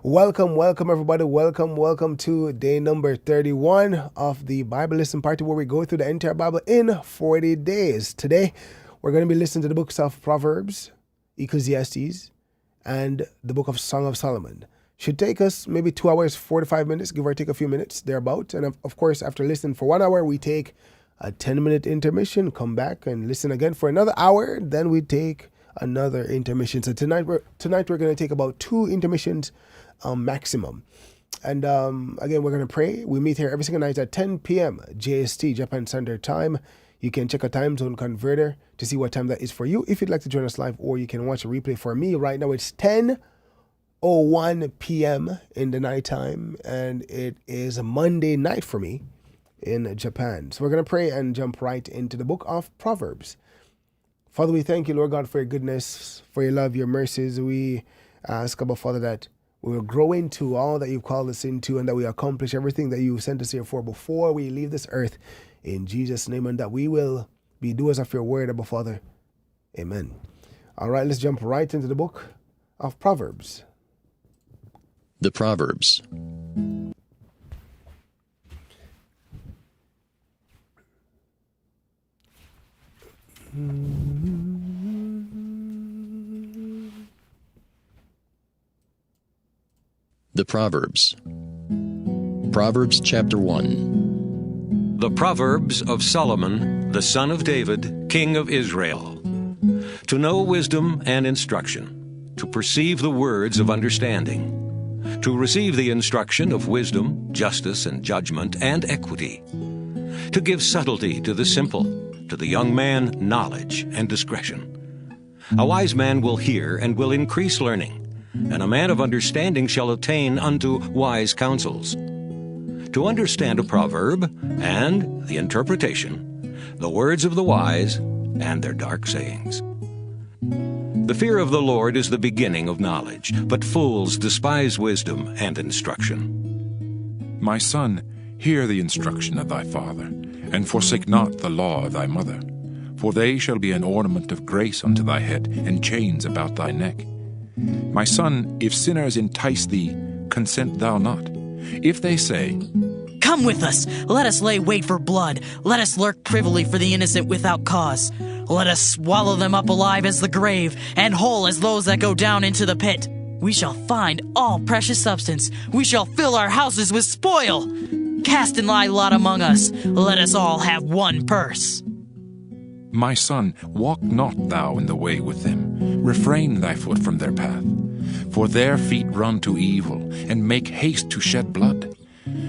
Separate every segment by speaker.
Speaker 1: Welcome everybody. Welcome to day number 31 of the Bible Listen Party, where we go through the entire Bible in 40 days. Today, we're going to be listening to the books of Proverbs, Ecclesiastes, and the book of Song of Solomon. Should take us maybe 2 hours, 45 minutes, give or take a few minutes, thereabout. And of course, after listening for 1 hour, we take a 10-minute intermission, come back and listen again for another hour. Then we take another intermission. So tonight we're going to take about 2 intermissions maximum. And again, we're going to pray. We meet here every single night at 10 p.m. JST, Japan Standard Time. You can check a time zone converter to see what time that is for you if you'd like to join us live, or you can watch a replay. For me right now, it's 10:01 p.m. in the nighttime, and it is a Monday night for me in Japan. So we're going to pray and jump right into the book of Proverbs. Father, we thank you, Lord God, for your goodness, for your love, your mercies. We ask, Abba Father, that we will grow into all that you've called us into, and that we accomplish everything that you sent us here for before we leave this earth, in Jesus' name, and that we will be doers of your word, Abba Father. Amen. All right, let's jump right into the book of Proverbs.
Speaker 2: The Proverbs. The Proverbs. Proverbs chapter 1.
Speaker 3: The Proverbs of Solomon, the son of David, king of Israel. To know wisdom and instruction, to perceive the words of understanding, to receive the instruction of wisdom, justice, and judgment, and equity, to give subtlety to the simple, to the young man knowledge and discretion. A wise man will hear and will increase learning, and a man of understanding shall attain unto wise counsels. To understand a proverb and the interpretation, the words of the wise and their dark sayings. The fear of the Lord is the beginning of knowledge, but fools despise wisdom and instruction.
Speaker 4: My son, hear the instruction of thy father, and forsake not the law of thy mother. For they shall be an ornament of grace unto thy head, and chains about thy neck. My son, if sinners entice thee, consent thou not. If they say,
Speaker 5: Come with us, let us lay wait for blood, let us lurk privily for the innocent without cause. Let us swallow them up alive as the grave, and whole as those that go down into the pit. We shall find all precious substance, we shall fill our houses with spoil. Cast in thy lot among us, let us all have one purse.
Speaker 4: My son, walk not thou in the way with them, refrain thy foot from their path. For their feet run to evil, and make haste to shed blood.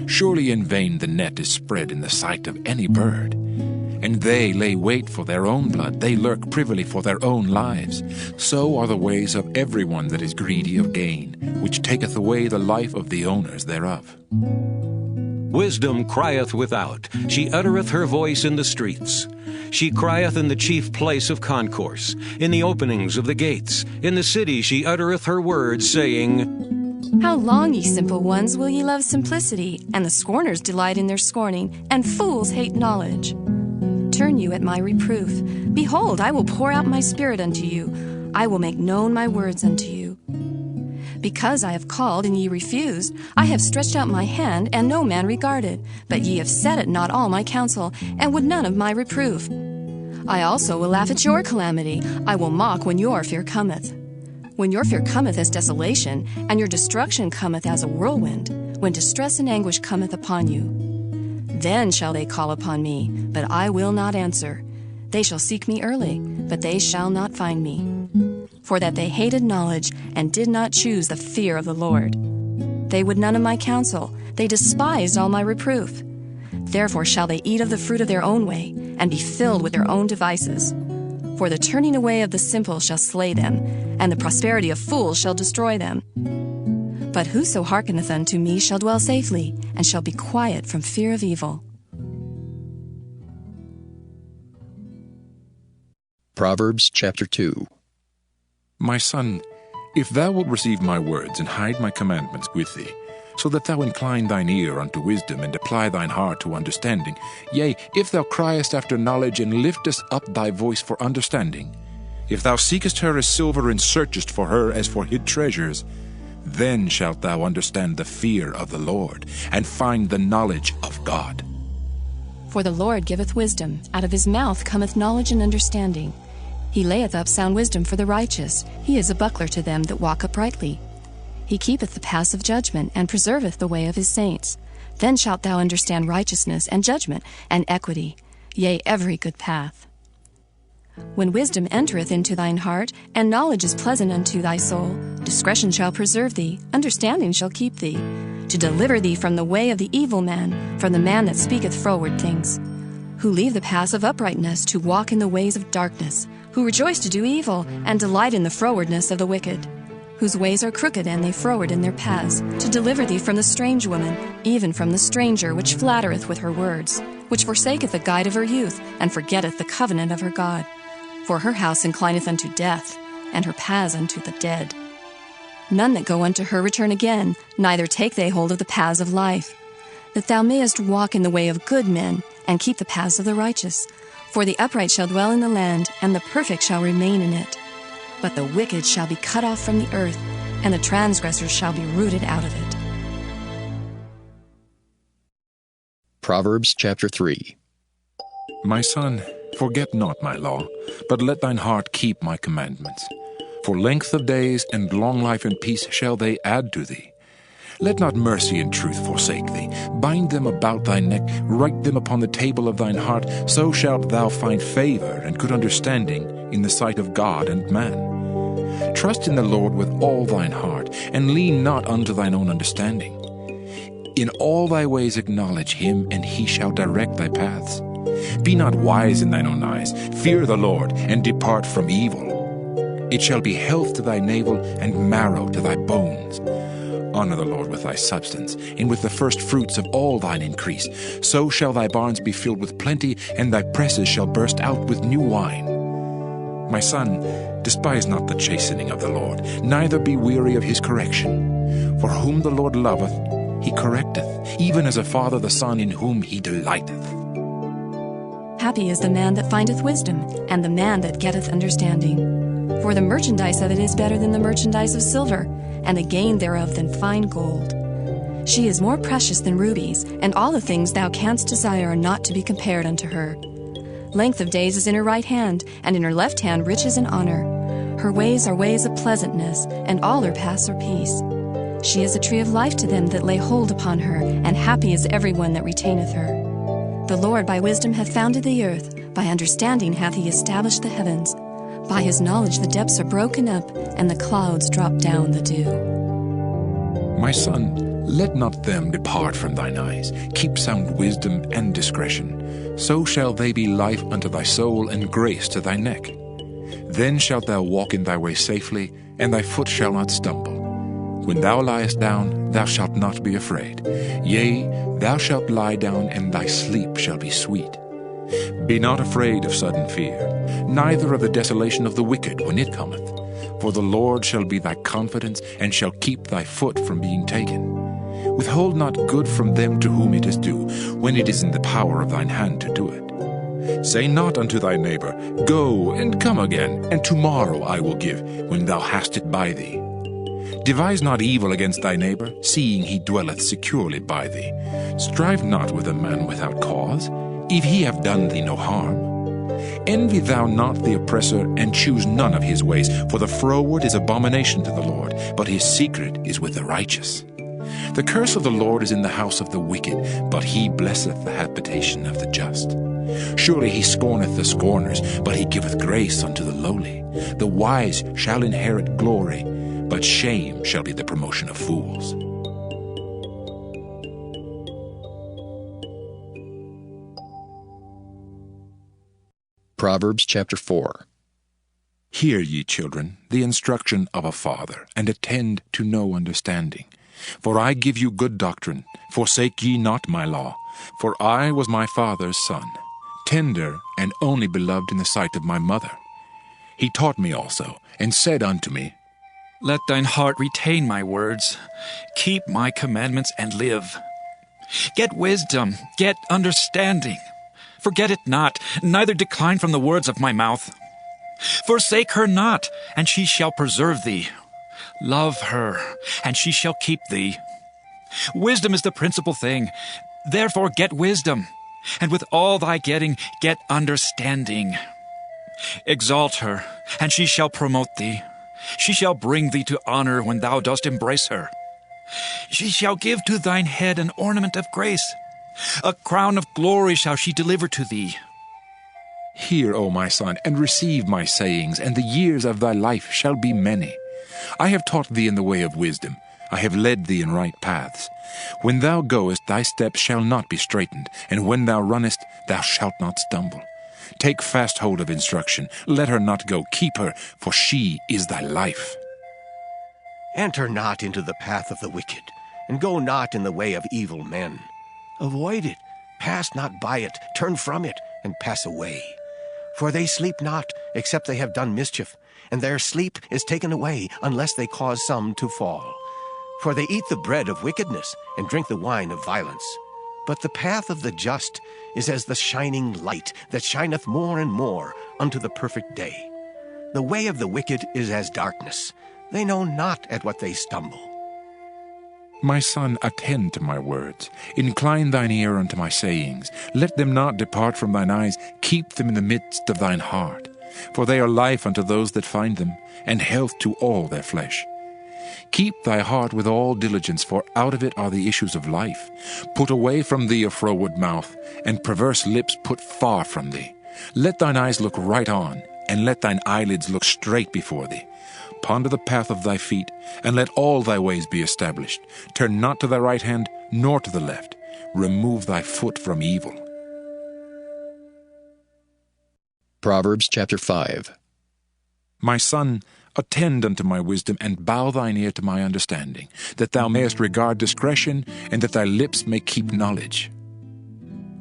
Speaker 4: Surely in vain the net is spread in the sight of any bird. And they lay wait for their own blood, they lurk privily for their own lives. So are the ways of every one that is greedy of gain, which taketh away the life of the owners thereof.
Speaker 3: Wisdom crieth without, she uttereth her voice in the streets. She crieth in the chief place of concourse, in the openings of the gates. In the city she uttereth her words, saying,
Speaker 6: How long, ye simple ones, will ye love simplicity? And the scorners delight in their scorning, and fools hate knowledge. Turn you at my reproof. Behold, I will pour out my spirit unto you. I will make known my words unto you. Because I have called, and ye refused, I have stretched out my hand, and no man regarded. But ye have set at naught all my counsel, and would none of my reproof. I also will laugh at your calamity. I will mock when your fear cometh. When your fear cometh as desolation, and your destruction cometh as a whirlwind, when distress and anguish cometh upon you. Then shall they call upon me, but I will not answer. They shall seek me early, but they shall not find me. For that they hated knowledge, and did not choose the fear of the Lord. They would none of my counsel, they despised all my reproof. Therefore shall they eat of the fruit of their own way, and be filled with their own devices. For the turning away of the simple shall slay them, and the prosperity of fools shall destroy them. But whoso hearkeneth unto me shall dwell safely, and shall be quiet from fear of evil.
Speaker 2: Proverbs chapter 2.
Speaker 4: My son, if thou wilt receive my words, and hide my commandments with thee, so that thou incline thine ear unto wisdom, and apply thine heart to understanding, yea, if thou criest after knowledge, and liftest up thy voice for understanding, if thou seekest her as silver, and searchest for her as for hid treasures, Then shalt thou understand the fear of the Lord, and find the knowledge of God.
Speaker 6: For the Lord giveth wisdom, out of his mouth cometh knowledge and understanding. He layeth up sound wisdom for the righteous, he is a buckler to them that walk uprightly. He keepeth the paths of judgment, and preserveth the way of his saints. Then shalt thou understand righteousness, and judgment, and equity, yea, every good path. When wisdom entereth into thine heart, and knowledge is pleasant unto thy soul, discretion shall preserve thee, understanding shall keep thee, to deliver thee from the way of the evil man, from the man that speaketh froward things, who leave the paths of uprightness to walk in the ways of darkness, who rejoice to do evil, and delight in the frowardness of the wicked, whose ways are crooked, and they froward in their paths, to deliver thee from the strange woman, even from the stranger which flattereth with her words, which forsaketh the guide of her youth, and forgetteth the covenant of her God. For her house inclineth unto death, and her paths unto the dead. None that go unto her return again, neither take they hold of the paths of life, that thou mayest walk in the way of good men, and keep the paths of the righteous. For the upright shall dwell in the land, and the perfect shall remain in it. But the wicked shall be cut off from the earth, and the transgressors shall be rooted out of it.
Speaker 2: Proverbs chapter 3.
Speaker 4: My son, forget not my law, but let thine heart keep my commandments. For length of days and long life and peace shall they add to thee. Let not mercy and truth forsake thee. Bind them about thy neck, write them upon the table of thine heart, so shalt thou find favor and good understanding in the sight of God and man. Trust in the Lord with all thine heart, and lean not unto thine own understanding. In all thy ways acknowledge him, and he shall direct thy paths. Be not wise in thine own eyes. Fear the Lord, and depart from evil. It shall be health to thy navel, and marrow to thy bones. Honor the Lord with thy substance, and with the first fruits of all thine increase. So shall thy barns be filled with plenty, and thy presses shall burst out with new wine. My son, despise not the chastening of the Lord, neither be weary of his correction. For whom the Lord loveth, he correcteth, even as a father the son in whom he delighteth.
Speaker 6: Happy is the man that findeth wisdom, and the man that getteth understanding. For the merchandise of it is better than the merchandise of silver, and the gain thereof than fine gold. She is more precious than rubies, and all the things thou canst desire are not to be compared unto her. Length of days is in her right hand, and in her left hand riches and honor. Her ways are ways of pleasantness, and all her paths are peace. She is a tree of life to them that lay hold upon her, and happy is every one that retaineth her. The Lord by wisdom hath founded the earth, by understanding hath he established the heavens. By his knowledge the depths are broken up, and the clouds drop down the dew.
Speaker 4: My son, let not them depart from thine eyes. Keep sound wisdom and discretion. So shall they be life unto thy soul, and grace to thy neck. Then shalt thou walk in thy way safely, and thy foot shall not stumble. When thou liest down, thou shalt not be afraid. Yea, thou shalt lie down, and thy sleep shall be sweet. Be not afraid of sudden fear, neither of the desolation of the wicked when it cometh. For the Lord shall be thy confidence, and shall keep thy foot from being taken. Withhold not good from them to whom it is due, when it is in the power of thine hand to do it. Say not unto thy neighbor, Go, and come again, and tomorrow I will give, when thou hast it by thee. Devise not evil against thy neighbor, seeing he dwelleth securely by thee. Strive not with a man without cause, if he have done thee no harm. Envy thou not the oppressor, and choose none of his ways, for the froward is abomination to the Lord, but his secret is with the righteous. The curse of the Lord is in the house of the wicked, but he blesseth the habitation of the just. Surely he scorneth the scorners, but he giveth grace unto the lowly. The wise shall inherit glory, but shame shall be the promotion of fools.
Speaker 2: Proverbs chapter 4.
Speaker 4: Hear, ye children, the instruction of a father, and attend to no understanding. For I give you good doctrine, forsake ye not my law. For I was my father's son, tender and only beloved in the sight of my mother. He taught me also, and said unto me,
Speaker 7: Let thine heart retain my words. Keep my commandments and live. Get wisdom, get understanding. Forget it not, neither decline from the words of my mouth. Forsake her not, and she shall preserve thee. Love her, and she shall keep thee. Wisdom is the principal thing. Therefore get wisdom, and with all thy getting, get understanding. Exalt her, and she shall promote thee. She shall bring thee to honor when thou dost embrace her. She shall give to thine head an ornament of grace. A crown of glory shall she deliver to thee.
Speaker 4: Hear, O my son, and receive my sayings, and the years of thy life shall be many. I have taught thee in the way of wisdom. I have led thee in right paths. When thou goest, thy steps shall not be straitened, and when thou runnest, thou shalt not stumble. Take fast hold of instruction. Let her not go. Keep her, for she is thy life.
Speaker 8: Enter not into the path of the wicked, and go not in the way of evil men. Avoid it, pass not by it, turn from it, and pass away. For they sleep not, except they have done mischief, and their sleep is taken away, unless they cause some to fall. For they eat the bread of wickedness, and drink the wine of violence. But the path of the just is as the shining light that shineth more and more unto the perfect day. The way of the wicked is as darkness. They know not at what they stumble.
Speaker 4: My son, attend to my words. Incline thine ear unto my sayings. Let them not depart from thine eyes. Keep them in the midst of thine heart. For they are life unto those that find them, and health to all their flesh. Keep thy heart with all diligence, for out of it are the issues of life. Put away from thee a froward mouth, and perverse lips put far from thee. Let thine eyes look right on, and let thine eyelids look straight before thee. Ponder the path of thy feet, and let all thy ways be established. Turn not to thy right hand, nor to the left. Remove thy foot from evil.
Speaker 2: Proverbs chapter 5.
Speaker 4: My son, attend unto my wisdom, and bow thine ear to my understanding, that thou mayest regard discretion, and that thy lips may keep knowledge.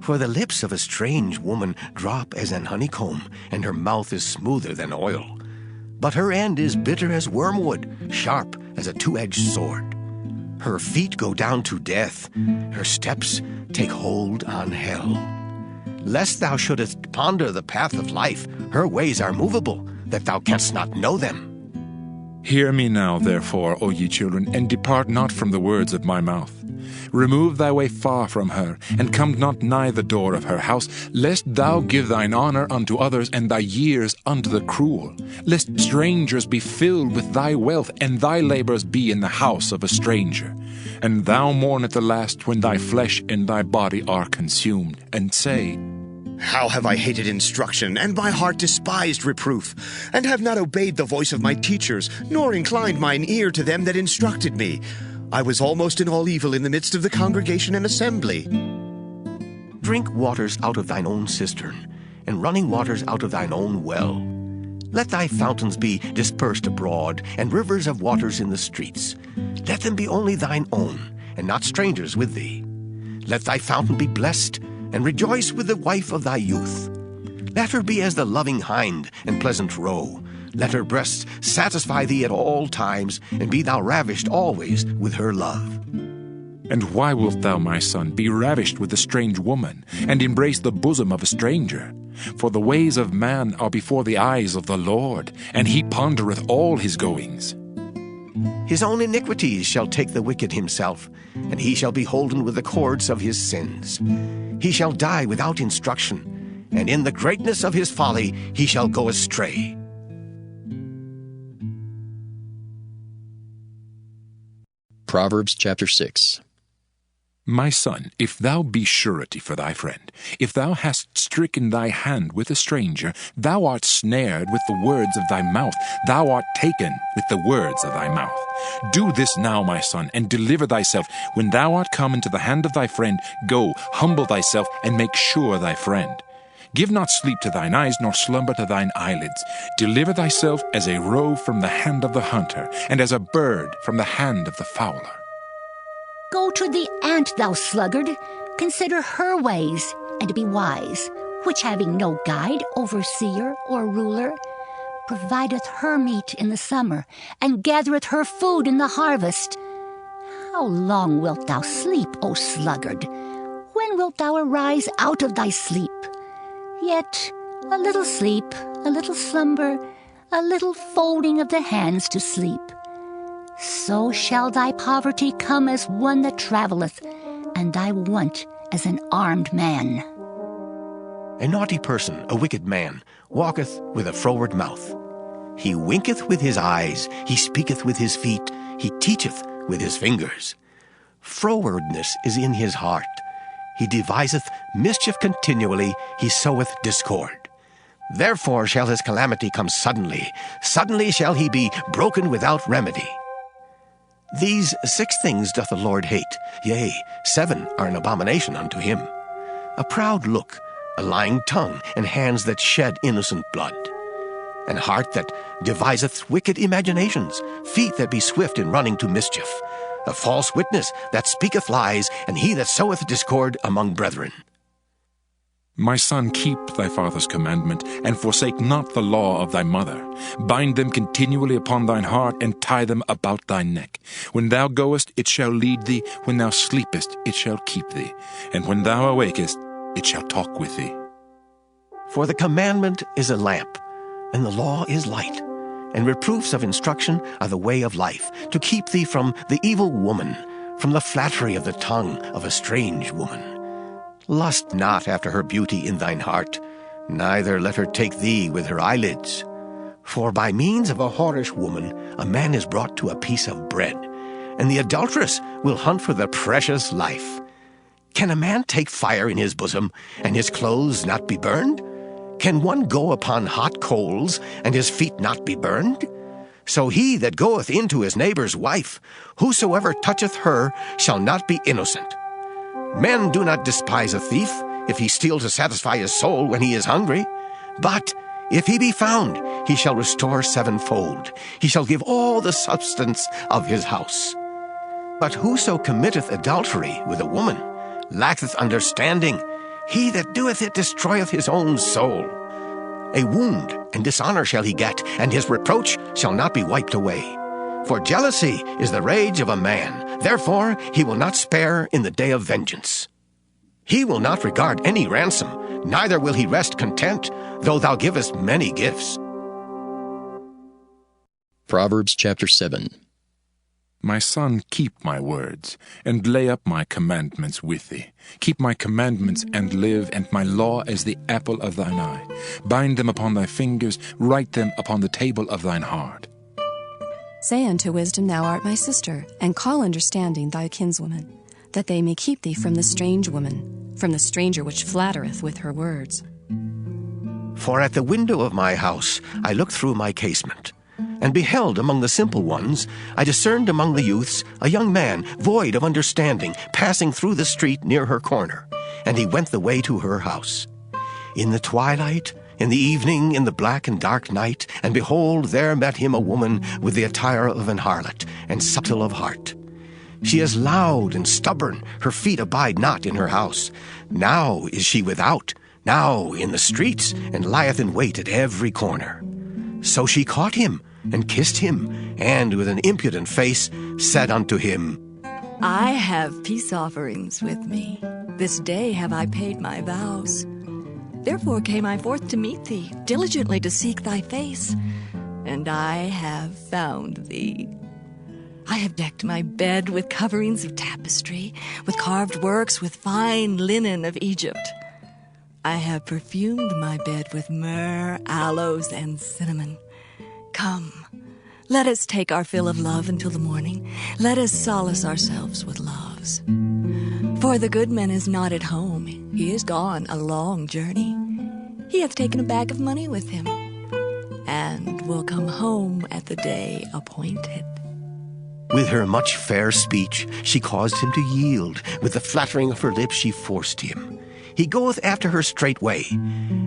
Speaker 8: For the lips of a strange woman drop as an honeycomb, and her mouth is smoother than oil. But her end is bitter as wormwood, sharp as a two-edged sword. Her feet go down to death, her steps take hold on hell. Lest thou shouldest ponder the path of life, her ways are movable, that thou canst not know them.
Speaker 4: Hear me now, therefore, O ye children, and depart not from the words of my mouth. Remove thy way far from her, and come not nigh the door of her house, lest thou give thine honor unto others, and thy years unto the cruel. Lest strangers be filled with thy wealth, and thy labors be in the house of a stranger. And thou mourn at the last, when thy flesh and thy body are consumed, and say,
Speaker 9: How have I hated instruction, and my heart despised reproof, and have not obeyed the voice of my teachers, nor inclined mine ear to them that instructed me. I was almost in all evil in the midst of the congregation and assembly.
Speaker 8: Drink waters out of thine own cistern, and running waters out of thine own well. Let thy fountains be dispersed abroad, and rivers of waters in the streets. Let them be only thine own, and not strangers with thee. Let thy fountain be blessed, and rejoice with the wife of thy youth. Let her be as the loving hind and pleasant roe. Let her breasts satisfy thee at all times, and be thou ravished always with her love.
Speaker 4: And why wilt thou, my son, be ravished with a strange woman, and embrace the bosom of a stranger? For the ways of man are before the eyes of the Lord, and he pondereth all his goings.
Speaker 8: His own iniquities shall take the wicked himself, and he shall be holden with the cords of his sins. He shall die without instruction, and in the greatness of his folly he shall go astray.
Speaker 2: Proverbs chapter 6.
Speaker 4: My son, if thou be surety for thy friend, if thou hast stricken thy hand with a stranger, thou art snared with the words of thy mouth, thou art taken with the words of thy mouth. Do this now, my son, and deliver thyself. When thou art come into the hand of thy friend, go, humble thyself, and make sure thy friend. Give not sleep to thine eyes, nor slumber to thine eyelids. Deliver thyself as a roe from the hand of the hunter, and as a bird from the hand of the fowler.
Speaker 10: Go to the ant, thou sluggard, consider her ways, and be wise, which having no guide, overseer, or ruler, provideth her meat in the summer, and gathereth her food in the harvest. How long wilt thou sleep, O sluggard? When wilt thou arise out of thy sleep? Yet a little sleep, a little slumber, a little folding of the hands to sleep. so shall thy poverty come as one that travelleth, and thy want as an armed man.
Speaker 8: A naughty person, a wicked man, walketh with a froward mouth. He winketh with his eyes, he speaketh with his feet, he teacheth with his fingers. Frowardness is in his heart. He deviseth mischief continually, he soweth discord. Therefore shall his calamity come suddenly, suddenly shall he be broken without remedy. These 6 things doth the Lord hate, yea, 7 are an abomination unto him: a proud look, a lying tongue, and hands that shed innocent blood, an heart that deviseth wicked imaginations, feet that be swift in running to mischief, a false witness that speaketh lies, and he that soweth discord among brethren.
Speaker 4: My son, keep thy father's commandment, and forsake not the law of thy mother. Bind them continually upon thine heart, and tie them about thy neck. When thou goest, it shall lead thee. When thou sleepest, it shall keep thee. And when thou awakest, it shall talk with thee.
Speaker 8: For the commandment is a lamp, and the law is light, and reproofs of instruction are the way of life, to keep thee from the evil woman, from the flattery of the tongue of a strange woman. Lust not after her beauty in thine heart, neither let her take thee with her eyelids. For by means of a whorish woman a man is brought to a piece of bread, and the adulteress will hunt for the precious life. Can a man take fire in his bosom, and his clothes not be burned? Can one go upon hot coals, and his feet not be burned? So he that goeth into his neighbor's wife, whosoever toucheth her shall not be innocent. Men do not despise a thief, if he steal to satisfy his soul when he is hungry. But if he be found, he shall restore 7-fold. He shall give all the substance of his house. But whoso committeth adultery with a woman lacketh understanding. He that doeth it destroyeth his own soul. A wound and dishonor shall he get, and his reproach shall not be wiped away. For jealousy is the rage of a man, therefore he will not spare in the day of vengeance. He will not regard any ransom, neither will he rest content, though thou givest many gifts.
Speaker 2: Proverbs chapter 7.
Speaker 4: My son, keep my words, and lay up my commandments with thee. Keep my commandments and live, and my law as the apple of thine eye. Bind them upon thy fingers, write them upon the table of thine heart.
Speaker 6: Say unto wisdom, Thou art my sister, and call understanding thy kinswoman, that they may keep thee from the strange woman, from the stranger which flattereth with her words.
Speaker 8: For at the window of my house I looked through my casement, and beheld among the simple ones, I discerned among the youths a young man void of understanding, passing through the street near her corner, and he went the way to her house. In the twilight, in the evening, in the black and dark night, and behold, there met him a woman with the attire of an harlot, and subtle of heart. She is loud and stubborn, her feet abide not in her house. Now is she without, now in the streets, and lieth in wait at every corner. So she caught him, and kissed him, and with an impudent face said unto him,
Speaker 11: I have peace offerings with me. This day have I paid my vows. Therefore came I forth to meet thee, diligently to seek thy face. And I have found thee. I have decked my bed with coverings of tapestry, with carved works, with fine linen of Egypt. I have perfumed my bed with myrrh, aloes, and cinnamon. Come, let us take our fill of love until the morning. Let us solace ourselves with loves. For the good man is not at home. He is gone a long journey. He hath taken a bag of money with him, and will come home at the day appointed.
Speaker 8: With her much fair speech she caused him to yield. With the flattering of her lips she forced him. He goeth after her straightway,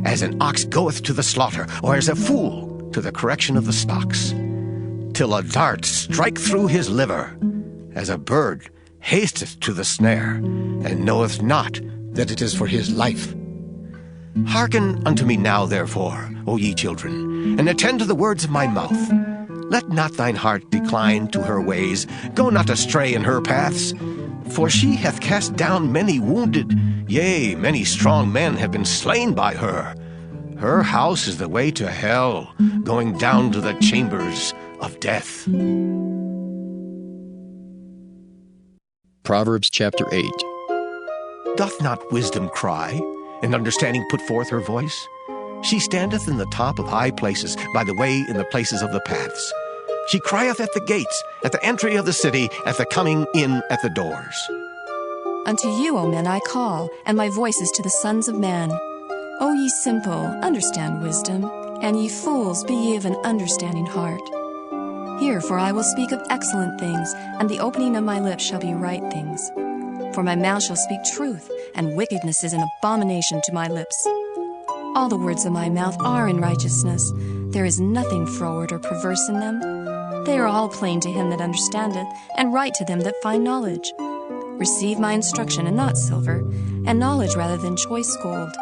Speaker 8: as an ox goeth to the slaughter, or as a fool to the correction of the stocks, till a dart strike through his liver, as a bird hasteth to the snare, and knoweth not that it is for his life. Hearken unto me now, therefore, O ye children, and attend to the words of my mouth. Let not thine heart decline to her ways, go not astray in her paths. For she hath cast down many wounded, yea, many strong men have been slain by her. Her house is the way to hell, going down to the chambers of death.
Speaker 2: Proverbs chapter 8.
Speaker 8: Doth not wisdom cry, and understanding put forth her voice? She standeth in the top of high places, by the way in the places of the paths. She crieth at the gates, at the entry of the city, at the coming in at the doors.
Speaker 6: Unto you, O men, I call, and my voice is to the sons of men. O ye simple, understand wisdom, and ye fools, be ye of an understanding heart. Hear, for I will speak of excellent things, and the opening of my lips shall be right things. For my mouth shall speak truth, and wickedness is an abomination to my lips. All the words of my mouth are in righteousness. There is nothing froward or perverse in them. They are all plain to him that understandeth, and right to them that find knowledge. Receive my instruction, and not silver, and knowledge rather than choice gold.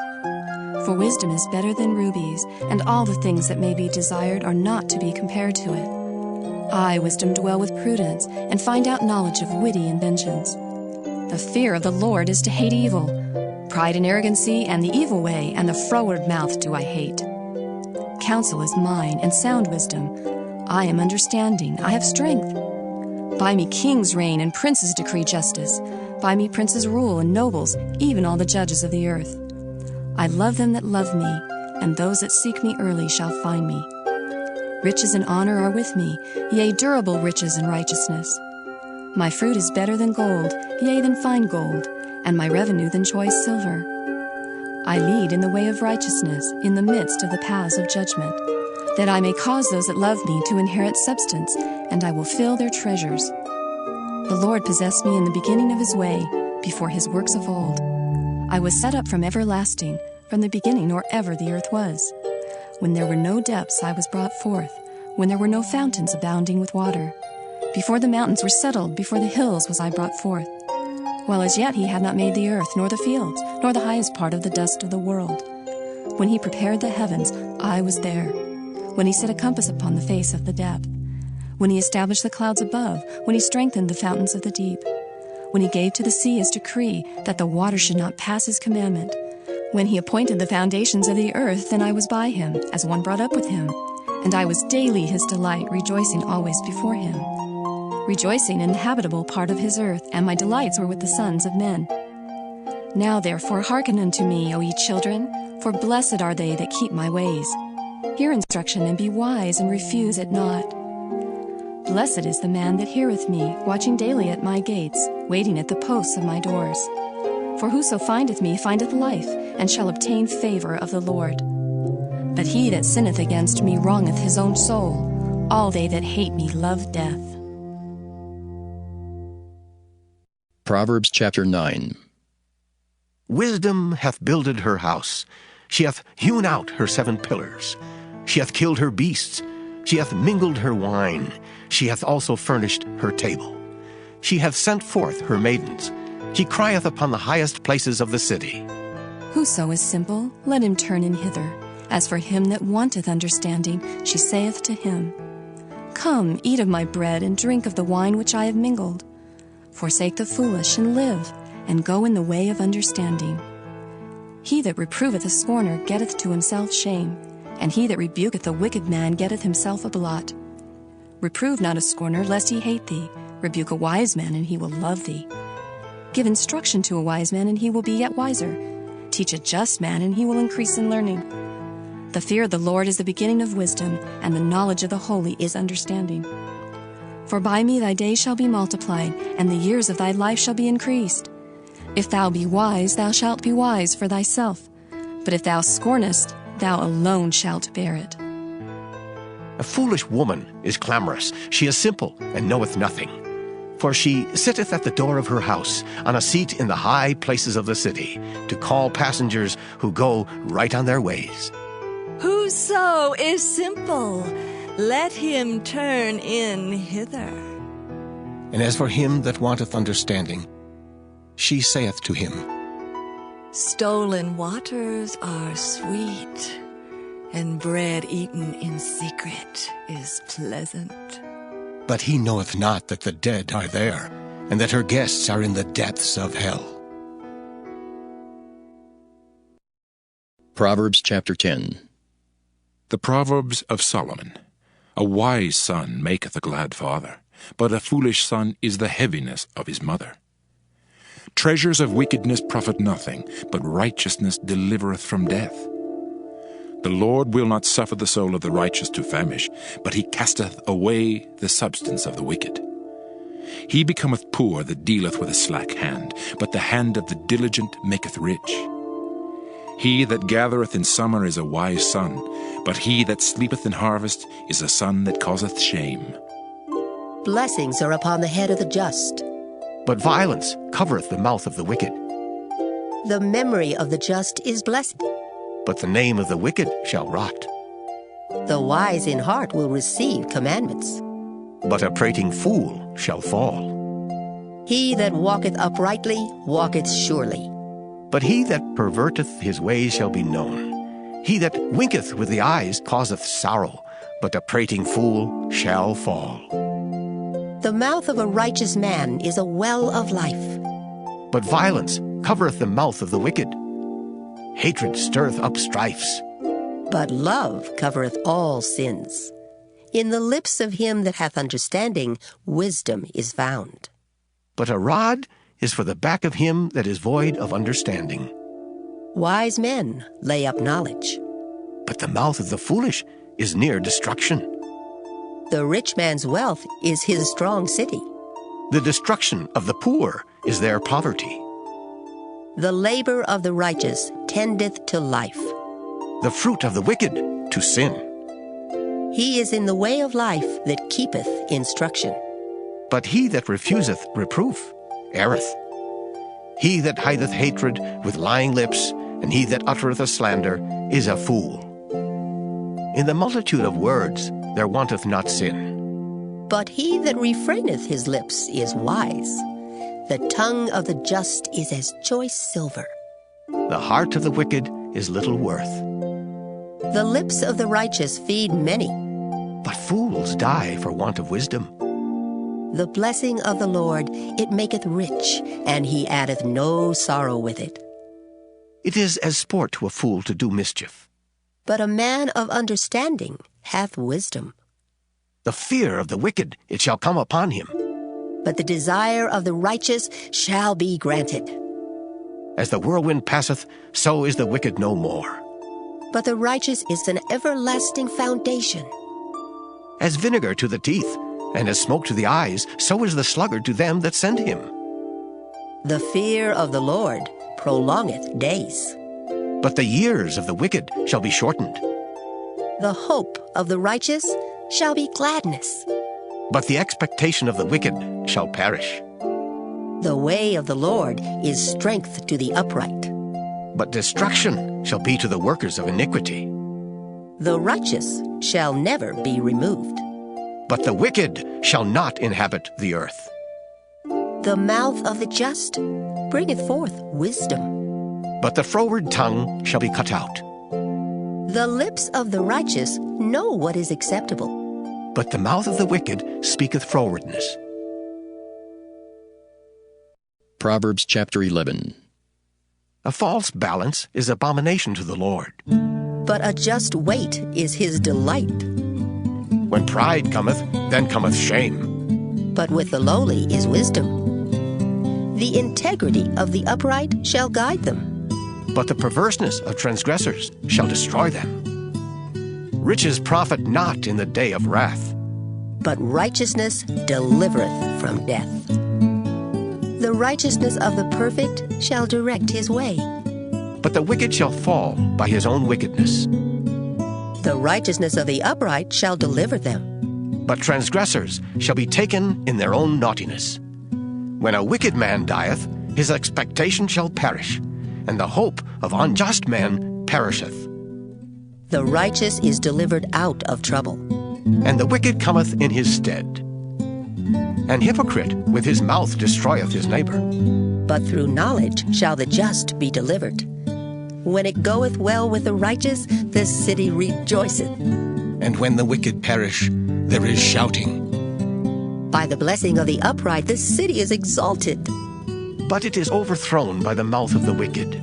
Speaker 6: For wisdom is better than rubies, and all the things that may be desired are not to be compared to it. I, wisdom, dwell with prudence, and find out knowledge of witty inventions. The fear of the Lord is to hate evil. Pride and arrogancy, and the evil way, and the froward mouth do I hate. Counsel is mine, and sound wisdom. I am understanding, I have strength. By me kings reign, and princes decree justice. By me princes rule, and nobles, even all the judges of the earth. I love them that love me, and those that seek me early shall find me. Riches and honor are with me, yea, durable riches and righteousness. My fruit is better than gold, yea, than fine gold, and my revenue than choice silver. I lead in the way of righteousness, in the midst of the paths of judgment, that I may cause those that love me to inherit substance, and I will fill their treasures. The Lord possessed me in the beginning of his way, before his works of old. I was set up from everlasting, from the beginning or ever the earth was. When there were no depths, I was brought forth, when there were no fountains abounding with water. Before the mountains were settled, before the hills was I brought forth. While as yet he had not made the earth, nor the fields, nor the highest part of the dust of the world. When he prepared the heavens, I was there. When he set a compass upon the face of the depth. When he established the clouds above, when he strengthened the fountains of the deep. When he gave to the sea his decree, that the water should not pass his commandment. When he appointed the foundations of the earth, then I was by him, as one brought up with him. And I was daily his delight, rejoicing always before him. Rejoicing in the habitable part of his earth, and my delights were with the sons of men. Now therefore hearken unto me, O ye children, for blessed are they that keep my ways. Hear instruction, and be wise, and refuse it not. Blessed is the man that heareth me, watching daily at my gates, waiting at the posts of my doors. For whoso findeth me findeth life, and shall obtain favor of the Lord. But he that sinneth against me wrongeth his own soul. All they that hate me love death.
Speaker 2: Proverbs chapter 9.
Speaker 8: Wisdom hath builded her house. She hath hewn out her 7 pillars. She hath killed her beasts. She hath mingled her wine. She hath also furnished her table. She hath sent forth her maidens. She crieth upon the highest places of the city.
Speaker 6: Whoso is simple, let him turn in hither. As for him that wanteth understanding, she saith to him, Come, eat of my bread, and drink of the wine which I have mingled. Forsake the foolish, and live, and go in the way of understanding. He that reproveth a scorner getteth to himself shame, and he that rebuketh a wicked man getteth himself a blot. Reprove not a scorner, lest he hate thee. Rebuke a wise man, and he will love thee. Give instruction to a wise man, and he will be yet wiser. Teach a just man, and he will increase in learning. The fear of the Lord is the beginning of wisdom, and the knowledge of the holy is understanding. For by me thy days shall be multiplied, and the years of thy life shall be increased. If thou be wise, thou shalt be wise for thyself. But if thou scornest, thou alone shalt bear it.
Speaker 8: A foolish woman is clamorous. She is simple, and knoweth nothing. For she sitteth at the door of her house, on a seat in the high places of the city, to call passengers who go right on their ways.
Speaker 11: Whoso is simple, let him turn in hither.
Speaker 8: And as for him that wanteth understanding, she saith to him,
Speaker 11: Stolen waters are sweet, and bread eaten in secret is pleasant.
Speaker 8: But he knoweth not that the dead are there, and that her guests are in the depths of hell.
Speaker 2: Proverbs chapter 10.
Speaker 4: The Proverbs of Solomon. A wise son maketh a glad father, but a foolish son is the heaviness of his mother. Treasures of wickedness profit nothing, but righteousness delivereth from death. The Lord will not suffer the soul of the righteous to famish, but he casteth away the substance of the wicked. He becometh poor that dealeth with a slack hand, but the hand of the diligent maketh rich. He that gathereth in summer is a wise son, but he that sleepeth in harvest is a son that causeth shame.
Speaker 12: Blessings are upon the head of the just,
Speaker 8: But violence covereth the mouth of the wicked.
Speaker 12: the memory of the just is blessed.
Speaker 8: But the name of the wicked shall rot.
Speaker 12: The wise in heart will receive commandments.
Speaker 8: But a prating fool shall fall.
Speaker 12: He that walketh uprightly walketh surely.
Speaker 8: But he that perverteth his ways shall be known. He that winketh with the eyes causeth sorrow, but a prating fool shall fall.
Speaker 12: The mouth of a righteous man is a well of life.
Speaker 8: But violence covereth the mouth of the wicked. Hatred stirreth up strifes.
Speaker 12: But love covereth all sins. In the lips of him that hath understanding, wisdom is found.
Speaker 8: But a rod is for the back of him that is void of understanding.
Speaker 12: Wise men lay up knowledge.
Speaker 8: But the mouth of the foolish is near destruction.
Speaker 12: The rich man's wealth is his strong city.
Speaker 8: The destruction of the poor is their poverty.
Speaker 12: The labor of the righteous tendeth to life.
Speaker 8: The fruit of the wicked to sin.
Speaker 12: He is in the way of life that keepeth instruction.
Speaker 8: But he that refuseth reproof erreth. He that hideth hatred with lying lips, and he that uttereth a slander, is a fool. In the multitude of words there wanteth not sin.
Speaker 12: But he that refraineth his lips is wise. The tongue of the just is as choice silver.
Speaker 8: The heart of the wicked is little worth.
Speaker 12: The lips of the righteous feed many.
Speaker 8: But fools die for want of wisdom.
Speaker 12: The blessing of the Lord, it maketh rich, and he addeth no sorrow with it.
Speaker 8: It is as sport to a fool to do mischief.
Speaker 12: But a man of understanding hath wisdom.
Speaker 8: The fear of the wicked, it shall come upon him.
Speaker 12: But the desire of the righteous shall be granted.
Speaker 8: As the whirlwind passeth, so is the wicked no more.
Speaker 12: But the righteous is an everlasting foundation.
Speaker 8: As vinegar to the teeth, and as smoke to the eyes, so is the sluggard to them that send him.
Speaker 12: The fear of the Lord prolongeth days.
Speaker 8: But the years of the wicked shall be shortened.
Speaker 12: The hope of the righteous shall be gladness.
Speaker 8: But the expectation of the wicked shall perish.
Speaker 12: The way of the Lord is strength to the upright.
Speaker 8: But destruction shall be to the workers of iniquity.
Speaker 12: The righteous shall never be removed.
Speaker 8: But the wicked shall not inhabit the earth.
Speaker 12: The mouth of the just bringeth forth wisdom.
Speaker 8: But the froward tongue shall be cut out.
Speaker 12: The lips of the righteous know what is acceptable.
Speaker 8: But the mouth of the wicked speaketh frowardness.
Speaker 2: Proverbs chapter 11.
Speaker 8: A false balance is abomination to the Lord.
Speaker 12: But a just weight is his delight.
Speaker 8: When pride cometh, then cometh shame.
Speaker 12: But with the lowly is wisdom. The integrity of the upright shall guide them.
Speaker 8: But the perverseness of transgressors shall destroy them. Riches profit not in the day of wrath.
Speaker 12: But righteousness delivereth from death. The righteousness of the perfect shall direct his way.
Speaker 8: But the wicked shall fall by his own wickedness.
Speaker 12: The righteousness of the upright shall deliver them.
Speaker 8: But transgressors shall be taken in their own naughtiness. When a wicked man dieth, his expectation shall perish, and the hope of unjust men perisheth.
Speaker 12: The righteous is delivered out of trouble.
Speaker 8: And the wicked cometh in his stead. An hypocrite with his mouth destroyeth his neighbor.
Speaker 12: But through knowledge shall the just be delivered. When it goeth well with the righteous, the city rejoiceth.
Speaker 8: And when the wicked perish, there is shouting.
Speaker 12: By the blessing of the upright, the city is exalted.
Speaker 8: But it is overthrown by the mouth of the wicked.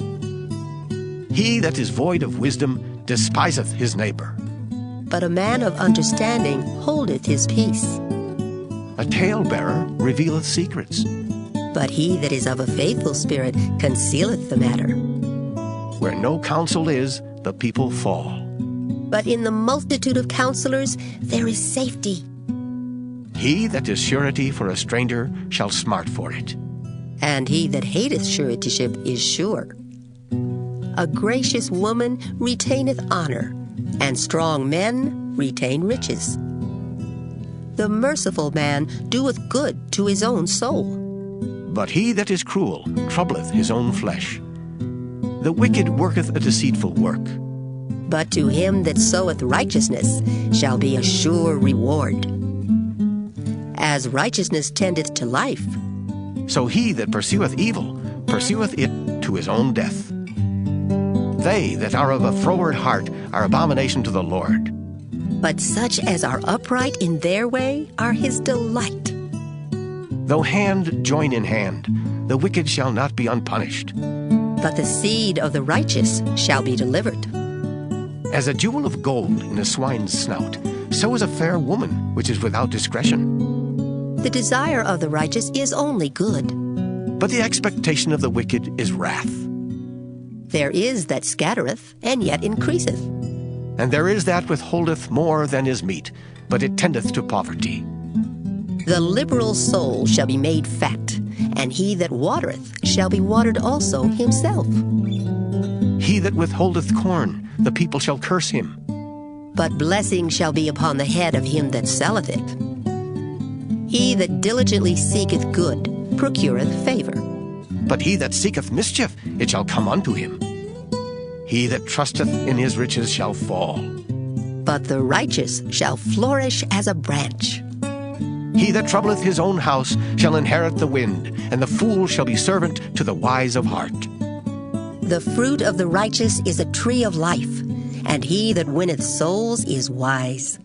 Speaker 8: He that is void of wisdom despiseth his neighbor.
Speaker 12: But a man of understanding holdeth his peace.
Speaker 8: A talebearer revealeth secrets.
Speaker 12: But he that is of a faithful spirit concealeth the matter.
Speaker 8: Where no counsel is, the people fall.
Speaker 12: But in the multitude of counselors there is safety.
Speaker 8: He that is surety for a stranger shall smart for it.
Speaker 12: And he that hateth suretyship is sure. A gracious woman retaineth honor, and strong men retain riches. The merciful man doeth good to his own soul.
Speaker 8: But he that is cruel troubleth his own flesh. The wicked worketh a deceitful work.
Speaker 12: But to him that soweth righteousness shall be a sure reward. As righteousness tendeth to life,
Speaker 8: So he that pursueth evil pursueth it to his own death. They that are of a froward heart are abomination to the Lord.
Speaker 12: but such as are upright in their way are his delight.
Speaker 8: Though hand join in hand, the wicked shall not be unpunished.
Speaker 12: But the seed of the righteous shall be delivered.
Speaker 8: As a jewel of gold in a swine's snout, so is a fair woman which is without discretion.
Speaker 12: The desire of the righteous is only good.
Speaker 8: But the expectation of the wicked is wrath.
Speaker 12: There is that scattereth, and yet increaseth.
Speaker 8: And there is that withholdeth more than is meet, but it tendeth to poverty.
Speaker 12: The liberal soul shall be made fat, and he that watereth shall be watered also himself.
Speaker 8: He that withholdeth corn, the people shall curse him.
Speaker 12: But blessing shall be upon the head of him that selleth it. He that diligently seeketh good procureth favor.
Speaker 8: But he that seeketh mischief, it shall come unto him. He that trusteth in his riches shall fall.
Speaker 12: But the righteous shall flourish as a branch.
Speaker 8: He that troubleth his own house shall inherit the wind, and the fool shall be servant to the wise of heart.
Speaker 12: The fruit of the righteous is a tree of life, and he that winneth souls is wise.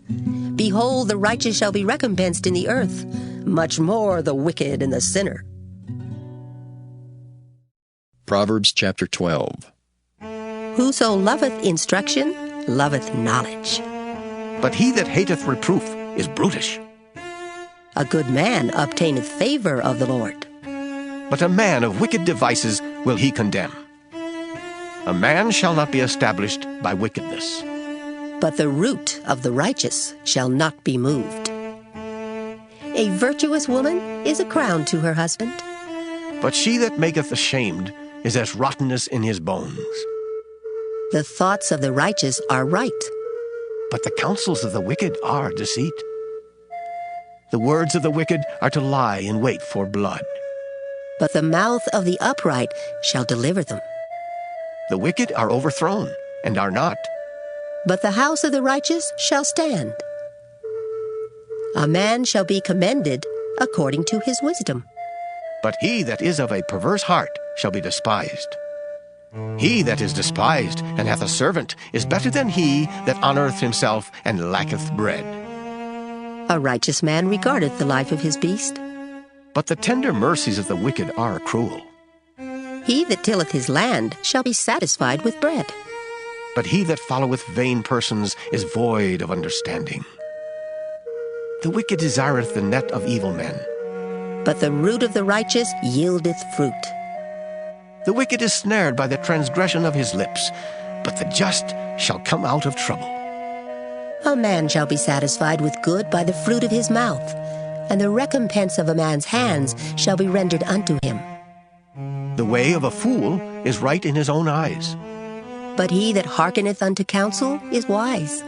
Speaker 12: Behold, the righteous shall be recompensed in the earth, much more the wicked and the sinner.
Speaker 2: Proverbs chapter 12.
Speaker 12: Whoso loveth instruction loveth knowledge.
Speaker 8: But he that hateth reproof is brutish.
Speaker 12: A good man obtaineth favor of the Lord.
Speaker 8: But a man of wicked devices will he condemn. A man shall not be established by wickedness.
Speaker 12: But the root of the righteous shall not be moved. A virtuous woman is a crown to her husband.
Speaker 8: But she that maketh ashamed is as rottenness in his bones.
Speaker 12: The thoughts of the righteous are right.
Speaker 8: But the counsels of the wicked are deceit. The words of the wicked are to lie in wait for blood.
Speaker 12: But the mouth of the upright shall deliver them.
Speaker 8: The wicked are overthrown, and are not.
Speaker 12: But the house of the righteous shall stand. A man shall be commended according to his wisdom.
Speaker 8: But he that is of a perverse heart shall be despised. He that is despised and hath a servant is better than he that honoureth himself and lacketh bread.
Speaker 12: A righteous man regardeth the life of his beast.
Speaker 8: But the tender mercies of the wicked are cruel.
Speaker 12: He that tilleth his land shall be satisfied with bread.
Speaker 8: But he that followeth vain persons is void of understanding. The wicked desireth the net of evil men.
Speaker 12: But the root of the righteous yieldeth fruit.
Speaker 8: The wicked is snared by the transgression of his lips, but the just shall come out of trouble.
Speaker 12: A man shall be satisfied with good by the fruit of his mouth, and the recompense of a man's hands shall be rendered unto him.
Speaker 8: The way of a fool is right in his own eyes.
Speaker 12: But he that hearkeneth unto counsel is wise.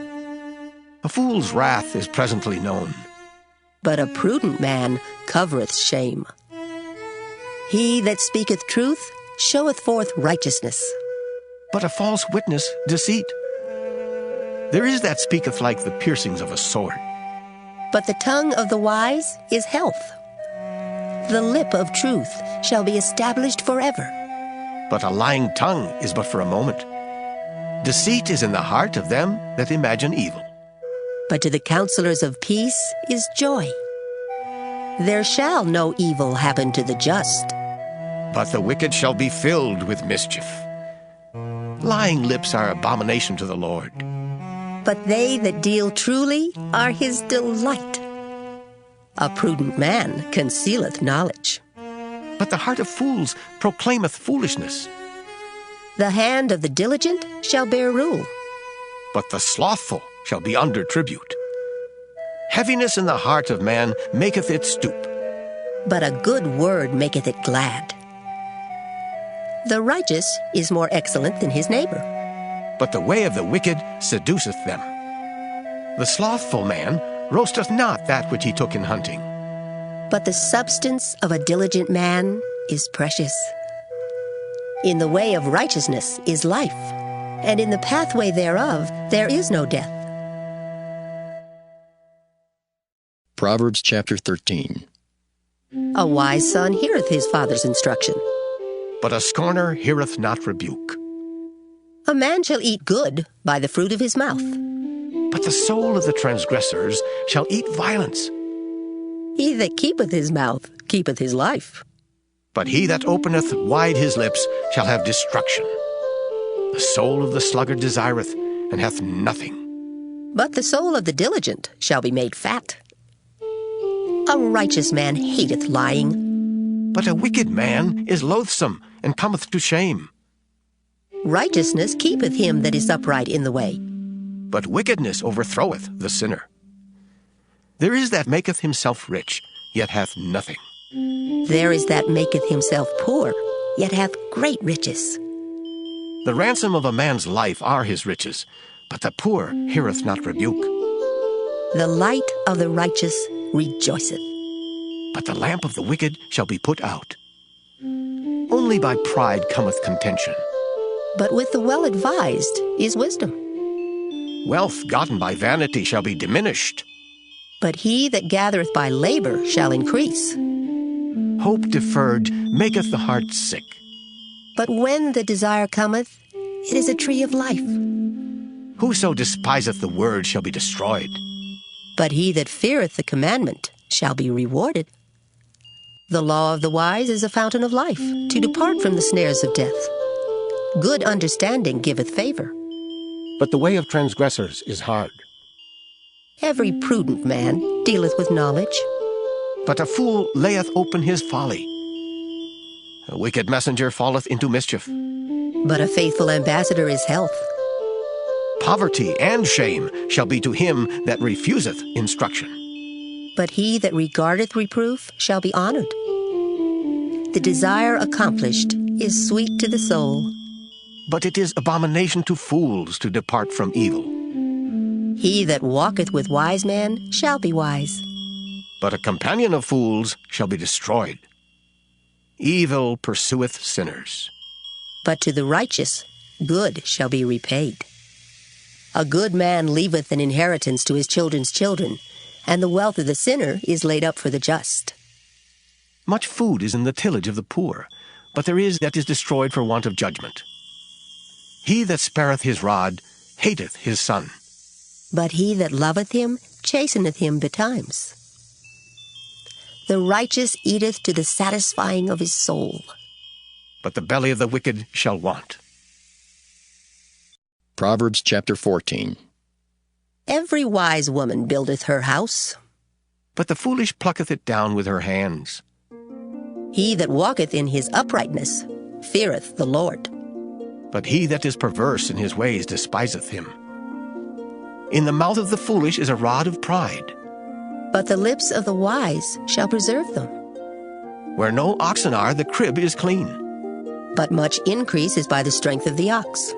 Speaker 8: A fool's wrath is presently known.
Speaker 12: But a prudent man covereth shame. He that speaketh truth showeth forth righteousness.
Speaker 8: But a false witness deceit. There is that speaketh like the piercings of a sword.
Speaker 12: But the tongue of the wise is health. The lip of truth shall be established forever.
Speaker 8: But a lying tongue is but for a moment. Deceit is in the heart of them that imagine evil.
Speaker 12: But to the counselors of peace is joy. There shall no evil happen to the just.
Speaker 8: But the wicked shall be filled with mischief. Lying lips are abomination to the Lord.
Speaker 12: But they that deal truly are his delight. A prudent man concealeth knowledge.
Speaker 8: but the heart of fools proclaimeth foolishness.
Speaker 12: The hand of the diligent shall bear rule.
Speaker 8: But the slothful shall be under tribute. Heaviness in the heart of man maketh it stoop.
Speaker 12: But a good word maketh it glad. The righteous is more excellent than his neighbor.
Speaker 8: But the way of the wicked seduceth them. The slothful man roasteth not that which he took in hunting.
Speaker 12: But the substance of a diligent man is precious. In the way of righteousness is life, and in the pathway thereof there is no death.
Speaker 2: Proverbs chapter 13.
Speaker 12: A wise son heareth his father's instruction.
Speaker 8: But a scorner heareth not rebuke.
Speaker 12: A man shall eat good by the fruit of his mouth.
Speaker 8: But the soul of the transgressors shall eat violence.
Speaker 12: He that keepeth his mouth keepeth his life.
Speaker 8: But he that openeth wide his lips shall have destruction. The soul of the sluggard desireth, and hath nothing.
Speaker 12: But the soul of the diligent shall be made fat. A righteous man hateth lying.
Speaker 8: But a wicked man is loathsome, and cometh to shame.
Speaker 12: Righteousness keepeth him that is upright in the way.
Speaker 8: But wickedness overthroweth the sinner. There is that maketh himself rich, yet hath nothing.
Speaker 12: There is that maketh himself poor, yet hath great riches.
Speaker 8: The ransom of a man's life are his riches, but the poor heareth not rebuke.
Speaker 12: The light of the righteous rejoiceth.
Speaker 8: But the lamp of the wicked shall be put out. Only by pride cometh contention.
Speaker 12: But with the well-advised is wisdom.
Speaker 8: Wealth gotten by vanity shall be diminished.
Speaker 12: But he that gathereth by labor shall increase.
Speaker 8: Hope deferred maketh the heart sick.
Speaker 12: But when the desire cometh, it is a tree of life.
Speaker 8: Whoso despiseth the word shall be destroyed.
Speaker 12: But he that feareth the commandment shall be rewarded. The law of the wise is a fountain of life, to depart from the snares of death. Good understanding giveth favor.
Speaker 8: But the way of transgressors is hard.
Speaker 12: Every prudent man dealeth with knowledge.
Speaker 8: But a fool layeth open his folly. A wicked messenger falleth into mischief.
Speaker 12: But a faithful ambassador is health.
Speaker 8: Poverty and shame shall be to him that refuseth instruction.
Speaker 12: But he that regardeth reproof shall be honored. The desire accomplished is sweet to the soul.
Speaker 8: But it is abomination to fools to depart from evil.
Speaker 12: He that walketh with wise men shall be wise.
Speaker 8: But a companion of fools shall be destroyed. Evil pursueth sinners.
Speaker 12: But to the righteous good shall be repaid. A good man leaveth an inheritance to his children's children, and the wealth of the sinner is laid up for the just.
Speaker 8: Much food is in the tillage of the poor, but there is that is destroyed for want of judgment. He that spareth his rod hateth his son.
Speaker 12: But he that loveth him chasteneth him betimes. The righteous eateth to the satisfying of his soul.
Speaker 8: But the belly of the wicked shall want.
Speaker 2: Proverbs chapter 14.
Speaker 12: Every wise woman buildeth her house.
Speaker 8: But the foolish plucketh it down with her hands.
Speaker 12: He that walketh in his uprightness feareth the Lord.
Speaker 8: But he that is perverse in his ways despiseth him. In the mouth of the foolish is a rod of pride.
Speaker 12: But the lips of the wise shall preserve them.
Speaker 8: Where no oxen are, the crib is clean.
Speaker 12: But much increase is by the strength of the ox.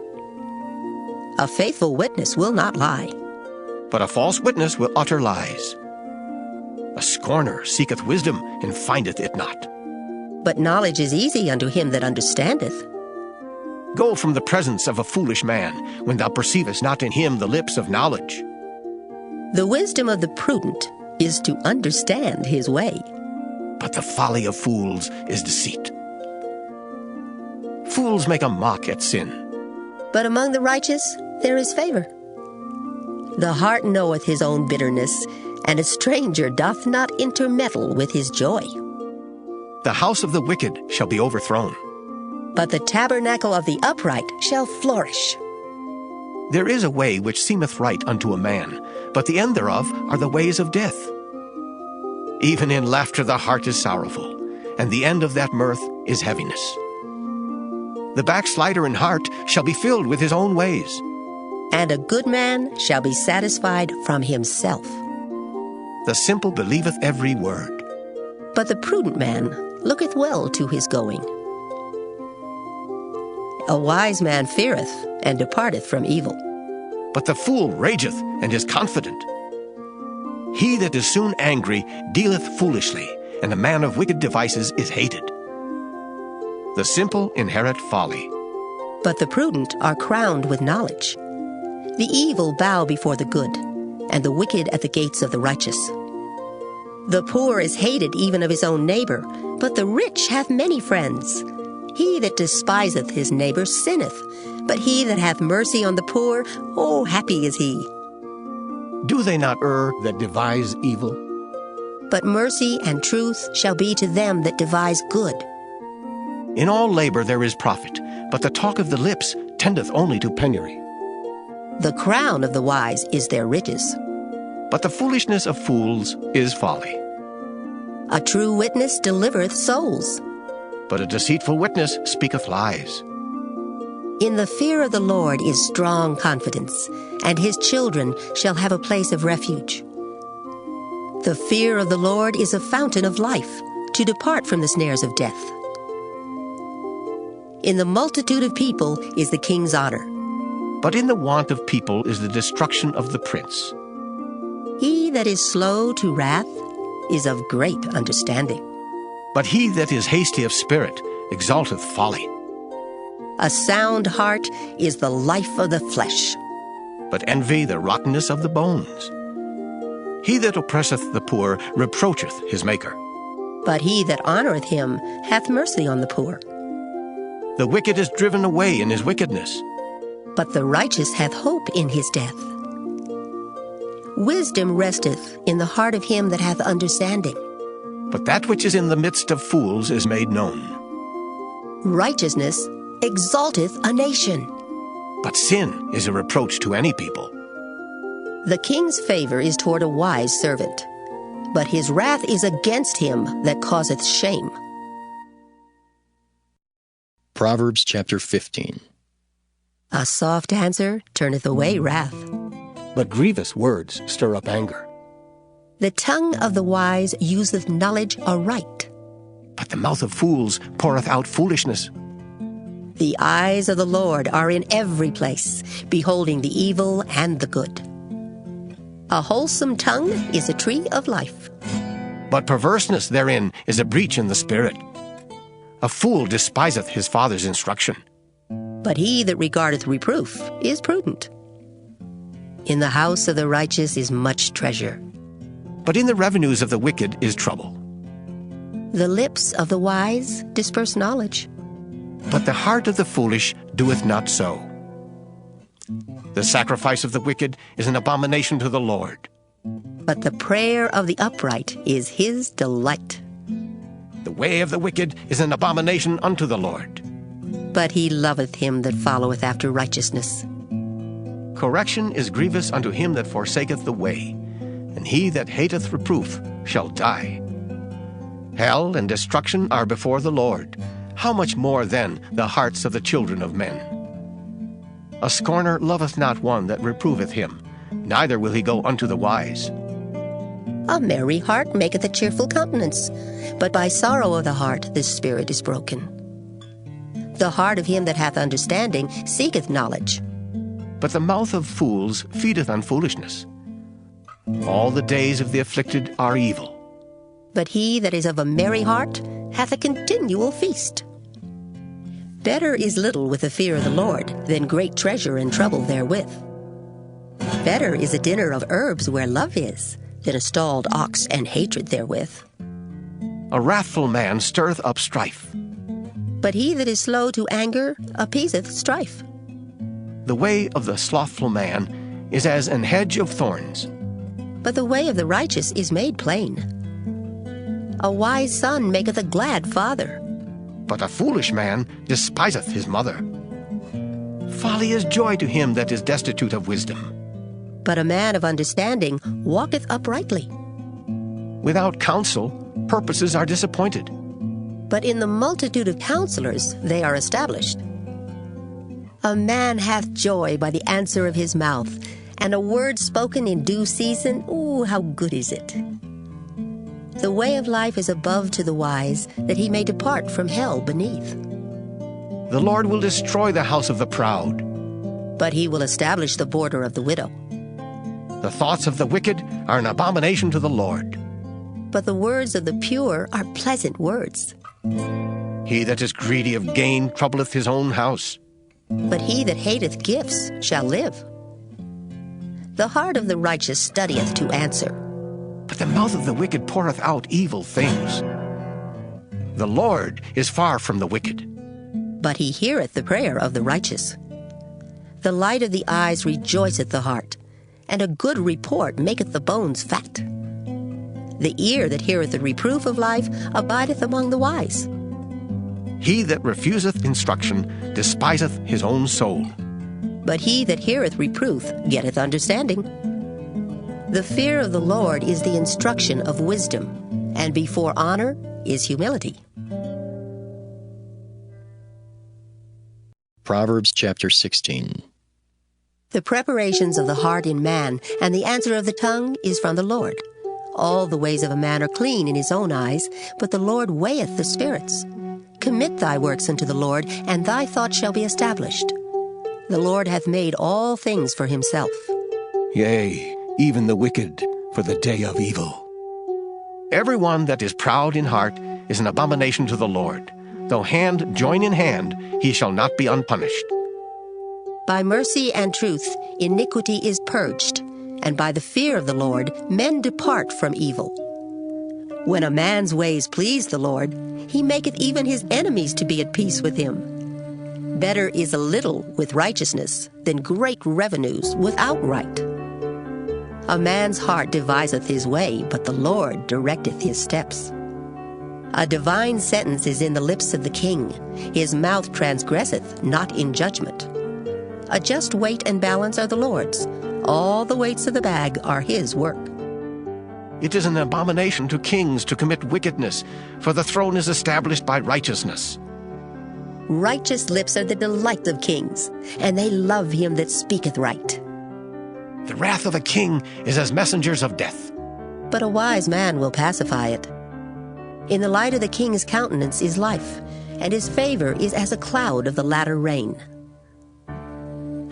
Speaker 12: A faithful witness will not lie.
Speaker 8: But a false witness will utter lies. A scorner seeketh wisdom, and findeth it not.
Speaker 12: But knowledge is easy unto him that understandeth.
Speaker 8: Go from the presence of a foolish man, when thou perceivest not in him the lips of knowledge.
Speaker 12: The wisdom of the prudent is to understand his way.
Speaker 8: But the folly of fools is deceit. Fools make a mock at sin.
Speaker 12: But among the righteous there is favor. The heart knoweth his own bitterness, and a stranger doth not intermeddle with his joy.
Speaker 8: The house of the wicked shall be overthrown.
Speaker 12: But the tabernacle of the upright shall flourish.
Speaker 8: There is a way which seemeth right unto a man, but the end thereof are the ways of death. Even in laughter the heart is sorrowful, and the end of that mirth is heaviness. The backslider in heart shall be filled with his own ways,
Speaker 12: And a good man shall be satisfied from himself.
Speaker 8: the simple believeth every word.
Speaker 12: But the prudent man looketh well to his going. A wise man feareth, and departeth from evil.
Speaker 8: But the fool rageth and is confident. He that is soon angry dealeth foolishly, and a man of wicked devices is hated. The simple inherit folly,
Speaker 12: But the prudent are crowned with knowledge. The evil bow before the good, and the wicked at the gates of the righteous. The poor is hated even of his own neighbor, but the rich hath many friends. He that despiseth his neighbor sinneth, but he that hath mercy on the poor, oh, happy is he.
Speaker 8: do they not err that devise evil?
Speaker 12: But mercy and truth shall be to them that devise good.
Speaker 8: In all labor there is profit, but the talk of the lips tendeth only to penury.
Speaker 12: The crown of the wise is their riches.
Speaker 8: But the foolishness of fools is folly.
Speaker 12: A true witness delivereth souls.
Speaker 8: But a deceitful witness speaketh lies.
Speaker 12: In the fear of the Lord is strong confidence, and his children shall have a place of refuge. The fear of the Lord is a fountain of life, to depart from the snares of death. In the multitude of people is the king's honor.
Speaker 8: But in the want of people is the destruction of the prince.
Speaker 12: He that is slow to wrath is of great understanding.
Speaker 8: But he that is hasty of spirit exalteth folly.
Speaker 12: A sound heart is the life of the flesh.
Speaker 8: But envy the rottenness of the bones. He that oppresseth the poor reproacheth his Maker.
Speaker 12: But he that honoreth him hath mercy on the poor.
Speaker 8: The wicked is driven away in his wickedness.
Speaker 12: But the righteous hath hope in his death. Wisdom resteth in the heart of him that hath understanding.
Speaker 8: But that which is in the midst of fools is made known.
Speaker 12: Righteousness exalteth a nation.
Speaker 8: But sin is a reproach to any people.
Speaker 12: The king's favor is toward a wise servant, but his wrath is against him that causeth shame.
Speaker 2: Proverbs chapter 15.
Speaker 12: A soft answer turneth away wrath.
Speaker 8: But grievous words stir up anger.
Speaker 12: The tongue of the wise useth knowledge aright.
Speaker 8: But the mouth of fools poureth out foolishness.
Speaker 12: The eyes of the Lord are in every place, beholding the evil and the good. A wholesome tongue is a tree of life.
Speaker 8: But perverseness therein is a breach in the spirit. A fool despiseth his father's instruction.
Speaker 12: But he that regardeth reproof is prudent. In the house of the righteous is much treasure.
Speaker 8: But in the revenues of the wicked is trouble.
Speaker 12: The lips of the wise disperse knowledge.
Speaker 8: But the heart of the foolish doeth not so. The sacrifice of the wicked is an abomination to the Lord.
Speaker 12: But the prayer of the upright is his delight.
Speaker 8: The way of the wicked is an abomination unto the Lord.
Speaker 12: But he loveth him that followeth after righteousness.
Speaker 8: Correction is grievous unto him that forsaketh the way, and he that hateth reproof shall die. Hell and destruction are before the Lord. How much more then the hearts of the children of men? A scorner loveth not one that reproveth him, neither will he go unto the wise.
Speaker 12: A merry heart maketh a cheerful countenance, but by sorrow of the heart the spirit is broken. The heart of him that hath understanding seeketh knowledge.
Speaker 8: But the mouth of fools feedeth on foolishness. All the days of the afflicted are evil.
Speaker 12: But he that is of a merry heart hath a continual feast. Better is little with the fear of the Lord than great treasure and trouble therewith. Better is a dinner of herbs where love is than a stalled ox and hatred therewith.
Speaker 8: A wrathful man stirreth up strife.
Speaker 12: But he that is slow to anger appeaseth strife.
Speaker 8: The way of the slothful man is as an hedge of thorns.
Speaker 12: But the way of the righteous is made plain. A wise son maketh a glad father.
Speaker 8: But a foolish man despiseth his mother. Folly is joy to him that is destitute of wisdom.
Speaker 12: But a man of understanding walketh uprightly.
Speaker 8: Without counsel, purposes are disappointed.
Speaker 12: but in the multitude of counselors they are established. A man hath joy by the answer of his mouth, and a word spoken in due season, ooh, how good is it! The way of life is above to the wise, that he may depart from hell beneath.
Speaker 8: The Lord will destroy the house of the proud.
Speaker 12: But he will establish the border of the widow.
Speaker 8: The thoughts of the wicked are an abomination to the Lord.
Speaker 12: But the words of the pure are pleasant words.
Speaker 8: He that is greedy of gain troubleth his own house.
Speaker 12: But he that hateth gifts shall live. The heart of the righteous studieth to answer.
Speaker 8: But the mouth of the wicked poureth out evil things. The Lord is far from the wicked.
Speaker 12: But he heareth the prayer of the righteous. The light of the eyes rejoiceth the heart, and a good report maketh the bones fat. The ear that heareth the reproof of life abideth among the wise.
Speaker 8: He that refuseth instruction despiseth his own soul.
Speaker 12: But he that heareth reproof getteth understanding. The fear of the Lord is the instruction of wisdom, and before honor is humility.
Speaker 2: Proverbs chapter 16.
Speaker 12: The preparations of the heart in man, and the answer of the tongue is from the Lord. All the ways of a man are clean in his own eyes, but the Lord weigheth the spirits. Commit thy works unto the Lord, and thy thoughts shall be established. The Lord hath made all things for himself.
Speaker 8: Yea, even the wicked for the day of evil. Everyone that is proud in heart is an abomination to the Lord. Though hand join in hand, he shall not be unpunished.
Speaker 12: By mercy and truth iniquity is purged, and by the fear of the Lord men depart from evil. When a man's ways please the Lord, he maketh even his enemies to be at peace with him. Better is a little with righteousness than great revenues without right. A man's heart deviseth his way, but the Lord directeth his steps. A divine sentence is in the lips of the king. His mouth transgresseth not in judgment. A just weight and balance are the Lord's. All the weights of the bag are his work.
Speaker 8: It is an abomination to kings to commit wickedness, for the throne is established by righteousness.
Speaker 12: Righteous lips are the delight of kings, and they love him that speaketh right.
Speaker 8: The wrath of a king is as messengers of death.
Speaker 12: But a wise man will pacify it. In the light of the king's countenance is life, and his favor is as a cloud of the latter rain.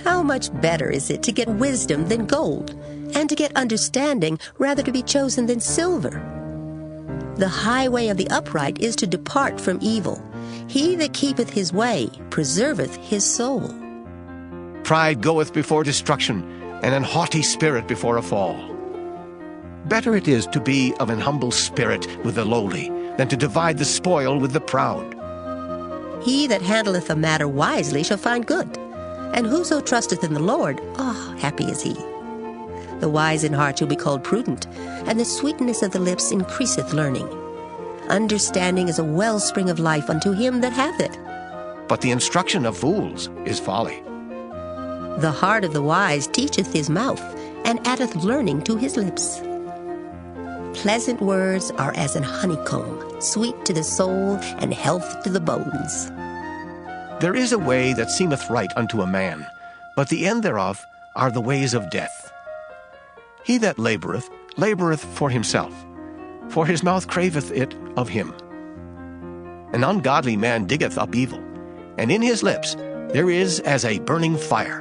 Speaker 12: How much better is it to get wisdom than gold, and to get understanding rather to be chosen than silver? The highway of the upright is to depart from evil. He that keepeth his way preserveth his soul.
Speaker 8: Pride goeth before destruction, and an haughty spirit before a fall. Better it is to be of an humble spirit with the lowly, than to divide the spoil with the proud.
Speaker 12: He that handleth a matter wisely shall find good, and whoso trusteth in the Lord, happy is he. The wise in heart shall be called prudent, and the sweetness of the lips increaseth learning. Understanding is a wellspring of life unto him that hath it.
Speaker 8: But the instruction of fools is folly.
Speaker 12: The heart of the wise teacheth his mouth, and addeth learning to his lips. Pleasant words are as an honeycomb, sweet to the soul, and health to the bones.
Speaker 8: There is a way that seemeth right unto a man, but the end thereof are the ways of death. He that laboureth, laboureth for himself, for his mouth craveth it of him. An ungodly man diggeth up evil, and in his lips there is as a burning fire.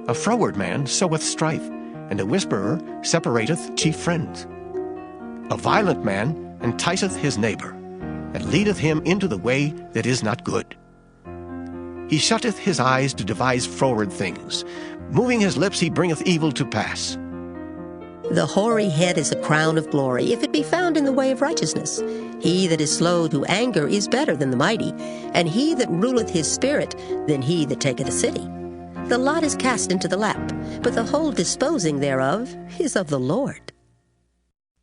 Speaker 8: A froward man soweth strife, and a whisperer separateth chief friends. A violent man enticeth his neighbor, and leadeth him into the way that is not good. He shutteth his eyes to devise froward things. Moving his lips he bringeth evil to pass.
Speaker 12: The hoary head is a crown of glory, if it be found in the way of righteousness. He that is slow to anger is better than the mighty, and he that ruleth his spirit than he that taketh a city. The lot is cast into the lap, but the whole disposing thereof is of the Lord.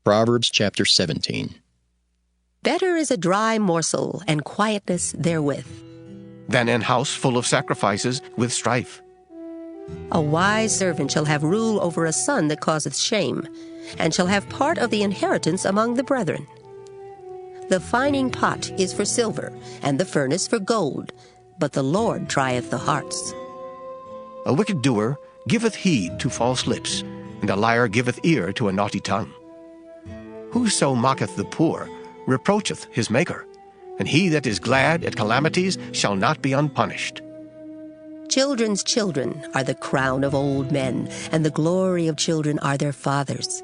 Speaker 2: Proverbs chapter 17.
Speaker 12: Better is a dry morsel, and quietness therewith,
Speaker 8: than an house full of sacrifices with strife.
Speaker 12: A wise servant shall have rule over a son that causeth shame, and shall have part of the inheritance among the brethren. The fining pot is for silver, and the furnace for gold, but the Lord trieth the hearts.
Speaker 8: A wicked doer giveth heed to false lips, and a liar giveth ear to a naughty tongue. Whoso mocketh the poor reproacheth his Maker, and he that is glad at calamities shall not be unpunished.
Speaker 12: Children's children are the crown of old men, and the glory of children are their fathers.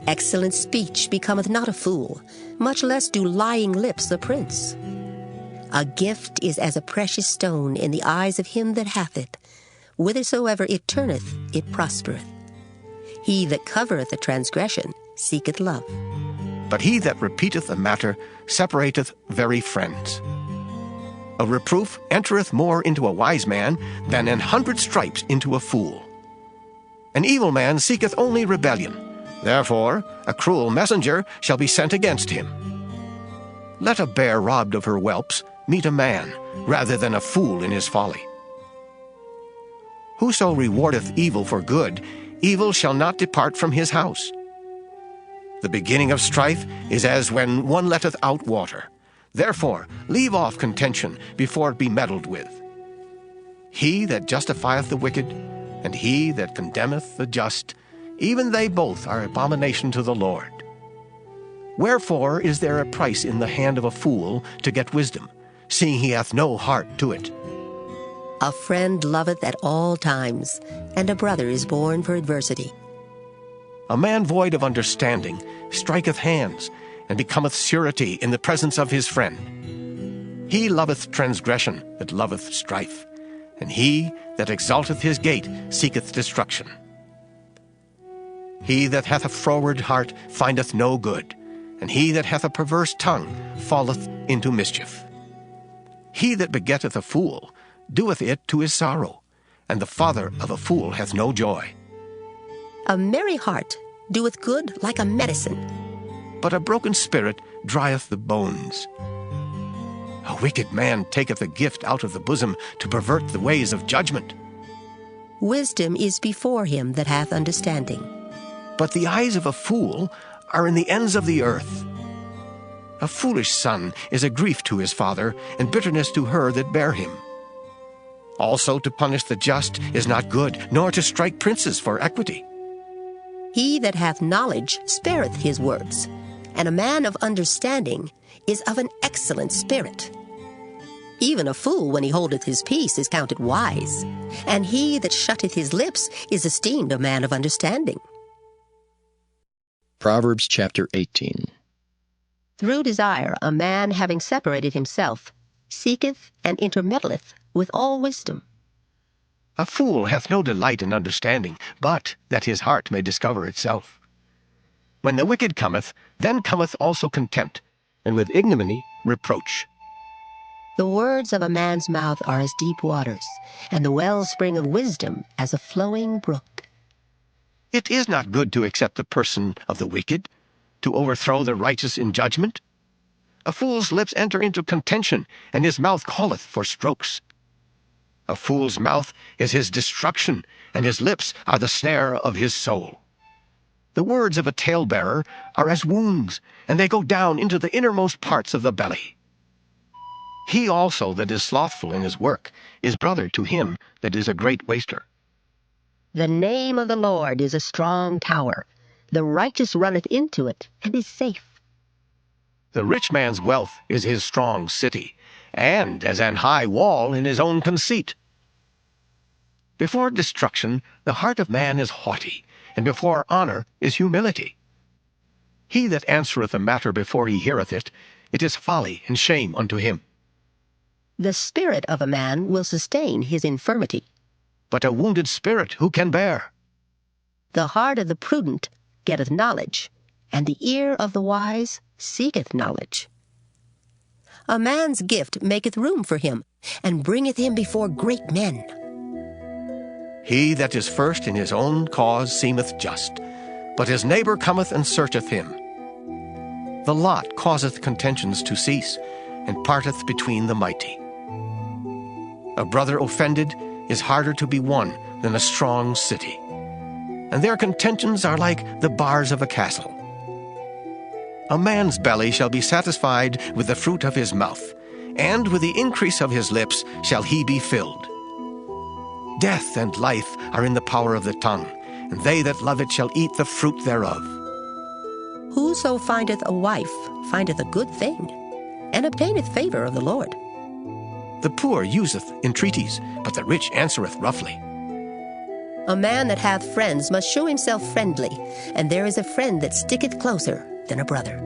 Speaker 12: Excellent speech becometh not a fool, much less do lying lips a prince. A gift is as a precious stone in the eyes of him that hath it. Whithersoever it turneth, it prospereth. He that covereth a transgression seeketh love.
Speaker 8: But he that repeateth a matter separateth very friends. A reproof entereth more into a wise man than 100 stripes into a fool. An evil man seeketh only rebellion. Therefore a cruel messenger shall be sent against him. Let a bear robbed of her whelps meet a man, rather than a fool in his folly. Whoso rewardeth evil for good, evil shall not depart from his house. The beginning of strife is as when one letteth out water. Therefore leave off contention before it be meddled with. He that justifieth the wicked, and he that condemneth the just, even they both are abomination to the Lord. Wherefore is there a price in the hand of a fool to get wisdom, seeing he hath no heart to it?
Speaker 12: A friend loveth at all times, and a brother is born for adversity.
Speaker 8: A man void of understanding striketh hands, and becometh surety in the presence of his friend. He loveth transgression that loveth strife, and he that exalteth his gate seeketh destruction. He that hath a froward heart findeth no good, and he that hath a perverse tongue falleth into mischief. He that begetteth a fool doeth it to his sorrow, and the father of a fool hath no joy.
Speaker 12: A merry heart doeth good like a medicine,
Speaker 8: but a broken spirit drieth the bones. A wicked man taketh a gift out of the bosom to pervert the ways of judgment.
Speaker 12: Wisdom is before him that hath understanding,
Speaker 8: but the eyes of a fool are in the ends of the earth. A foolish son is a grief to his father, and bitterness to her that bare him. Also to punish the just is not good, nor to strike princes for equity.
Speaker 12: He that hath knowledge spareth his words, and a man of understanding is of an excellent spirit. Even a fool, when he holdeth his peace, is counted wise, and he that shutteth his lips is esteemed a man of understanding.
Speaker 2: Proverbs chapter 18.
Speaker 12: Through desire a man, having separated himself, seeketh and intermeddleth with all wisdom.
Speaker 8: A fool hath no delight in understanding, but that his heart may discover itself. When the wicked cometh, then cometh also contempt, and with ignominy reproach.
Speaker 12: The words of a man's mouth are as deep waters, and the wellspring of wisdom as a flowing brook.
Speaker 8: It is not good to accept the person of the wicked, to overthrow the righteous in judgment. A fool's lips enter into contention, and his mouth calleth for strokes. A fool's mouth is his destruction, and his lips are the snare of his soul. The words of a talebearer are as wounds, and they go down into the innermost parts of the belly. He also that is slothful in his work is brother to him that is a great waster.
Speaker 12: The name of the Lord is a strong tower. The righteous runneth into it, and is safe.
Speaker 8: The rich man's wealth is his strong city, and as an high wall in his own conceit. Before destruction the heart of man is haughty, and before honor is humility. He that answereth a matter before he heareth it, it is folly and shame unto him.
Speaker 12: The spirit of a man will sustain his infirmity,
Speaker 8: but a wounded spirit who can bear?
Speaker 12: The heart of the prudent getteth knowledge, and the ear of the wise seeketh knowledge. A man's gift maketh room for him, and bringeth him before great men.
Speaker 8: He that is first in his own cause seemeth just, but his neighbor cometh and searcheth him. The lot causeth contentions to cease, and parteth between the mighty. A brother offended is harder to be won than a strong city, and their contentions are like the bars of a castle. A man's belly shall be satisfied with the fruit of his mouth, and with the increase of his lips shall he be filled. Death and life are in the power of the tongue, and they that love it shall eat the fruit thereof.
Speaker 12: Whoso findeth a wife findeth a good thing, and obtaineth favor of the Lord.
Speaker 8: The poor useth entreaties, but the rich answereth roughly.
Speaker 12: A man that hath friends must show himself friendly, and there is a friend that sticketh closer than a brother.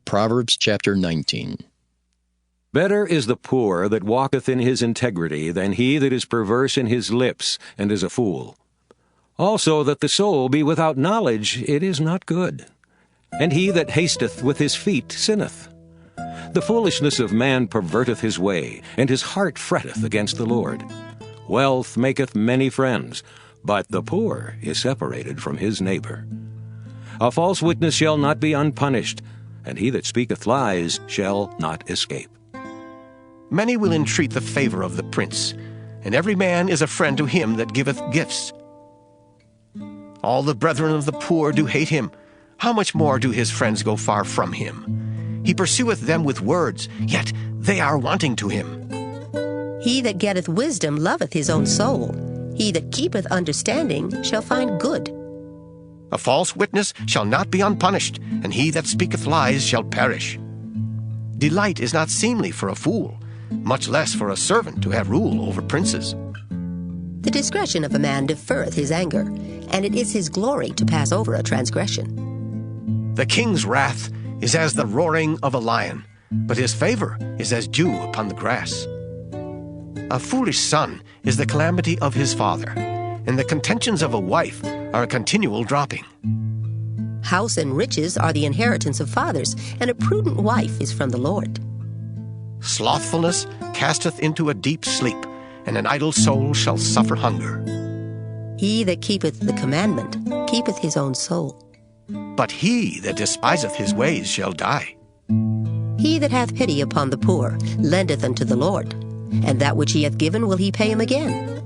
Speaker 2: Proverbs chapter 19.
Speaker 3: Better is the poor that walketh in his integrity than he that is perverse in his lips and is a fool. Also that the soul be without knowledge, it is not good. And he that hasteth with his feet sinneth. The foolishness of man perverteth his way, and his heart fretteth against the Lord. Wealth maketh many friends, but the poor is separated from his neighbor. A false witness shall not be unpunished, and he that speaketh lies shall not escape.
Speaker 8: Many will entreat the favor of the prince, and every man is a friend to him that giveth gifts. All the brethren of the poor do hate him. How much more do his friends go far from him? He pursueth them with words, yet they are wanting to him.
Speaker 12: He that getteth wisdom loveth his own soul. He that keepeth understanding shall find good.
Speaker 8: A false witness shall not be unpunished, and he that speaketh lies shall perish. Delight is not seemly for a fool, much less for a servant to have rule over princes.
Speaker 12: The discretion of a man deferreth his anger, and it is his glory to pass over a transgression.
Speaker 8: The king's wrath is as the roaring of a lion, but his favor is as dew upon the grass. A foolish son is the calamity of his father, and the contentions of a wife are a continual dropping.
Speaker 12: House and riches are the inheritance of fathers, and a prudent wife is from the Lord.
Speaker 8: Slothfulness casteth into a deep sleep, and an idle soul shall suffer hunger.
Speaker 12: He that keepeth the commandment keepeth his own soul.
Speaker 8: But he that despiseth his ways shall die.
Speaker 12: He that hath pity upon the poor lendeth unto the Lord, and that which he hath given will he pay him again.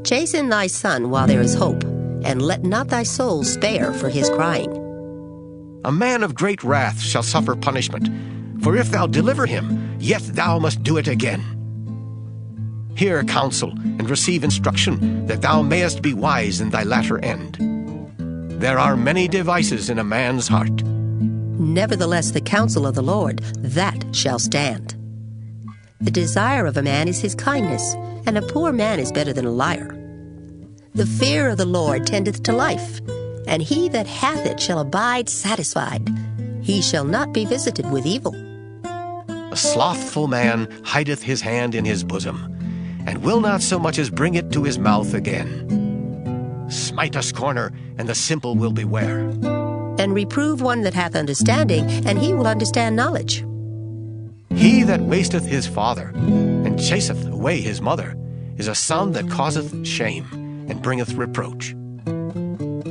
Speaker 12: Chasten thy son while there is hope, and let not thy soul spare for his crying.
Speaker 8: A man of great wrath shall suffer punishment, for if thou deliver him, yet thou must do it again. Hear counsel, and receive instruction, that thou mayest be wise in thy latter end. There are many devices in a man's heart.
Speaker 12: Nevertheless the counsel of the Lord, that shall stand. The desire of a man is his kindness, and a poor man is better than a liar. The fear of the Lord tendeth to life, and he that hath it shall abide satisfied. He shall not be visited with evil.
Speaker 8: A slothful man hideth his hand in his bosom, and will not so much as bring it to his mouth again. Smite a scorner, and the simple will beware.
Speaker 12: And reprove one that hath understanding, and he will understand knowledge.
Speaker 8: He that wasteth his father, and chaseth away his mother, is a son that causeth shame, and bringeth reproach.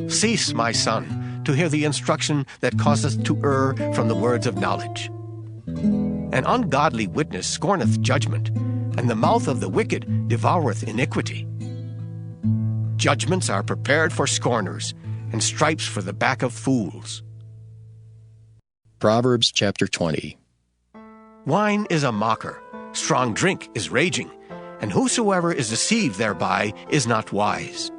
Speaker 8: Cease, my son, to hear the instruction that causeth to err from the words of knowledge. An ungodly witness scorneth judgment, and the mouth of the wicked devoureth iniquity. Judgments are prepared for scorners, and stripes for the back of fools.
Speaker 2: Proverbs chapter 20.
Speaker 8: Wine is a mocker, strong drink is raging, and whosoever is deceived thereby is not wise.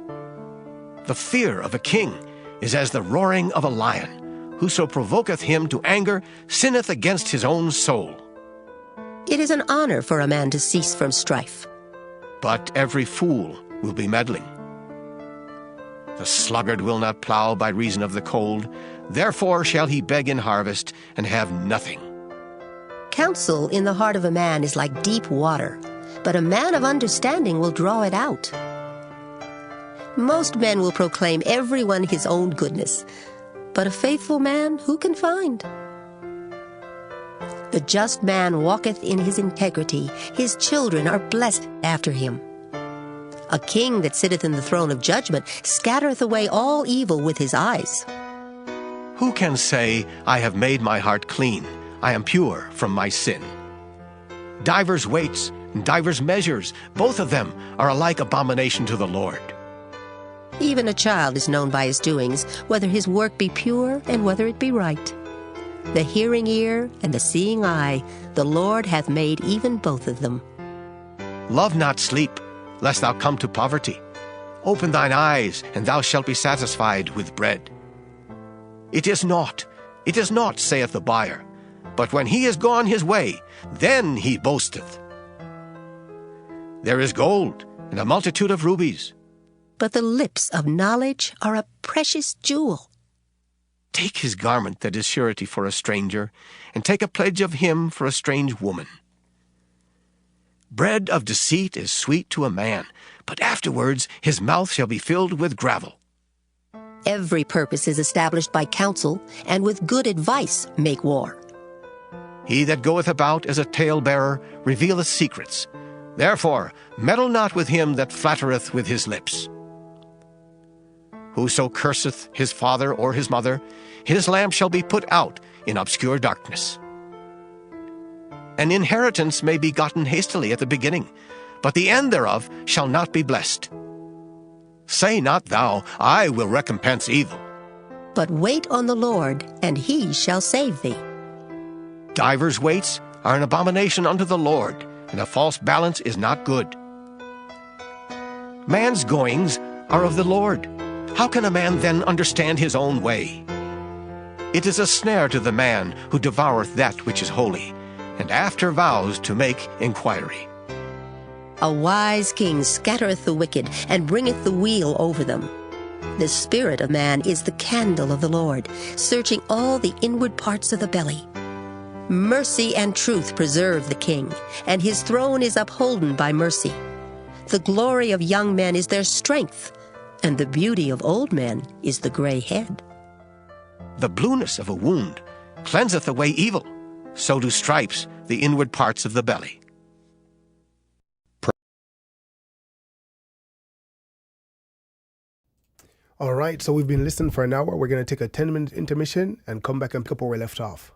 Speaker 8: The fear of a king is as the roaring of a lion. Whoso provoketh him to anger sinneth against his own soul.
Speaker 12: It is an honor for a man to cease from strife.
Speaker 8: But every fool will be meddling. The sluggard will not plow by reason of the cold, therefore shall he beg in harvest and have nothing.
Speaker 12: Counsel in the heart of a man is like deep water, but a man of understanding will draw it out. Most men will proclaim everyone his own goodness, but a faithful man who can find? The just man walketh in his integrity, his children are blessed after him. A king that sitteth in the throne of judgment scattereth away all evil with his eyes.
Speaker 8: Who can say, I have made my heart clean, I am pure from my sin? Divers weights and divers measures, both of them are alike abomination to the Lord.
Speaker 12: Even a child is known by his doings, whether his work be pure and whether it be right. The hearing ear and the seeing eye, the Lord hath made even both of them.
Speaker 8: Love not sleep, lest thou come to poverty. Open thine eyes, and thou shalt be satisfied with bread. It is naught, saith the buyer, but when he is gone his way, then he boasteth. There is gold, and a multitude of rubies.
Speaker 12: But the lips of knowledge are a precious jewel.
Speaker 8: Take his garment that is surety for a stranger, and take a pledge of him for a strange woman. Bread of deceit is sweet to a man, but afterwards his mouth shall be filled with gravel.
Speaker 12: Every purpose is established by counsel, and with good advice make war.
Speaker 8: He that goeth about as a talebearer revealeth secrets. Therefore meddle not with him that flattereth with his lips. Whoso curseth his father or his mother, his lamp shall be put out in obscure darkness. An inheritance may be gotten hastily at the beginning, but the end thereof shall not be blessed. Say not thou, I will recompense evil.
Speaker 12: But wait on the Lord, and he shall save thee.
Speaker 8: Divers weights are an abomination unto the Lord, and a false balance is not good. Man's goings are of the Lord. How can a man then understand his own way? It is a snare to the man who devoureth that which is holy, and after vows to make inquiry.
Speaker 12: A wise king scattereth the wicked, and bringeth the wheel over them. The spirit of man is the candle of the Lord, searching all the inward parts of the belly. Mercy and truth preserve the king, and his throne is upholden by mercy. The glory of young men is their strength, and the beauty of old men is the gray head.
Speaker 8: The blueness of a wound cleanseth away evil, so do stripes the inward parts of the belly.
Speaker 1: All right, so we've been listening for an hour. We're going to take a 10-minute intermission and come back and pick up where we left off.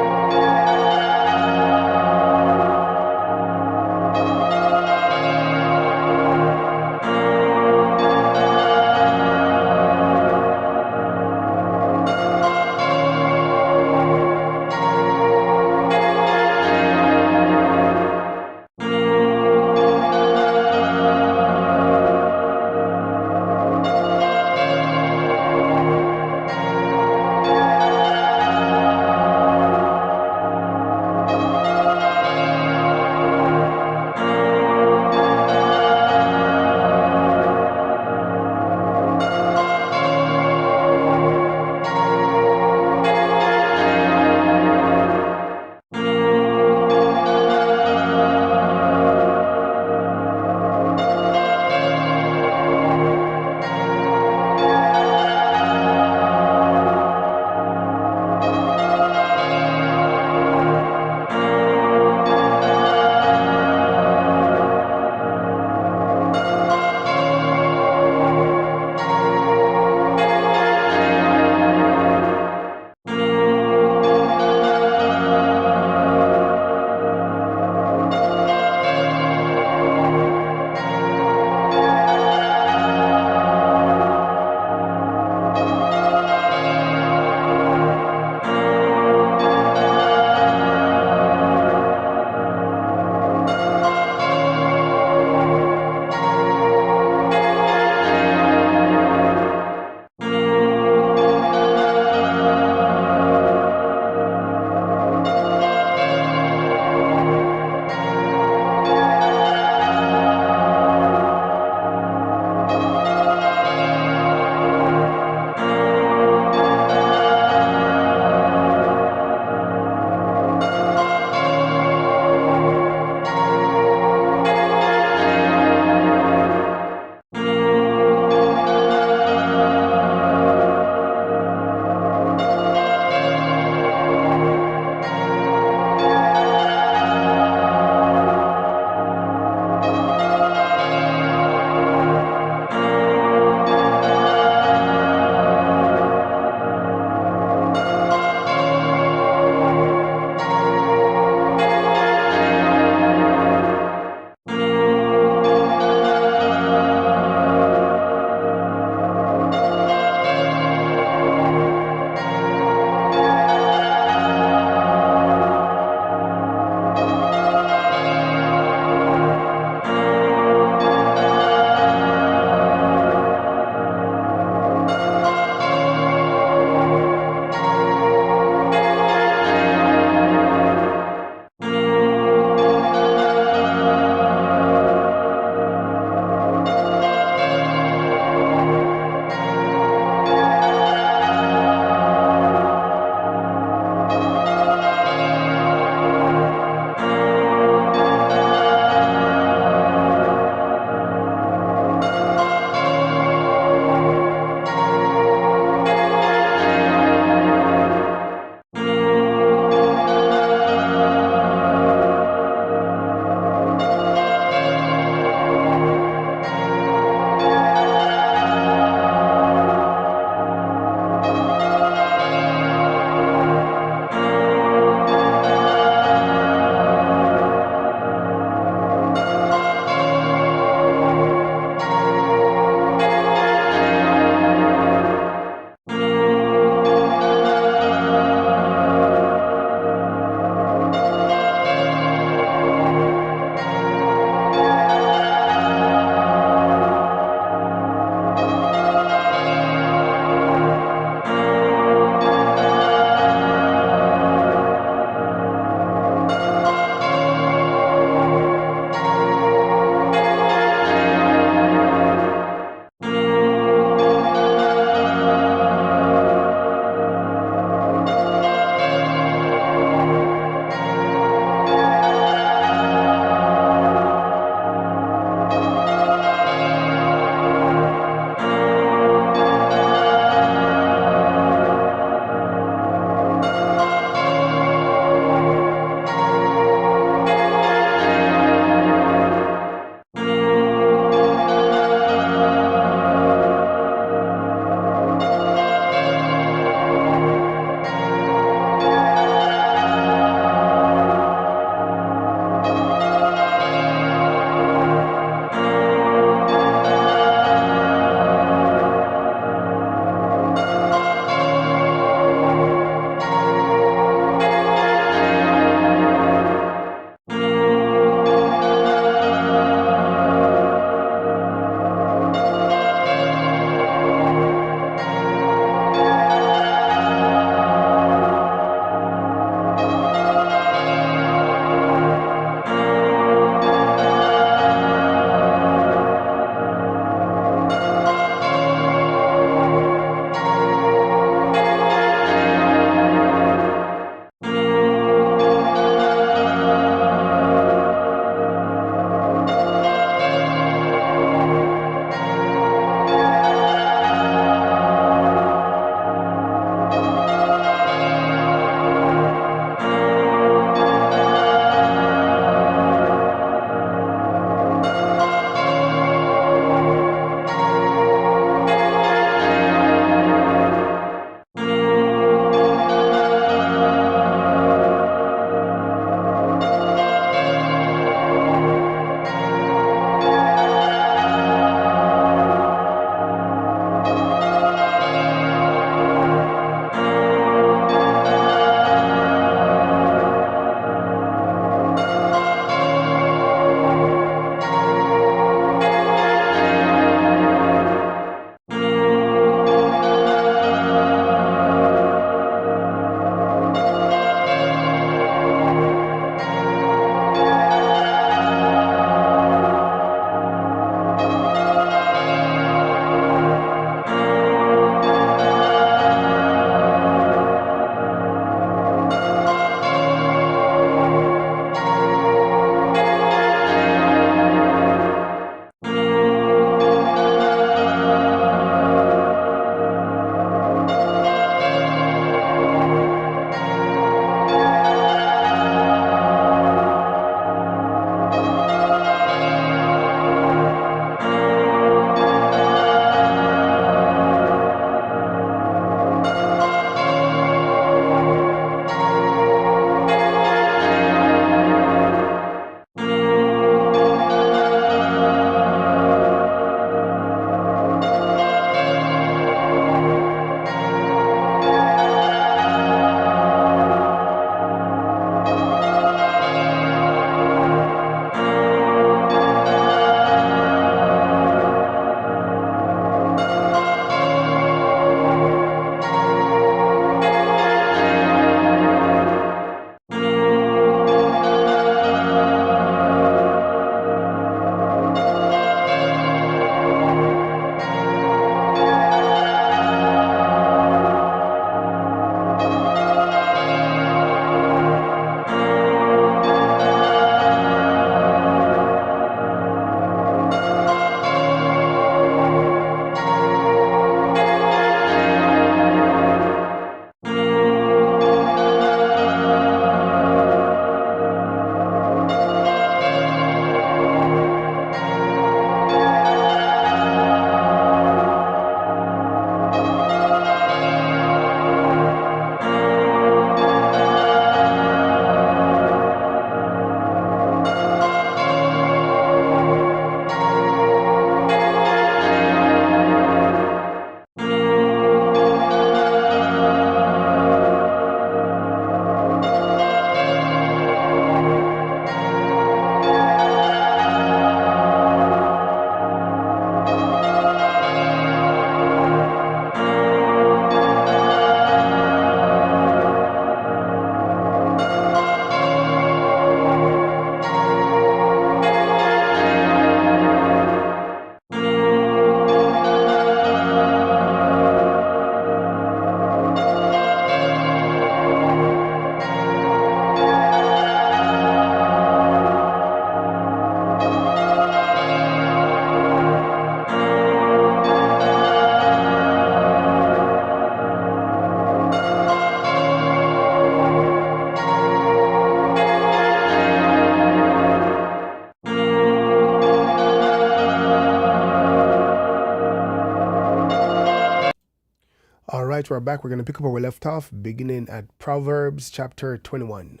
Speaker 1: right, we're back. We're going to pick up where we left off, beginning at Proverbs chapter 21.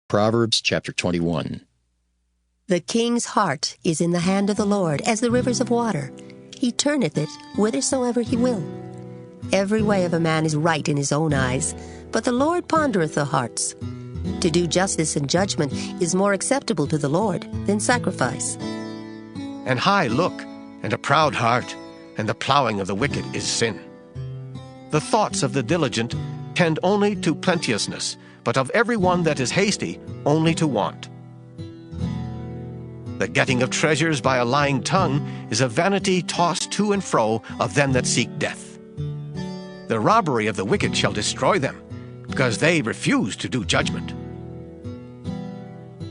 Speaker 2: Proverbs chapter 21.
Speaker 12: The king's heart is in the hand of the Lord, as the rivers of water. He turneth it whithersoever he will. Every way of a man is right in his own eyes, but the Lord pondereth the hearts. To do justice and judgment is more acceptable to the Lord than sacrifice.
Speaker 8: An high look, and a proud heart, and the plowing of the wicked is sin. The thoughts of the diligent tend only to plenteousness, but of every one that is hasty, only to want. The getting of treasures by a lying tongue is a vanity tossed to and fro of them that seek death. The robbery of the wicked shall destroy them, because they refuse to do judgment.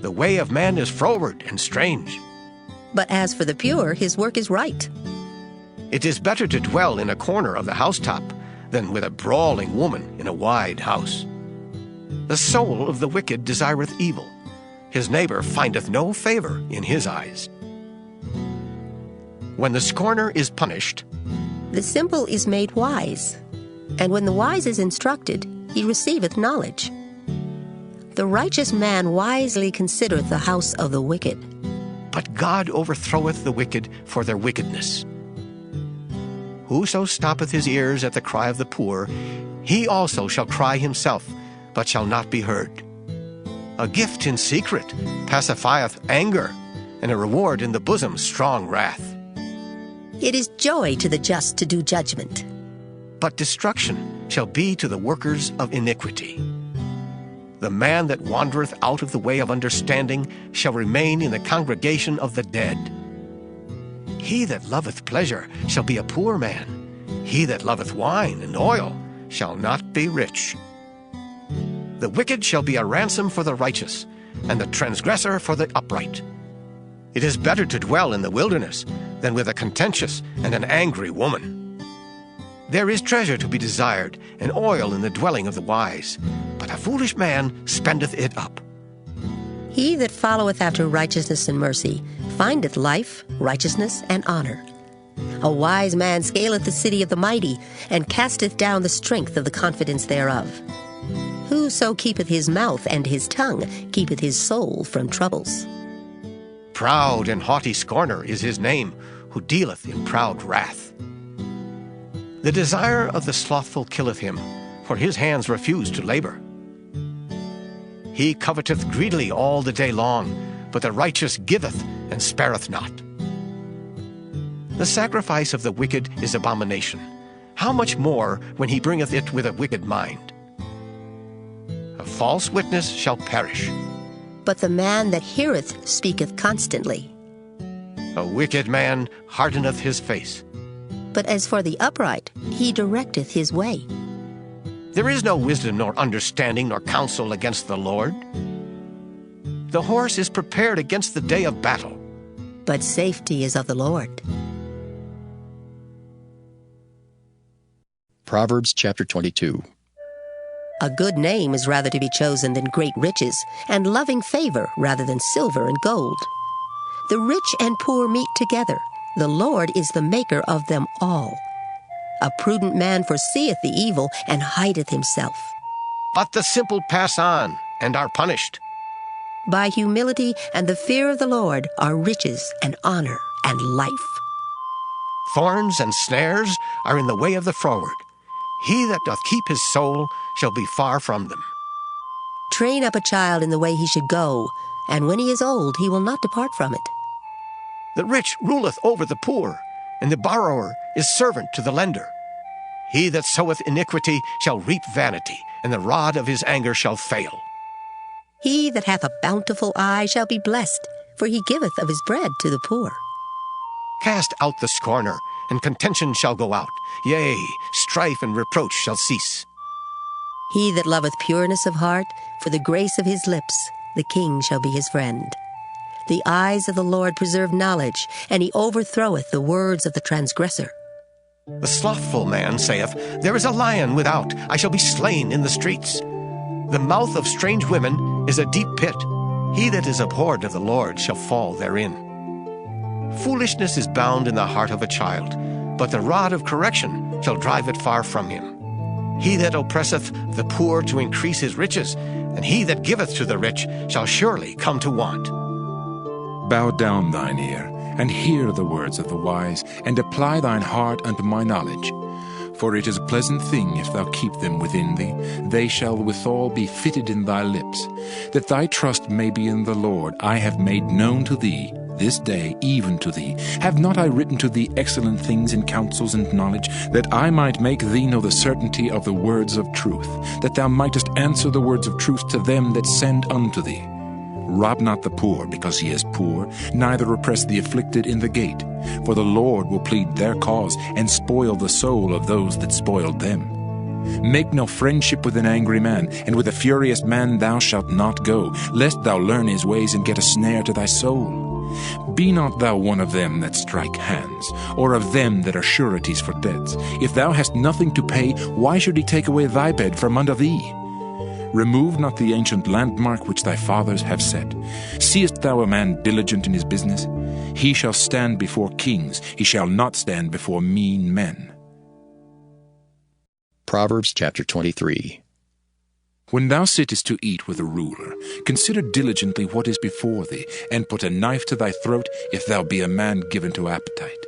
Speaker 8: The way of man is froward and strange.
Speaker 12: But as for the pure, his work is right.
Speaker 8: It is better to dwell in a corner of the housetop than with a brawling woman in a wide house. The soul of the wicked desireth evil. His neighbor findeth no favor in his eyes. When the scorner is punished,
Speaker 12: the simple is made wise, and when the wise is instructed, he receiveth knowledge. The righteous man wisely considereth the house of the wicked.
Speaker 8: But God overthroweth the wicked for their wickedness. Whoso stoppeth his ears at the cry of the poor, he also shall cry himself, but shall not be heard. A gift in secret pacifieth anger, and a reward in the bosom strong wrath.
Speaker 12: It is joy to the just to do judgment,
Speaker 8: but destruction shall be to the workers of iniquity. The man that wandereth out of the way of understanding shall remain in the congregation of the dead. He that loveth pleasure shall be a poor man. He that loveth wine and oil shall not be rich. The wicked shall be a ransom for the righteous, and the transgressor for the upright. It is better to dwell in the wilderness than with a contentious and an angry woman. There is treasure to be desired, and oil in the dwelling of the wise, but a foolish man spendeth it up.
Speaker 12: He that followeth after righteousness and mercy findeth life, righteousness, and honor. A wise man scaleth the city of the mighty, and casteth down the strength of the confidence thereof. Whoso keepeth his mouth and his tongue keepeth his soul from troubles.
Speaker 8: Proud and haughty scorner is his name, who dealeth in proud wrath. The desire of the slothful killeth him, for his hands refuse to labor. He coveteth greedily all the day long, but the righteous giveth and spareth not. The sacrifice of the wicked is abomination. How much more when he bringeth it with a wicked mind? A false witness shall perish.
Speaker 12: But the man that heareth speaketh constantly.
Speaker 8: A wicked man hardeneth his face.
Speaker 12: But as for the upright, he directeth his way.
Speaker 8: There is no wisdom nor understanding nor counsel against the Lord. The horse is prepared against the day of battle,
Speaker 12: but safety is of the Lord.
Speaker 2: Proverbs chapter 22.
Speaker 12: A good name is rather to be chosen than great riches, and loving favor rather than silver and gold. The rich and poor meet together. The Lord is the maker of them all. A prudent man foreseeth the evil and hideth himself.
Speaker 8: But the simple pass on and are punished.
Speaker 12: By humility and the fear of the Lord are riches and honor and life.
Speaker 8: Thorns and snares are in the way of the froward. He that doth keep his soul shall be far from them.
Speaker 12: Train up a child in the way he should go, and when he is old he will not depart from it.
Speaker 8: The rich ruleth over the poor, and the borrower is servant to the lender. He that soweth iniquity shall reap vanity, and the rod of his anger shall fail.
Speaker 12: He that hath a bountiful eye shall be blessed, for he giveth of his bread to the poor.
Speaker 8: Cast out the scorner, and contention shall go out. Yea, strife and reproach shall cease.
Speaker 12: He that loveth pureness of heart, for the grace of his lips, the king shall be his friend. The eyes of the Lord preserve knowledge, and he overthroweth the words of the transgressor.
Speaker 8: The slothful man saith, There is a lion without, I shall be slain in the streets. The mouth of strange women is a deep pit. He that is abhorred of the Lord shall fall therein. Foolishness is bound in the heart of a child, but the rod of correction shall drive it far from him. He that oppresseth the poor to increase his riches, and he that giveth to the rich shall surely come to want.
Speaker 4: Bow down thine ear, and hear the words of the wise, and apply thine heart unto my knowledge. For it is a pleasant thing if thou keep them within thee, they shall withal be fitted in thy lips. That thy trust may be in the Lord, I have made known to thee this day, even to thee. Have not I written to thee excellent things in counsels and knowledge, that I might make thee know the certainty of the words of truth, that thou mightest answer the words of truth to them that send unto thee? Rob not the poor because he is poor, neither oppress the afflicted in the gate. For the Lord will plead their cause, and spoil the soul of those that spoiled them. Make no friendship with an angry man, and with a furious man thou shalt not go, lest thou learn his ways and get a snare to thy soul. Be not thou one of them that strike hands, or of them that are sureties for debts. If thou hast nothing to pay, why should he take away thy bed from under thee? Remove not the ancient landmark which thy fathers have set. Seest thou a man diligent in his business? He shall stand before kings, he shall not stand before mean men.
Speaker 2: Proverbs chapter 23.
Speaker 4: When thou sittest to eat with a ruler, consider diligently what is before thee, and put a knife to thy throat, if thou be a man given to appetite.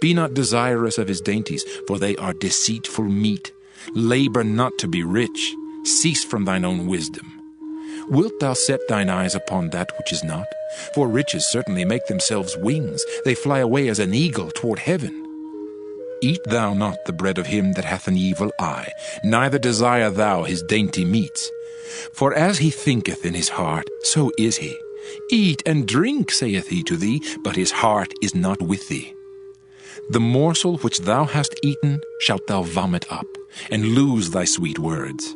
Speaker 4: Be not desirous of his dainties, for they are deceitful meat. Labor not to be rich. Cease from thine own wisdom. Wilt thou set thine eyes upon that which is not? For riches certainly make themselves wings. They fly away as an eagle toward heaven. Eat thou not the bread of him that hath an evil eye, neither desire thou his dainty meats. For as he thinketh in his heart, so is he. Eat and drink, saith he to thee, but his heart is not with thee. The morsel which thou hast eaten shalt thou vomit up, and lose thy sweet words.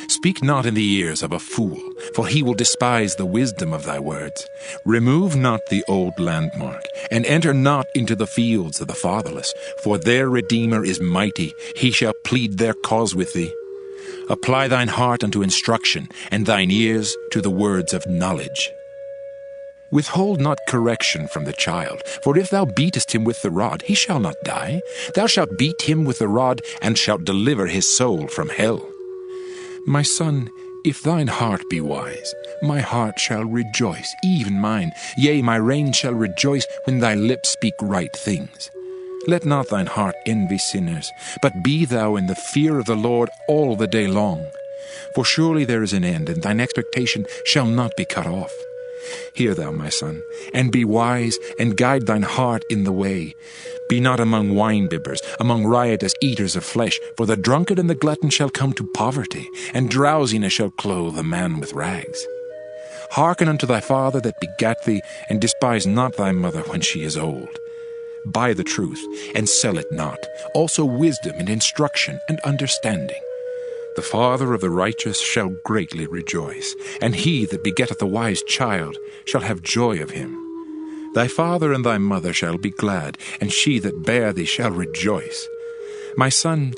Speaker 4: Speak not in the ears of a fool, for he will despise the wisdom of thy words. Remove not the old landmark, and enter not into the fields of the fatherless, for their Redeemer is mighty, he shall plead their cause with thee. Apply thine heart unto instruction, and thine ears to the words of knowledge. Withhold not correction from the child, for if thou beatest him with the rod, he shall not die. Thou shalt beat him with the rod, and shalt deliver his soul from hell. My son, if thine heart be wise, my heart shall rejoice, even mine. Yea, my reins shall rejoice when thy lips speak right things. Let not thine heart envy sinners, but be thou in the fear of the Lord all the day long. For surely there is an end, and thine expectation shall not be cut off. Hear thou, my son, and be wise, and guide thine heart in the way. Be not among wine-bibbers, among riotous eaters of flesh, for the drunkard and the glutton shall come to poverty, and drowsiness shall clothe a man with rags. Hearken unto thy father that begat thee, and despise not thy mother when she is old. Buy the truth, and sell it not, also wisdom and instruction and understanding. The father of the righteous shall greatly rejoice, and he that begetteth a wise child shall have joy of him. Thy father and thy mother shall be glad, and she that bare thee shall rejoice. My son,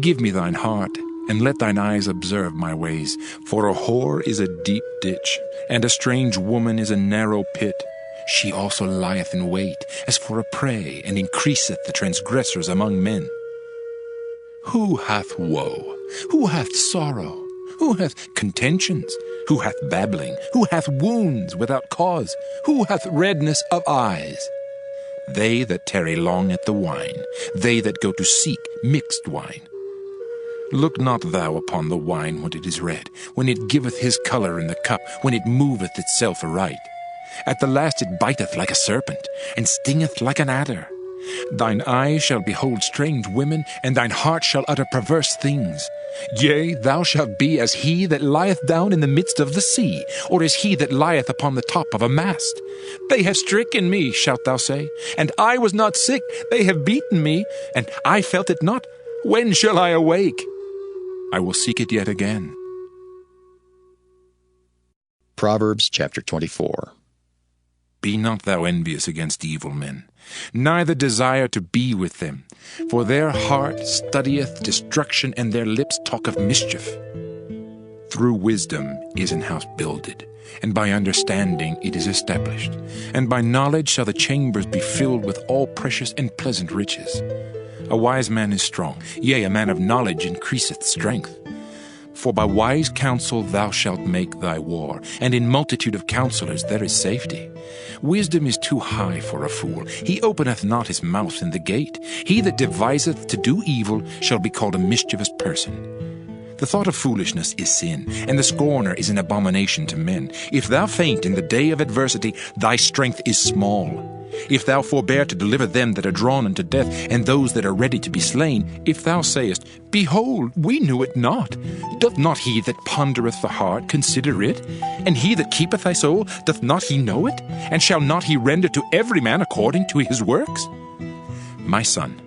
Speaker 4: give me thine heart, and let thine eyes observe my ways. For a whore is a deep ditch, and a strange woman is a narrow pit. She also lieth in wait, as for a prey, and increaseth the transgressors among men. Who hath woe? Who hath sorrow? Who hath contentions? Who hath babbling? Who hath wounds without cause? Who hath redness of eyes? They that tarry long at the wine, they that go to seek mixed wine. Look not thou upon the wine when it is red, when it giveth his colour in the cup, when it moveth itself aright. At the last it biteth like a serpent, and stingeth like an adder. Thine eyes shall behold strange women, and thine heart shall utter perverse things. Yea, thou shalt be as he that lieth down in the midst of the sea, or as he that lieth upon the top of a mast. They have stricken me, shalt thou say, and I was not sick. They have beaten me, and I felt it not. When shall I awake? I will seek it yet again.
Speaker 2: Proverbs chapter 24.
Speaker 4: Be not thou envious against evil men, neither desire to be with them. For their heart studieth destruction, and their lips talk of mischief. Through wisdom is an house builded, and by understanding it is established. And by knowledge shall the chambers be filled with all precious and pleasant riches. A wise man is strong, yea, a man of knowledge increaseth strength. For by wise counsel thou shalt make thy war, and in multitude of counselors there is safety. Wisdom is too high for a fool. He openeth not his mouth in the gate. He that deviseth to do evil shall be called a mischievous person. The thought of foolishness is sin, and the scorner is an abomination to men. If thou faint in the day of adversity, thy strength is small. If thou forbear to deliver them that are drawn unto death, and those that are ready to be slain, if thou sayest, Behold, we knew it not, doth not he that pondereth the heart consider it? And he that keepeth thy soul, doth not he know it? And shall not he render to every man according to his works? My son,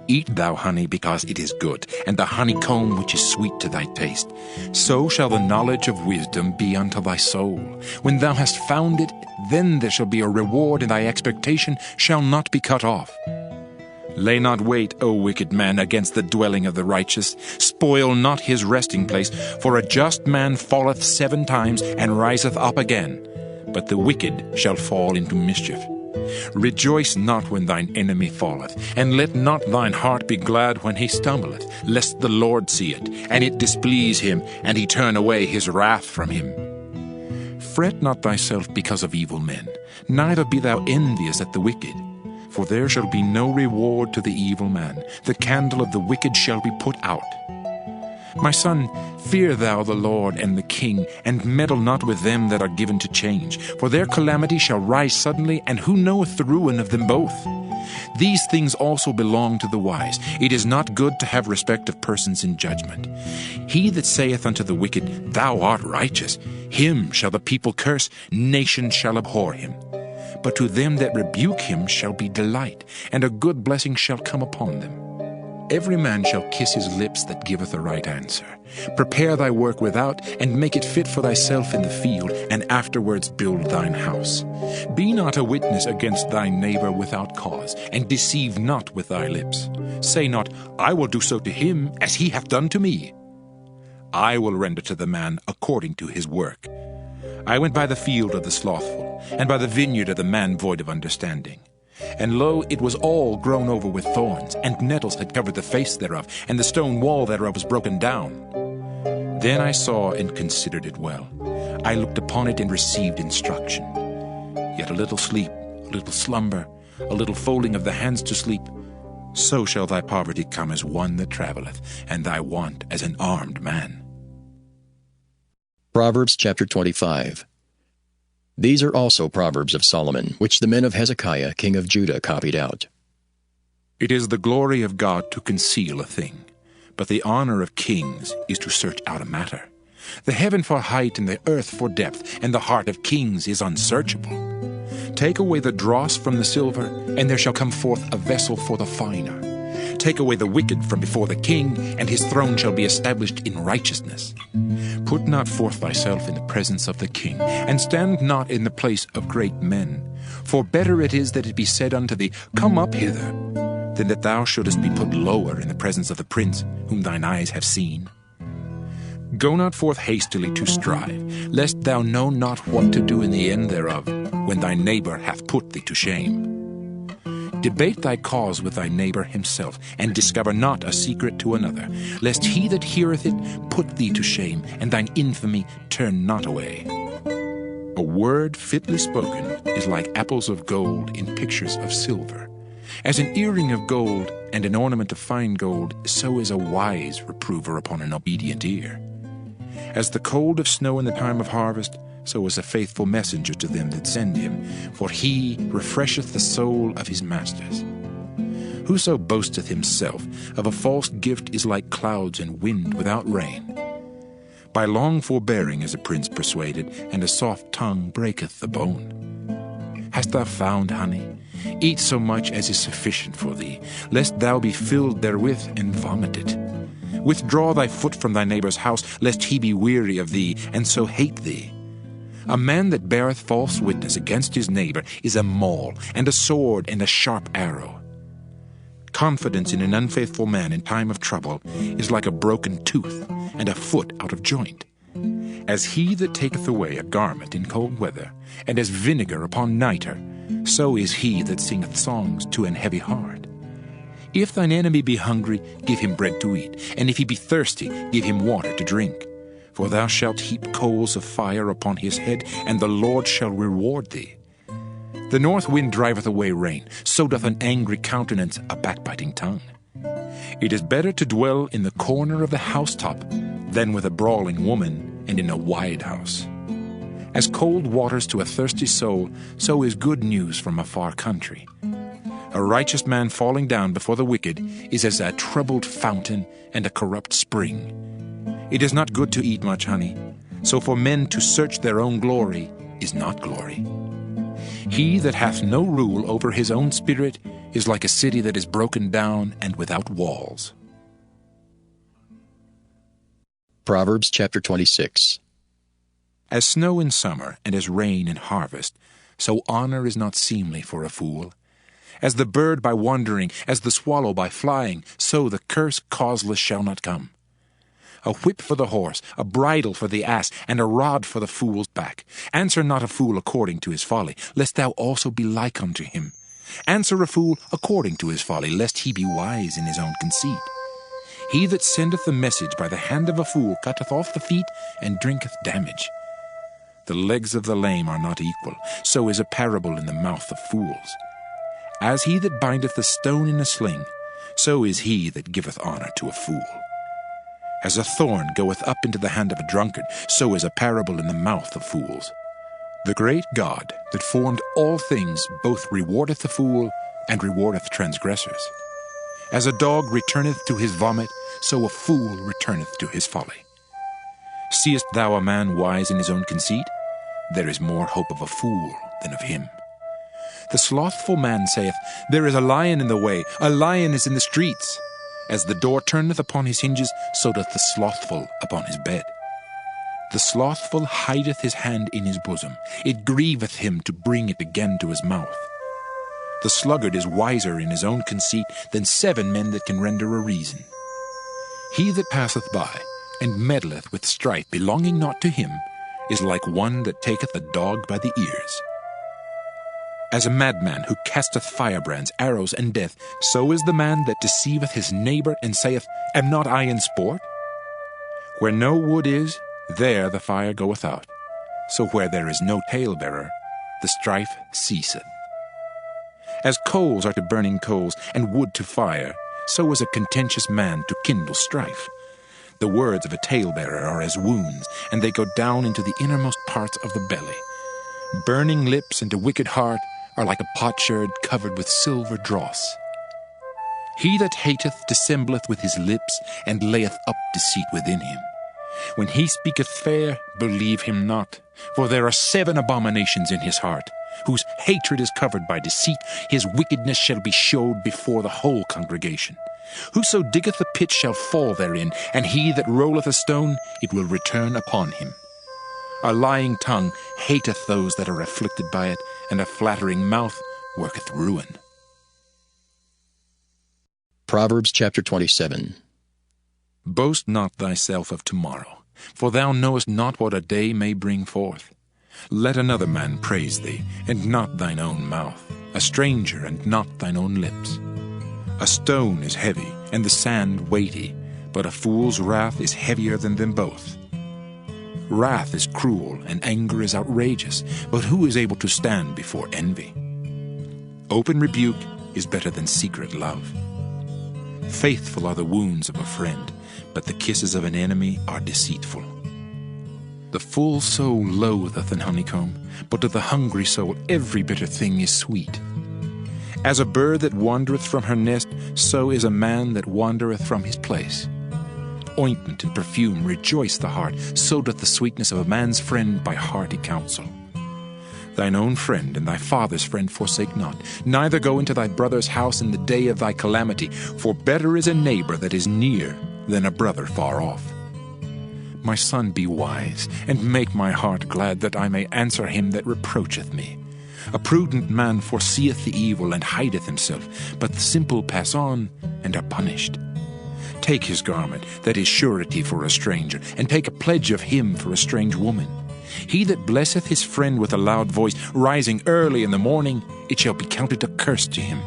Speaker 4: eat thou honey because it is good, and the honeycomb which is sweet to thy taste. So shall the knowledge of wisdom be unto thy soul. When thou hast found it, then there shall be a reward, and thy expectation shall not be cut off. Lay not wait, O wicked man, against the dwelling of the righteous. Spoil not his resting place, for a just man falleth 7 times, and riseth up again. But the wicked shall fall into mischief. Rejoice not when thine enemy falleth, and let not thine heart be glad when he stumbleth, lest the Lord see it, and it displease him, and he turn away his wrath from him. Fret not thyself because of evil men, neither be thou envious at the wicked. For there shall be no reward to the evil man. The candle of the wicked shall be put out. My son, fear thou the Lord and the king, and meddle not with them that are given to change. For their calamity shall rise suddenly, and who knoweth the ruin of them both? These things also belong to the wise. It is not good to have respect of persons in judgment. He that saith unto the wicked, Thou art righteous, him shall the people curse, nations shall abhor him. But to them that rebuke him shall be delight, and a good blessing shall come upon them. Every man shall kiss his lips that giveth a right answer. Prepare thy work without, and make it fit for thyself in the field, and afterwards build thine house. Be not a witness against thy neighbor without cause, and deceive not with thy lips. Say not, I will do so to him as he hath done to me. I will render to the man according to his work. I went by the field of the slothful, and by the vineyard of the man void of understanding. And lo, it was all grown over with thorns, and nettles had covered the face thereof, and the stone wall thereof was broken down. Then I saw and considered it well. I looked upon it and received instruction. Yet a little sleep, a little slumber, a little folding of the hands to sleep, so shall thy poverty come as one that travelleth, and thy want as an armed man.
Speaker 2: Proverbs chapter 25. These are also Proverbs of Solomon, which the men of Hezekiah, king of Judah, copied out.
Speaker 4: It is the glory of God to conceal a thing, but the honor of kings is to search out a matter. The heaven for height and the earth for depth, and the heart of kings is unsearchable. Take away the dross from the silver, and there shall come forth a vessel for the finer. Take away the wicked from before the king, and his throne shall be established in righteousness. Put not forth thyself in the presence of the king, and stand not in the place of great men. For better it is that it be said unto thee, Come up hither, than that thou shouldest be put lower in the presence of the prince, whom thine eyes have seen. Go not forth hastily to strive, lest thou know not what to do in the end thereof, when thy neighbor hath put thee to shame. Debate thy cause with thy neighbor himself, and discover not a secret to another, lest he that heareth it put thee to shame, and thine infamy turn not away. A word fitly spoken is like apples of gold in pictures of silver. As an earring of gold and an ornament of fine gold, so is a wise reprover upon an obedient ear. As the cold of snow in the time of harvest, so is a faithful messenger to them that send him, for he refresheth the soul of his masters. Whoso boasteth himself of a false gift is like clouds and wind without rain. By long forbearing is a prince persuaded, and a soft tongue breaketh the bone. Hast thou found honey? Eat so much as is sufficient for thee, lest thou be filled therewith and vomit it. Withdraw thy foot from thy neighbor's house, lest he be weary of thee, and so hate thee. A man that beareth false witness against his neighbor is a maul, and a sword, and a sharp arrow. Confidence in an unfaithful man in time of trouble is like a broken tooth, and a foot out of joint. As he that taketh away a garment in cold weather, and as vinegar upon nitre, so is he that singeth songs to an heavy heart. If thine enemy be hungry, give him bread to eat, and if he be thirsty, give him water to drink. For thou shalt heap coals of fire upon his head, and the Lord shall reward thee. The north wind driveth away rain, so doth an angry countenance a backbiting tongue. It is better to dwell in the corner of the housetop than with a brawling woman and in a wide house. As cold waters to a thirsty soul, so is good news from a far country. A righteous man falling down before the wicked is as a troubled fountain and a corrupt spring. It is not good to eat much honey, so for men to search their own glory is not glory. He that hath no rule over his own spirit is like a city that is broken down and without walls.
Speaker 2: Proverbs chapter 26.
Speaker 4: As snow in summer and as rain in harvest, so honor is not seemly for a fool. As the bird by wandering, as the swallow by flying, so the curse causeless shall not come. A whip for the horse, a bridle for the ass, and a rod for the fool's back. Answer not a fool according to his folly, lest thou also be like unto him. Answer a fool according to his folly, lest he be wise in his own conceit. He that sendeth the message by the hand of a fool cutteth off the feet and drinketh damage. The legs of the lame are not equal, so is a parable in the mouth of fools. As he that bindeth a stone in a sling, so is he that giveth honor to a fool. As a thorn goeth up into the hand of a drunkard, so is a parable in the mouth of fools. The great God that formed all things both rewardeth the fool and rewardeth transgressors. As a dog returneth to his vomit, so a fool returneth to his folly. Seest thou a man wise in his own conceit? There is more hope of a fool than of him. The slothful man saith, There is a lion in the way, a lion is in the streets. As the door turneth upon his hinges, so doth the slothful upon his bed. The slothful hideth his hand in his bosom. It grieveth him to bring it again to his mouth. The sluggard is wiser in his own conceit than 7 men that can render a reason. He that passeth by, and meddleth with strife belonging not to him, is like one that taketh a dog by the ears. As a madman who casteth firebrands, arrows, and death, so is the man that deceiveth his neighbor, and saith, Am not I in sport? Where no wood is, there the fire goeth out. So where there is no talebearer, the strife ceaseth. As coals are to burning coals, and wood to fire, so is a contentious man to kindle strife. The words of a talebearer are as wounds, and they go down into the innermost parts of the belly. Burning lips and a wicked heart are like a potsherd covered with silver dross. He that hateth dissembleth with his lips, and layeth up deceit within him. When he speaketh fair, believe him not, for there are 7 abominations in his heart, whose hatred is covered by deceit. His wickedness shall be showed before the whole congregation. Whoso diggeth a pit shall fall therein, and he that rolleth a stone, it will return upon him. A lying tongue hateth those that are afflicted by it, and a flattering mouth worketh ruin.
Speaker 2: Proverbs chapter 27.
Speaker 4: Boast not thyself of tomorrow, for thou knowest not what a day may bring forth. Let another man praise thee, and not thine own mouth, a stranger, and not thine own lips. A stone is heavy, and the sand weighty, but a fool's wrath is heavier than them both. Wrath is cruel, and anger is outrageous, but who is able to stand before envy? Open rebuke is better than secret love. Faithful are the wounds of a friend, but the kisses of an enemy are deceitful. The full soul loatheth an honeycomb, but to the hungry soul every bitter thing is sweet. As a bird that wandereth from her nest, so is a man that wandereth from his place. Ointment and perfume rejoice the heart, so doth the sweetness of a man's friend by hearty counsel. Thine own friend and thy father's friend forsake not, neither go into thy brother's house in the day of thy calamity, for better is a neighbor that is near than a brother far off. My son, be wise, and make my heart glad, that I may answer him that reproacheth me. A prudent man foreseeth the evil and hideth himself, but the simple pass on and are punished. Take his garment, that is surety for a stranger, and take a pledge of him for a strange woman. He that blesseth his friend with a loud voice, rising early in the morning, it shall be counted a curse to him.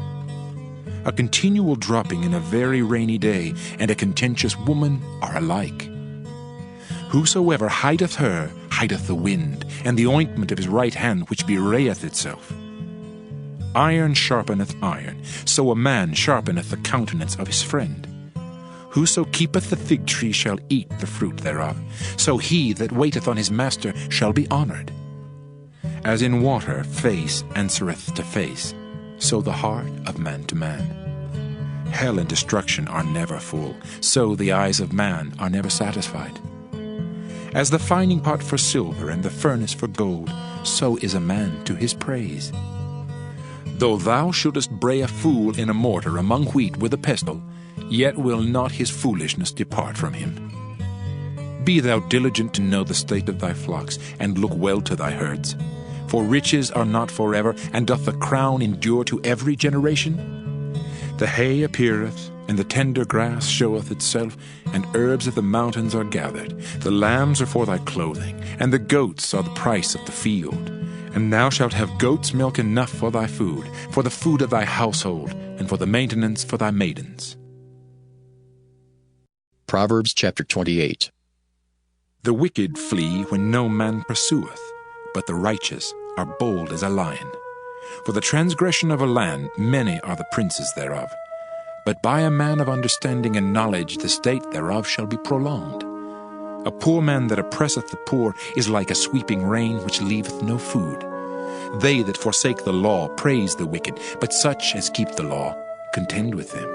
Speaker 4: A continual dropping in a very rainy day, and a contentious woman are alike. Whosoever hideth her, hideth the wind, and the ointment of his right hand which bewrayeth itself. Iron sharpeneth iron, so a man sharpeneth the countenance of his friend. Whoso keepeth the fig tree shall eat the fruit thereof, so he that waiteth on his master shall be honored. As in water face answereth to face, so the heart of man to man. Hell and destruction are never full, so the eyes of man are never satisfied. As the fining pot for silver and the furnace for gold, so is a man to his praise. Though thou shouldest bray a fool in a mortar among wheat with a pestle, yet will not his foolishness depart from him. Be thou diligent to know the state of thy flocks, and look well to thy herds. For riches are not forever, and doth the crown endure to every generation? The hay appeareth, and the tender grass showeth itself, and herbs of the mountains are gathered. The lambs are for thy clothing, and the goats are the price of the field. And thou shalt have goats' milk enough for thy food, for the food of thy household, and for the maintenance for thy maidens.
Speaker 2: Proverbs chapter 28.
Speaker 4: The wicked flee when no man pursueth, but the righteous are bold as a lion. For the transgression of a land many are the princes thereof. But by a man of understanding and knowledge the state thereof shall be prolonged. A poor man that oppresseth the poor is like a sweeping rain which leaveth no food. They that forsake the law praise the wicked, but such as keep the law contend with them.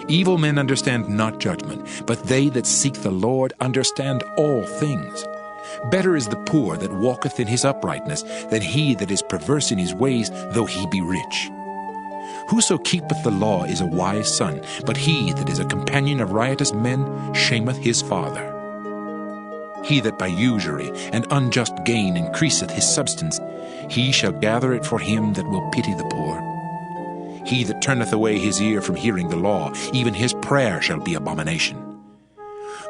Speaker 4: Evil men understand not judgment, but they that seek the Lord understand all things. Better is the poor that walketh in his uprightness than he that is perverse in his ways, though he be rich. Whoso keepeth the law is a wise son, but he that is a companion of riotous men shameth his father. He that by usury and unjust gain increaseth his substance, he shall gather it for him that will pity the poor. He that turneth away his ear from hearing the law, even his prayer shall be abomination.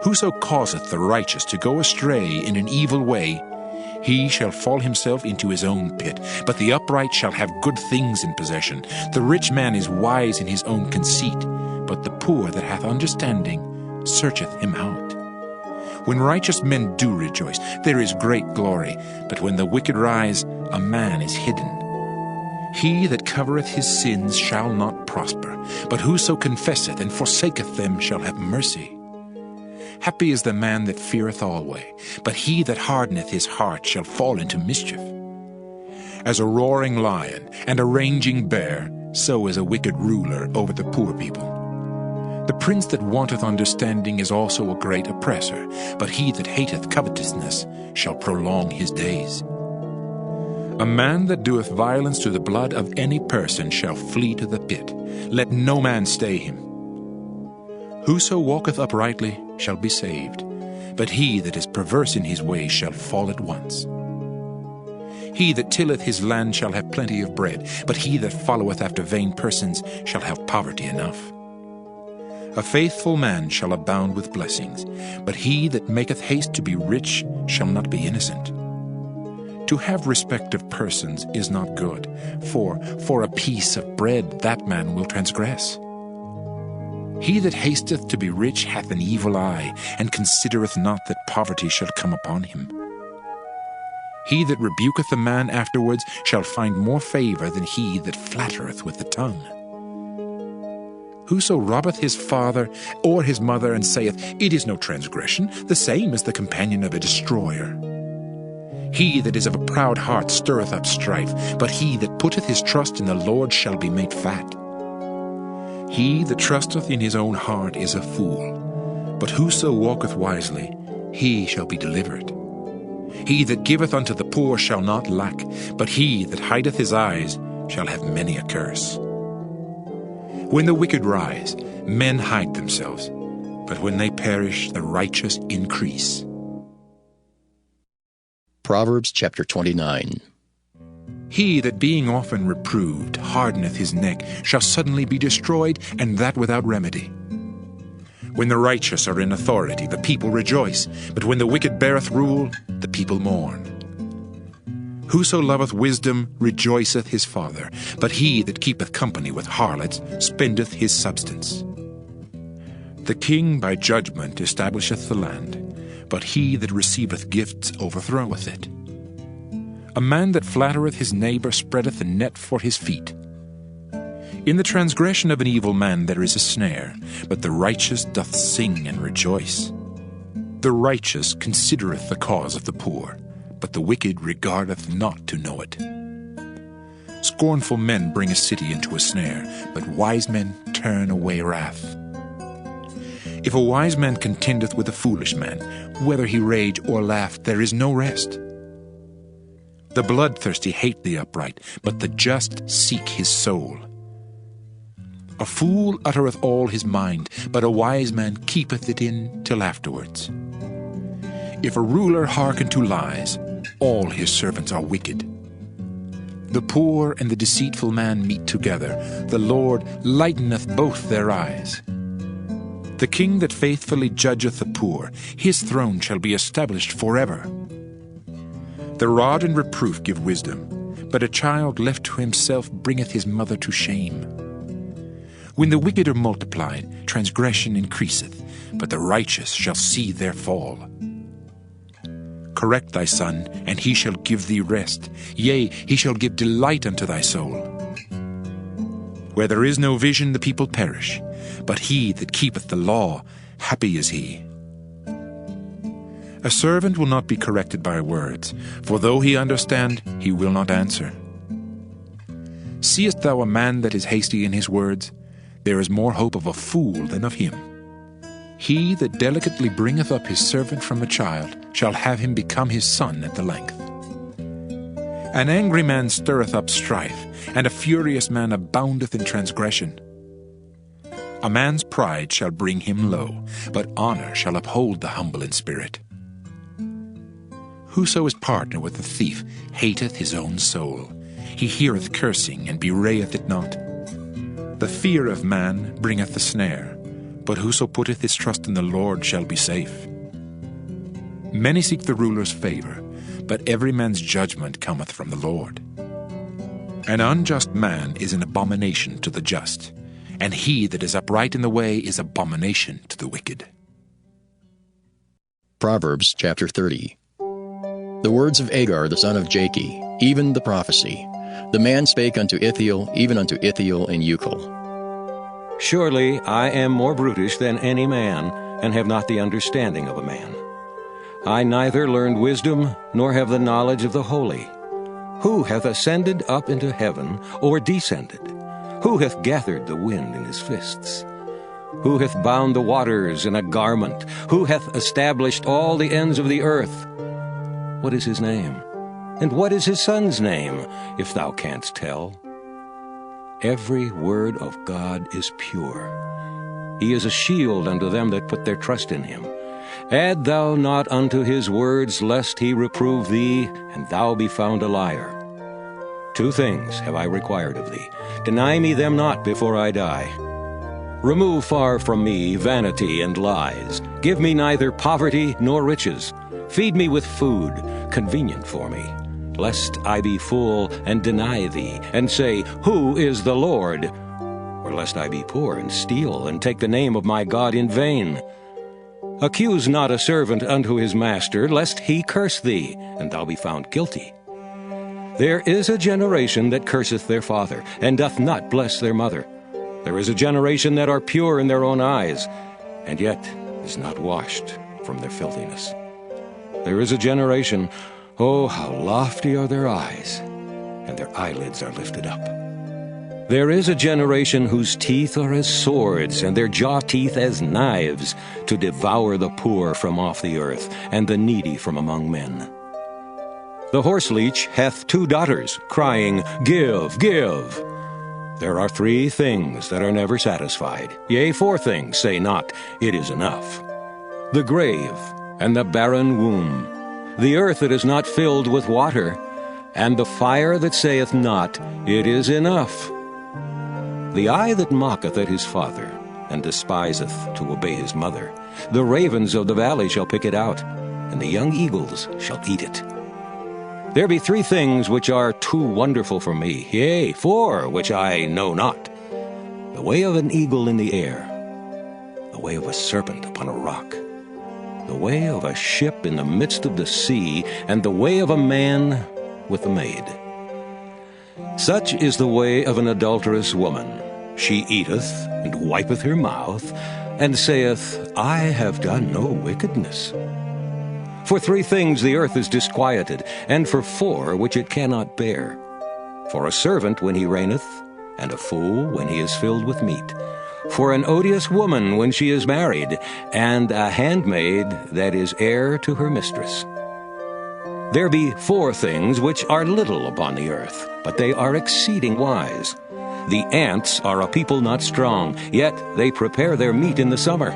Speaker 4: Whoso causeth the righteous to go astray in an evil way, he shall fall himself into his own pit. But the upright shall have good things in possession. The rich man is wise in his own conceit, but the poor that hath understanding searcheth him out. When righteous men do rejoice, there is great glory, but when the wicked rise, a man is hidden. He that covereth his sins shall not prosper, but whoso confesseth and forsaketh them shall have mercy. Happy is the man that feareth always, but he that hardeneth his heart shall fall into mischief. As a roaring lion and a raging bear, so is a wicked ruler over the poor people. The prince that wanteth understanding is also a great oppressor, but he that hateth covetousness shall prolong his days. A man that doeth violence to the blood of any person shall flee to the pit. Let no man stay him. Whoso walketh uprightly shall be saved, but he that is perverse in his ways shall fall at once. He that tilleth his land shall have plenty of bread, but he that followeth after vain persons shall have poverty enough. A faithful man shall abound with blessings, but he that maketh haste to be rich shall not be innocent. To have respect of persons is not good, for a piece of bread that man will transgress. He that hasteth to be rich hath an evil eye, and considereth not that poverty shall come upon him. He that rebuketh a man afterwards shall find more favor than he that flattereth with the tongue. Whoso robbeth his father or his mother, and saith, It is no transgression, the same is the companion of a destroyer. He that is of a proud heart stirreth up strife, but he that putteth his trust in the Lord shall be made fat. He that trusteth in his own heart is a fool, but whoso walketh wisely, he shall be delivered. He that giveth unto the poor shall not lack, but he that hideth his eyes shall have many a curse. When the wicked rise, men hide themselves, but when they perish, the righteous increase.
Speaker 2: Proverbs chapter 29.
Speaker 4: He that being often reproved hardeneth his neck shall suddenly be destroyed, and that without remedy. When the righteous are in authority, the people rejoice, but when the wicked beareth rule, the people mourn. Whoso loveth wisdom rejoiceth his father, but he that keepeth company with harlots spendeth his substance. The king by judgment establisheth the land, but he that receiveth gifts overthroweth it. A man that flattereth his neighbor spreadeth a net for his feet. In the transgression of an evil man there is a snare, but the righteous doth sing and rejoice. The righteous considereth the cause of the poor, but the wicked regardeth not to know it. Scornful men bring a city into a snare, but wise men turn away wrath. If a wise man contendeth with a foolish man, whether he rage or laugh, there is no rest. The bloodthirsty hate the upright, but the just seek his soul. A fool uttereth all his mind, but a wise man keepeth it in till afterwards. If a ruler hearken to lies, all his servants are wicked. The poor and the deceitful man meet together. The Lord lighteneth both their eyes. The king that faithfully judgeth the poor, his throne shall be established forever. The rod and reproof give wisdom, but a child left to himself bringeth his mother to shame. When the wicked are multiplied, transgression increaseth, but the righteous shall see their fall. Correct thy son, and he shall give thee rest. Yea, he shall give delight unto thy soul. Where there is no vision, the people perish, but he that keepeth the law, happy is he. A servant will not be corrected by words, for though he understand, he will not answer. Seest thou a man that is hasty in his words? There is more hope of a fool than of him. He that delicately bringeth up his servant from a child shall have him become his son at the length. An angry man stirreth up strife, and a furious man aboundeth in transgression. A man's pride shall bring him low, but honor shall uphold the humble in spirit. Whoso is partner with the thief hateth his own soul. He heareth cursing, and bewrayeth it not. The fear of man bringeth the snare, but whoso putteth his trust in the Lord shall be safe. Many seek the ruler's favor, but every man's judgment cometh from the Lord. An unjust man is an abomination to the just, and he that is upright in the way is abomination to the wicked.
Speaker 2: Proverbs chapter 30. The words of Agar the son of Jakeh, even the prophecy. The man spake unto Ithiel, even unto Ithiel and Euchel.
Speaker 3: Surely I am more brutish than any man, and have not the understanding of a man. I neither learned wisdom, nor have the knowledge of the holy. Who hath ascended up into heaven, or descended? Who hath gathered the wind in his fists? Who hath bound the waters in a garment? Who hath established all the ends of the earth? What is his name? And what is his son's name, if thou canst tell? Every word of God is pure. He is a shield unto them that put their trust in him. Add thou not unto his words, lest he reprove thee, and thou be found a liar. 2 things have I required of thee. Deny me them not before I die. Remove far from me vanity and lies. Give me neither poverty nor riches. Feed me with food, convenient for me, lest I be full and deny thee, and say, Who is the Lord? Or lest I be poor and steal, and take the name of my God in vain. Accuse not a servant unto his master, lest he curse thee, and thou be found guilty. There is a generation that curseth their father, and doth not bless their mother. There is a generation that are pure in their own eyes, and yet is not washed from their filthiness. There is a generation, oh, how lofty are their eyes, and their eyelids are lifted up. There is a generation whose teeth are as swords, and their jaw teeth as knives, to devour the poor from off the earth, and the needy from among men. The horseleech hath 2 daughters, crying, Give, give. There are 3 things that are never satisfied, yea, 4 things say not, It is enough. The grave, and the barren womb, the earth that is not filled with water, and the fire that saith not, It is enough. The eye that mocketh at his father, and despiseth to obey his mother, the ravens of the valley shall pick it out, and the young eagles shall eat it. There be 3 things which are too wonderful for me, yea, 4 which I know not. The way of an eagle in the air, the way of a serpent upon a rock, the way of a ship in the midst of the sea, and the way of a man with a maid. Such is the way of an adulterous woman. She eateth, and wipeth her mouth, and saith, I have done no wickedness. For 3 things the earth is disquieted, and for 4 which it cannot bear. For a servant when he reigneth, and a fool when he is filled with meat. For an odious woman when she is married, and a handmaid that is heir to her mistress. There be 4 things which are little upon the earth, but they are exceeding wise. The ants are a people not strong, yet they prepare their meat in the summer.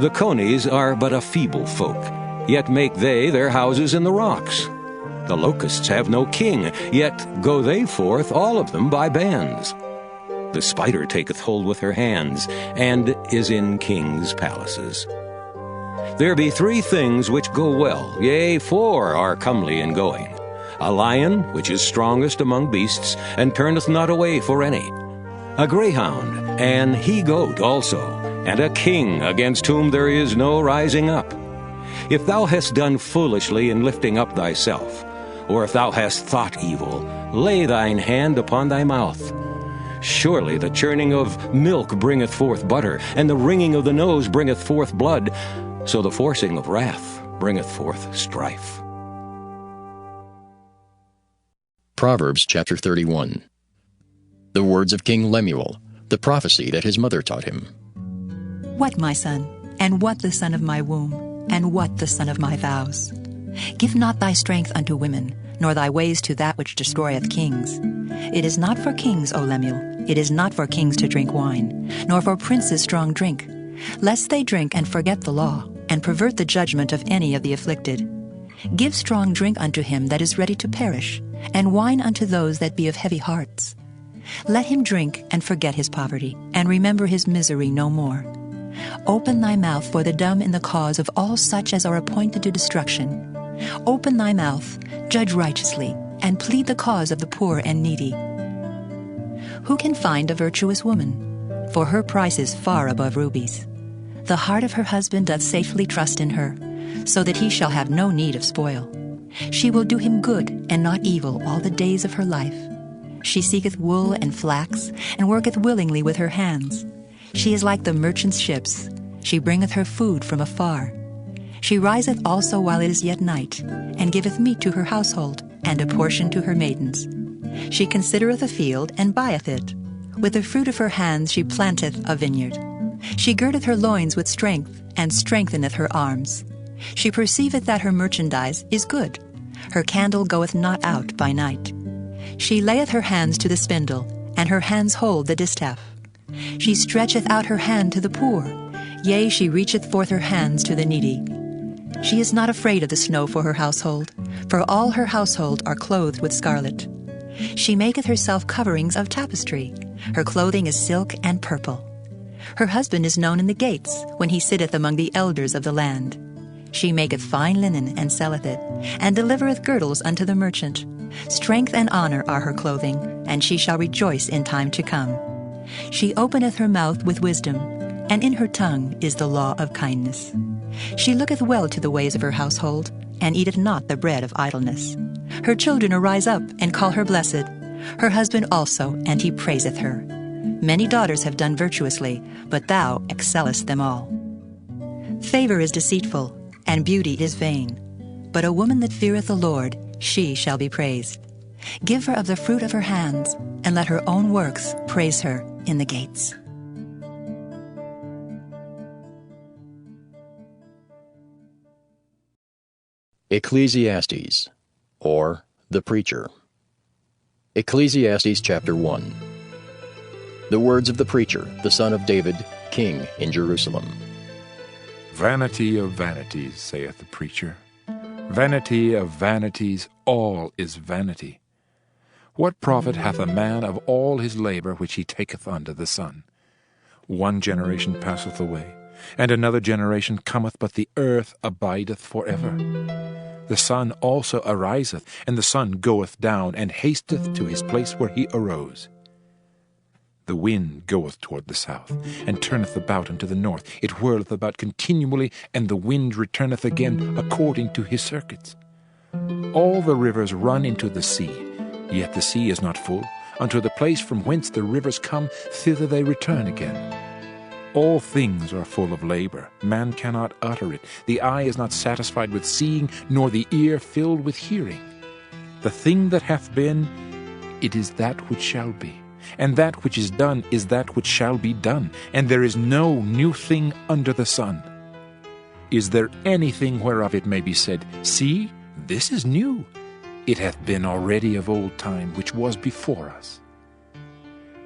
Speaker 3: The conies are but a feeble folk, yet make they their houses in the rocks. The locusts have no king, yet go they forth all of them by bands. The spider taketh hold with her hands, and is in kings' palaces. There be 3 things which go well, yea, 4 are comely in going. A lion, which is strongest among beasts, and turneth not away for any. A greyhound, an he-goat also, and a king against whom there is no rising up. If thou hast done foolishly in lifting up thyself, or if thou hast thought evil, lay thine hand upon thy mouth. Surely the churning of milk bringeth forth butter, and the wringing of the nose bringeth forth blood, so the forcing of wrath bringeth forth strife.
Speaker 2: Proverbs chapter 31. The words of King Lemuel, the prophecy that his mother taught him.
Speaker 13: What, my son, and what the son of my womb, and what the son of my vows? Give not thy strength unto women, nor thy ways to that which destroyeth kings. It is not for kings, O Lemuel, it is not for kings to drink wine, nor for princes strong drink, lest they drink and forget the law, and pervert the judgment of any of the afflicted. Give strong drink unto him that is ready to perish, and wine unto those that be of heavy hearts. Let him drink and forget his poverty, and remember his misery no more. Open thy mouth for the dumb in the cause of all such as are appointed to destruction. Open thy mouth, judge righteously, and plead the cause of the poor and needy. Who can find a virtuous woman? For her price is far above rubies. The heart of her husband doth safely trust in her, so that he shall have no need of spoil. She will do him good and not evil all the days of her life. She seeketh wool and flax, and worketh willingly with her hands. She is like the merchant's ships. She bringeth her food from afar. She riseth also while it is yet night, and giveth meat to her household, and a portion to her maidens. She considereth a field, and buyeth it. With the fruit of her hands she planteth a vineyard. She girdeth her loins with strength, and strengtheneth her arms. She perceiveth that her merchandise is good. Her candle goeth not out by night. She layeth her hands to the spindle, and her hands hold the distaff. She stretcheth out her hand to the poor, yea, she reacheth forth her hands to the needy. She is not afraid of the snow for her household, for all her household are clothed with scarlet. She maketh herself coverings of tapestry. Her clothing is silk and purple. Her husband is known in the gates, when he sitteth among the elders of the land. She maketh fine linen, and selleth it, and delivereth girdles unto the merchant. Strength and honor are her clothing, and she shall rejoice in time to come. She openeth her mouth with wisdom, and in her tongue is the law of kindness. She looketh well to the ways of her household, and eateth not the bread of idleness. Her children arise up, and call her blessed. Her husband also, and he praiseth her. Many daughters have done virtuously, but thou excellest them all. Favor is deceitful, and beauty is vain. But a woman that feareth the Lord, she shall be praised. Give her of the fruit of her hands, and let her own works praise her in the gates.
Speaker 2: Ecclesiastes, or the Preacher. Ecclesiastes chapter 1. The words of the preacher, the son of David, king in Jerusalem.
Speaker 4: Vanity of vanities, saith the preacher. Vanity of vanities, all is vanity. What profit hath a man of all his labor which he taketh under the sun? One generation passeth away, and another generation cometh, but the earth abideth forever. The sun also ariseth, and the sun goeth down, and hasteth to his place where he arose. The wind goeth toward the south, and turneth about unto the north. It whirleth about continually, and the wind returneth again according to his circuits. All the rivers run into the sea, yet the sea is not full. Unto the place from whence the rivers come, thither they return again. All things are full of labor. Man cannot utter it. The eye is not satisfied with seeing, nor the ear filled with hearing. The thing that hath been, it is that which shall be. And that which is done is that which shall be done. And there is no new thing under the sun. Is there anything whereof it may be said, See, this is new? It hath been already of old time, which was before us.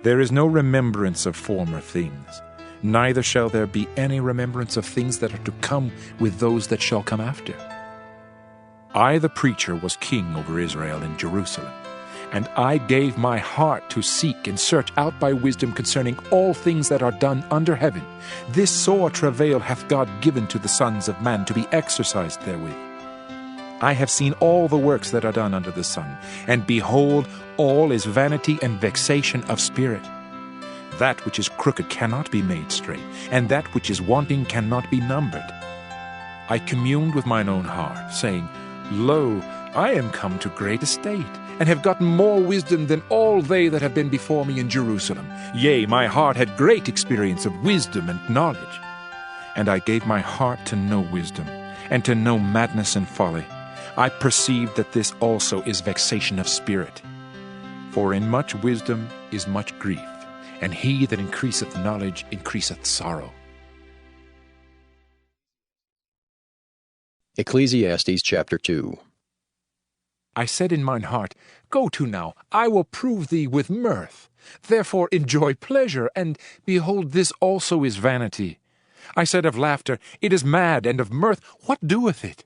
Speaker 4: There is no remembrance of former things, neither shall there be any remembrance of things that are to come with those that shall come after. I, the preacher, was king over Israel in Jerusalem, and I gave my heart to seek and search out by wisdom concerning all things that are done under heaven. This sore travail hath God given to the sons of man to be exercised therewith. I have seen all the works that are done under the sun, and behold, all is vanity and vexation of spirit. That which is crooked cannot be made straight, and that which is wanting cannot be numbered. I communed with mine own heart, saying, Lo, I am come to great estate, and have gotten more wisdom than all they that have been before me in Jerusalem. Yea, my heart had great experience of wisdom and knowledge. And I gave my heart to know wisdom, and to know madness and folly. I perceived that this also is vexation of spirit. For in much wisdom is much grief, and he that increaseth knowledge increaseth sorrow.
Speaker 2: Ecclesiastes chapter 2.
Speaker 4: I said in mine heart, Go to now, I will prove thee with mirth. Therefore enjoy pleasure, and behold, this also is vanity. I said of laughter, It is mad, and of mirth, what doeth it?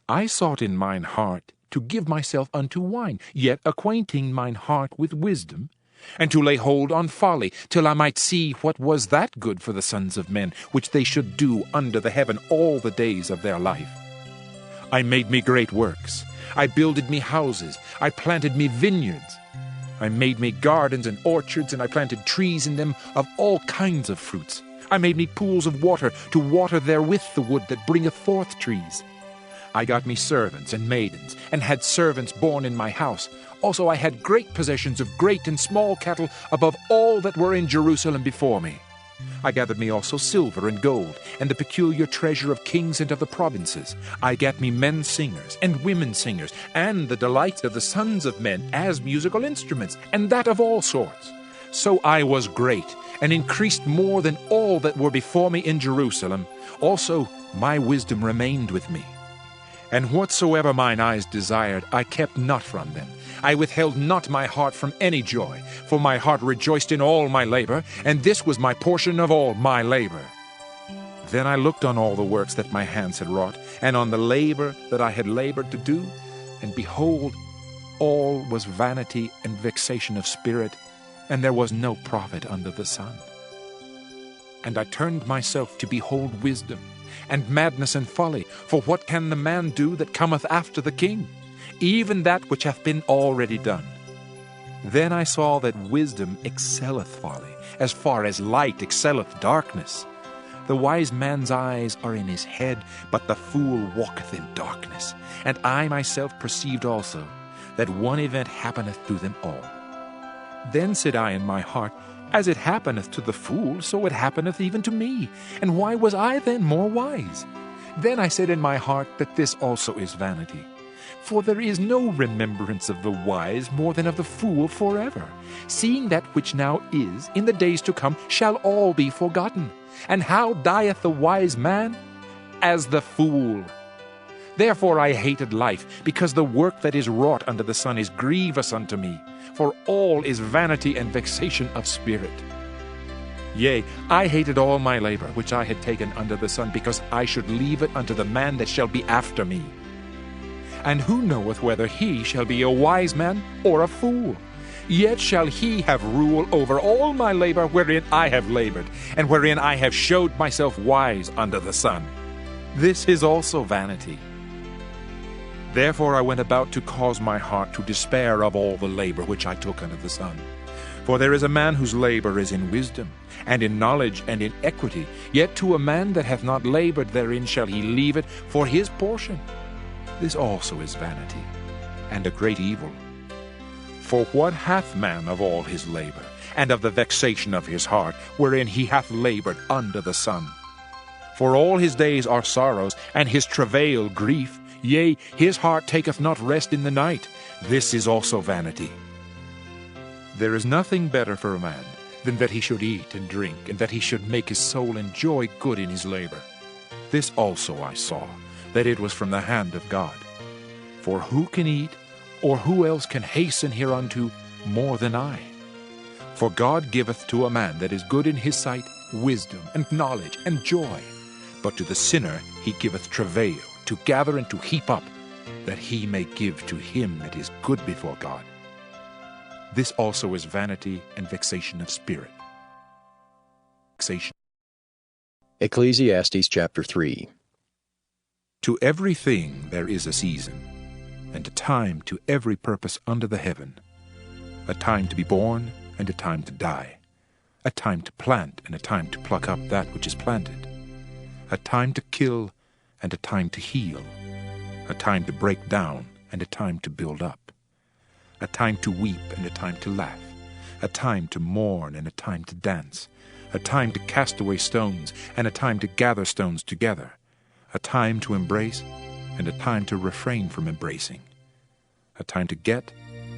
Speaker 4: I sought in mine heart to give myself unto wine, yet acquainting mine heart with wisdom, and to lay hold on folly, till I might see what was that good for the sons of men, which they should do under the heaven all the days of their life. I made me great works. I builded me houses. I planted me vineyards. I made me gardens and orchards, and I planted trees in them of all kinds of fruits. I made me pools of water, to water therewith the wood that bringeth forth trees. I got me servants and maidens, and had servants born in my house. Also I had great possessions of great and small cattle, above all that were in Jerusalem before me. I gathered me also silver and gold, and the peculiar treasure of kings and of the provinces. I gat me men singers, and women singers, and the delights of the sons of men, as musical instruments, and that of all sorts. So I was great, and increased more than all that were before me in Jerusalem. Also my wisdom remained with me. And whatsoever mine eyes desired, I kept not from them. I withheld not my heart from any joy, for my heart rejoiced in all my labor, and this was my portion of all my labor. Then I looked on all the works that my hands had wrought, and on the labor that I had labored to do, and behold, all was vanity and vexation of spirit, and there was no profit under the sun. And I turned myself to behold wisdom, and madness and folly. For what can the man do that cometh after the king? Even that which hath been already done. Then I saw that wisdom excelleth folly, as far as light excelleth darkness. The wise man's eyes are in his head, but the fool walketh in darkness. And I myself perceived also that one event happeneth to them all. Then said I in my heart, As it happeneth to the fool, so it happeneth even to me. And why was I then more wise? Then I said in my heart that this also is vanity. For there is no remembrance of the wise more than of the fool forever. Seeing that which now is, in the days to come, shall all be forgotten. And how dieth the wise man? As the fool. Therefore I hated life, because the work that is wrought under the sun is grievous unto me. For all is vanity and vexation of spirit. Yea, I hated all my labor, which I had taken under the sun, because I should leave it unto the man that shall be after me. And who knoweth whether he shall be a wise man or a fool? Yet shall he have rule over all my labor wherein I have labored, and wherein I have showed myself wise under the sun. This is also vanity. Therefore I went about to cause my heart to despair of all the labor which I took under the sun. For there is a man whose labor is in wisdom, and in knowledge, and in equity. Yet to a man that hath not labored therein shall he leave it for his portion. This also is vanity, and a great evil. For what hath man of all his labor, and of the vexation of his heart, wherein he hath labored under the sun? For all his days are sorrows, and his travail grief. Yea, his heart taketh not rest in the night. This is also vanity. There is nothing better for a man than that he should eat and drink, and that he should make his soul enjoy good in his labor. This also I saw, that it was from the hand of God. For who can eat, or who else can hasten hereunto more than I? For God giveth to a man that is good in his sight wisdom, and knowledge, and joy. But to the sinner he giveth travail, to gather and to heap up, that he may give to him that is good before God. This also is vanity and vexation of spirit.
Speaker 2: Ecclesiastes chapter 3.
Speaker 4: To everything there is a season, and a time to every purpose under the heaven, a time to be born, and a time to die, a time to plant, and a time to pluck up that which is planted, a time to kill, and a time to heal, a time to break down, and a time to build up, a time to weep, and a time to laugh, a time to mourn, and a time to dance, a time to cast away stones, and a time to gather stones together, a time to embrace, and a time to refrain from embracing, a time to get,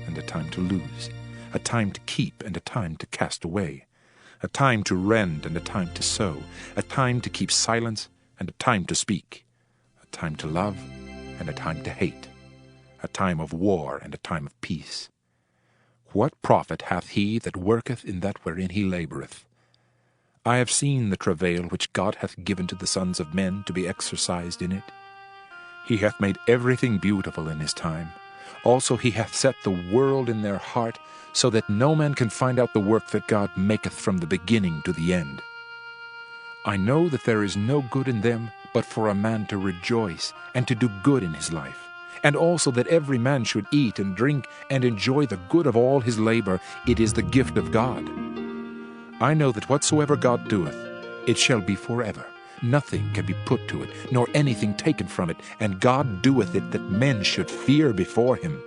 Speaker 4: and a time to lose, a time to keep, and a time to cast away, a time to rend, and a time to sow, a time to keep silence, and a time to speak, a time to love, and a time to hate, a time of war, and a time of peace. What profit hath he that worketh in that wherein he laboureth? I have seen the travail which God hath given to the sons of men to be exercised in it. He hath made everything beautiful in his time. Also he hath set the world in their heart, so that no man can find out the work that God maketh from the beginning to the end. I know that there is no good in them, but for a man to rejoice, and to do good in his life, and also that every man should eat and drink, and enjoy the good of all his labor. It is the gift of God. I know that whatsoever God doeth, it shall be forever. Nothing can be put to it, nor anything taken from it, and God doeth it that men should fear before him.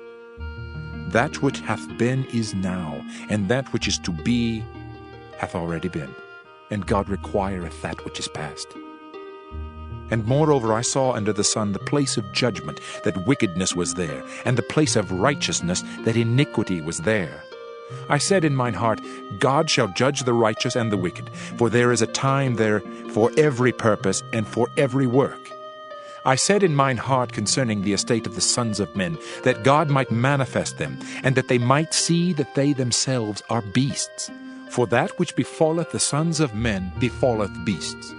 Speaker 4: That which hath been is now, and that which is to be hath already been, and God requireth that which is past. And moreover I saw under the sun the place of judgment, that wickedness was there, and the place of righteousness, that iniquity was there. I said in mine heart, God shall judge the righteous and the wicked, for there is a time there for every purpose and for every work. I said in mine heart concerning the estate of the sons of men, that God might manifest them, and that they might see that they themselves are beasts. For that which befalleth the sons of men befalleth beasts.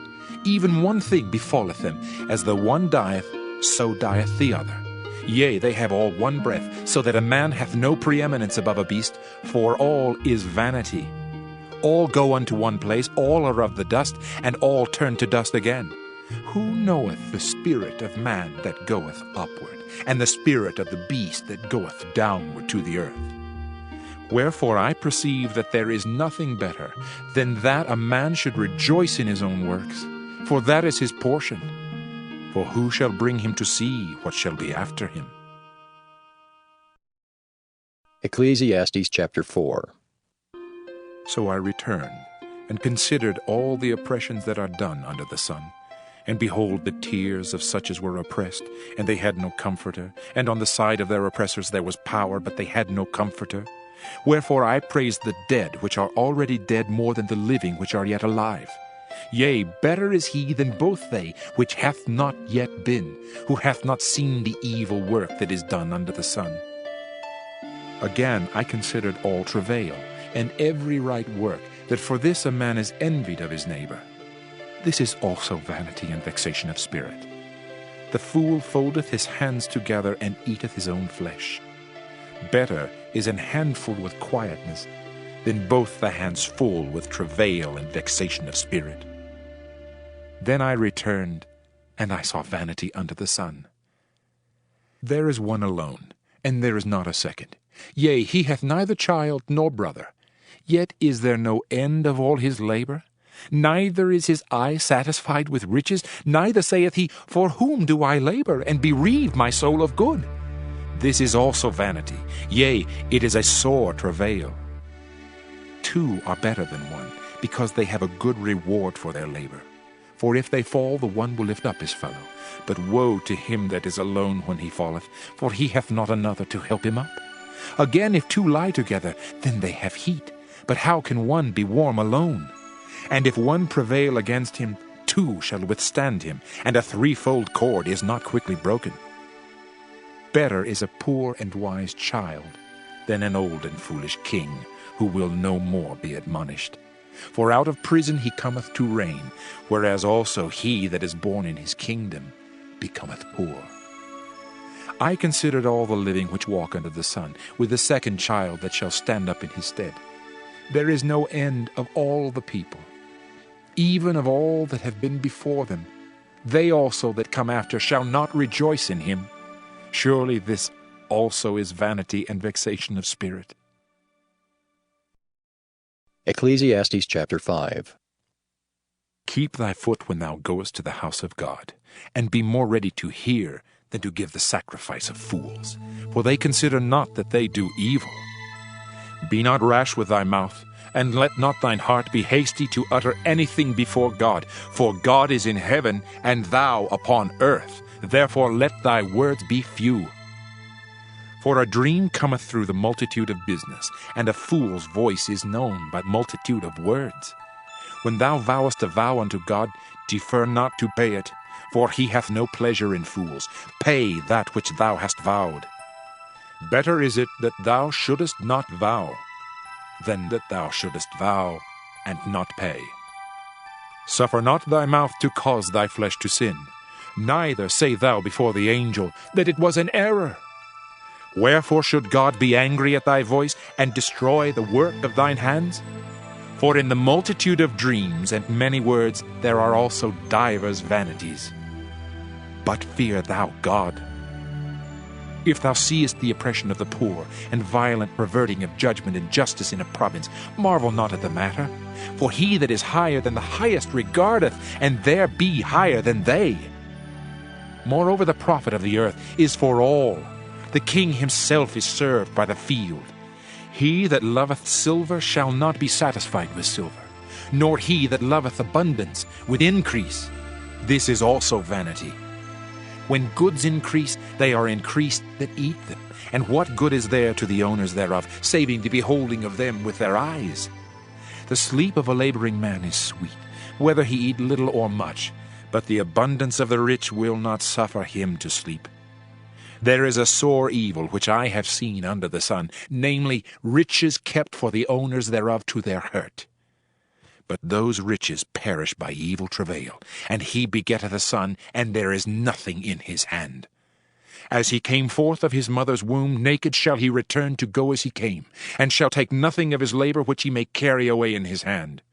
Speaker 4: Even one thing befalleth them, as the one dieth, so dieth the other. Yea, they have all one breath, so that a man hath no preeminence above a beast, for all is vanity. All go unto one place, all are of the dust, and all turn to dust again. Who knoweth the spirit of man that goeth upward, and the spirit of the beast that goeth downward to the earth? Wherefore I perceive that there is nothing better than that a man should rejoice in his own works, for that is his portion. For who shall bring him to see what shall be after him?
Speaker 2: Ecclesiastes chapter 4.
Speaker 4: So I returned, and considered all the oppressions that are done under the sun. And behold, the tears of such as were oppressed, and they had no comforter. And on the side of their oppressors there was power, but they had no comforter. Wherefore I praise the dead, which are already dead, more than the living, which are yet alive. Yea, better is he than both they, which hath not yet been, who hath not seen the evil work that is done under the sun. Again I considered all travail, and every right work, that for this a man is envied of his neighbor. This is also vanity and vexation of spirit. The fool foldeth his hands together, and eateth his own flesh. Better is an handful with quietness, than both the hands full with travail and vexation of spirit. Then I returned, and I saw vanity under the sun. There is one alone, and there is not a second. Yea, he hath neither child nor brother. Yet is there no end of all his labor? Neither is his eye satisfied with riches, neither saith he, For whom do I labor, and bereave my soul of good? This is also vanity, yea, it is a sore travail. Two are better than one, because they have a good reward for their labor. For if they fall, the one will lift up his fellow. But woe to him that is alone when he falleth, for he hath not another to help him up. Again, if two lie together, then they have heat. But how can one be warm alone? And if one prevail against him, two shall withstand him, and a threefold cord is not quickly broken. Better is a poor and wise child than an old and foolish king, who will no more be admonished. For out of prison he cometh to reign, whereas also he that is born in his kingdom becometh poor. I considered all the living which walk under the sun, with the second child that shall stand up in his stead. There is no end of all the people, even of all that have been before them. They also that come after shall not rejoice in him. Surely this also is vanity and vexation of spirit.
Speaker 2: Ecclesiastes chapter 5.
Speaker 4: Keep thy foot when thou goest to the house of God, and be more ready to hear than to give the sacrifice of fools, for they consider not that they do evil. Be not rash with thy mouth, and let not thine heart be hasty to utter anything before God, for God is in heaven, and thou upon earth. Therefore let thy words be few. For a dream cometh through the multitude of business, and a fool's voice is known by multitude of words. When thou vowest a vow unto God, defer not to pay it, for he hath no pleasure in fools. Pay that which thou hast vowed. Better is it that thou shouldest not vow, than that thou shouldest vow and not pay. Suffer not thy mouth to cause thy flesh to sin, neither say thou before the angel that it was an error. Wherefore should God be angry at thy voice, and destroy the work of thine hands? For in the multitude of dreams and many words there are also divers vanities. But fear thou God. If thou seest the oppression of the poor, and violent perverting of judgment and justice in a province, marvel not at the matter. For he that is higher than the highest regardeth, and there be higher than they. Moreover, the profit of the earth is for all. The king himself is served by the field. He that loveth silver shall not be satisfied with silver, nor he that loveth abundance with increase. This is also vanity. When goods increase, they are increased that eat them. And what good is there to the owners thereof, saving the beholding of them with their eyes? The sleep of a laboring man is sweet, whether he eat little or much, but the abundance of the rich will not suffer him to sleep. There is a sore evil which I have seen under the sun, namely, riches kept for the owners thereof to their hurt. But those riches perish by evil travail, and he begetteth a son, and there is nothing in his hand. As he came forth of his mother's womb, naked shall he return to go as he came, and shall take nothing of his labor which he may carry away in his hand.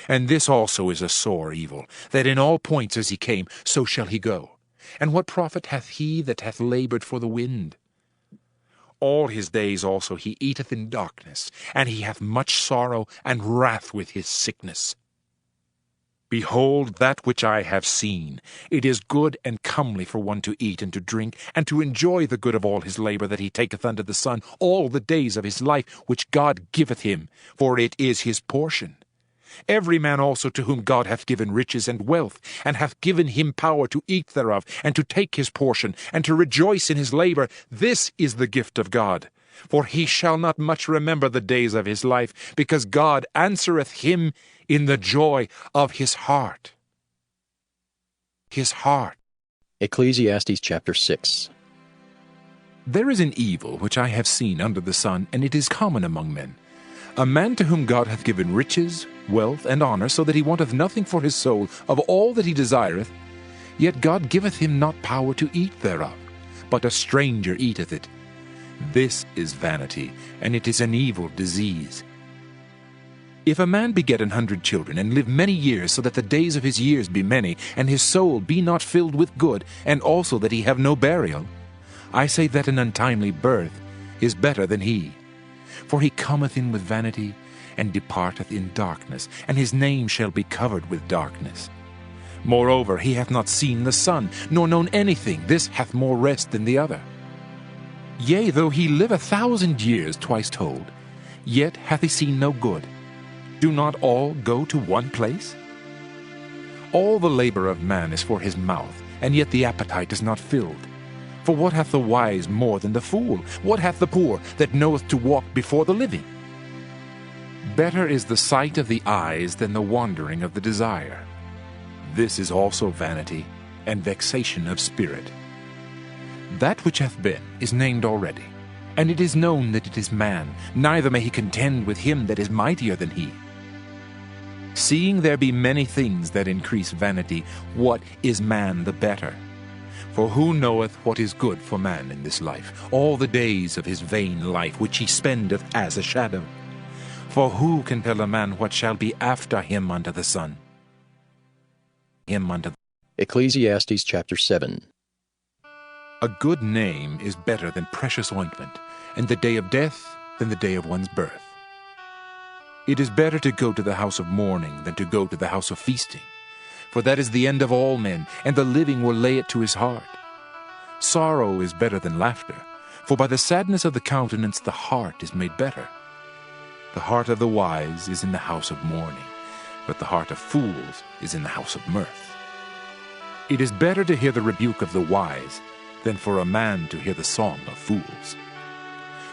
Speaker 4: And this also is a sore evil, that in all points as he came, so shall he go. And what profit hath he that hath labored for the wind? All his days also he eateth in darkness, and he hath much sorrow and wrath with his sickness. Behold, that which I have seen, it is good and comely for one to eat and to drink, and to enjoy the good of all his labor that he taketh under the sun all the days of his life which God giveth him, for it is his portion. Every man also to whom God hath given riches and wealth, and hath given him power to eat thereof, and to take his portion, and to rejoice in his labor, this is the gift of God. For he shall not much remember the days of his life, because God answereth him in the joy of his heart. His heart.
Speaker 2: Ecclesiastes chapter 6.
Speaker 4: There is an evil which I have seen under the sun, and it is common among men. A man to whom God hath given riches, wealth, and honor, so that he wanteth nothing for his soul of all that he desireth, yet God giveth him not power to eat thereof, but a stranger eateth it. This is vanity, and it is an evil disease. If a man beget 100 children, and live many years, so that the days of his years be many, and his soul be not filled with good, and also that he have no burial, I say that an untimely birth is better than he. For he cometh in with vanity, and departeth in darkness, and his name shall be covered with darkness. Moreover, he hath not seen the sun, nor known anything. This hath more rest than the other. Yea, though he live 1,000 years twice told, yet hath he seen no good. Do not all go to one place? All the labor of man is for his mouth, and yet the appetite is not filled. For what hath the wise more than the fool? What hath the poor that knoweth to walk before the living? Better is the sight of the eyes than the wandering of the desire. This is also vanity and vexation of spirit. That which hath been is named already, and it is known that it is man, neither may he contend with him that is mightier than he. Seeing there be many things that increase vanity, what is man the better? For who knoweth what is good for man in this life, all the days of his vain life which he spendeth as a shadow? For who can tell a man what shall be after him under the sun?
Speaker 2: Ecclesiastes chapter 7.
Speaker 4: A good name is better than precious ointment, and the day of death than the day of one's birth. It is better to go to the house of mourning than to go to the house of feasting, for that is the end of all men, and the living will lay it to his heart. Sorrow is better than laughter, for by the sadness of the countenance the heart is made better. The heart of the wise is in the house of mourning, but the heart of fools is in the house of mirth. It is better to hear the rebuke of the wise than for a man to hear the song of fools.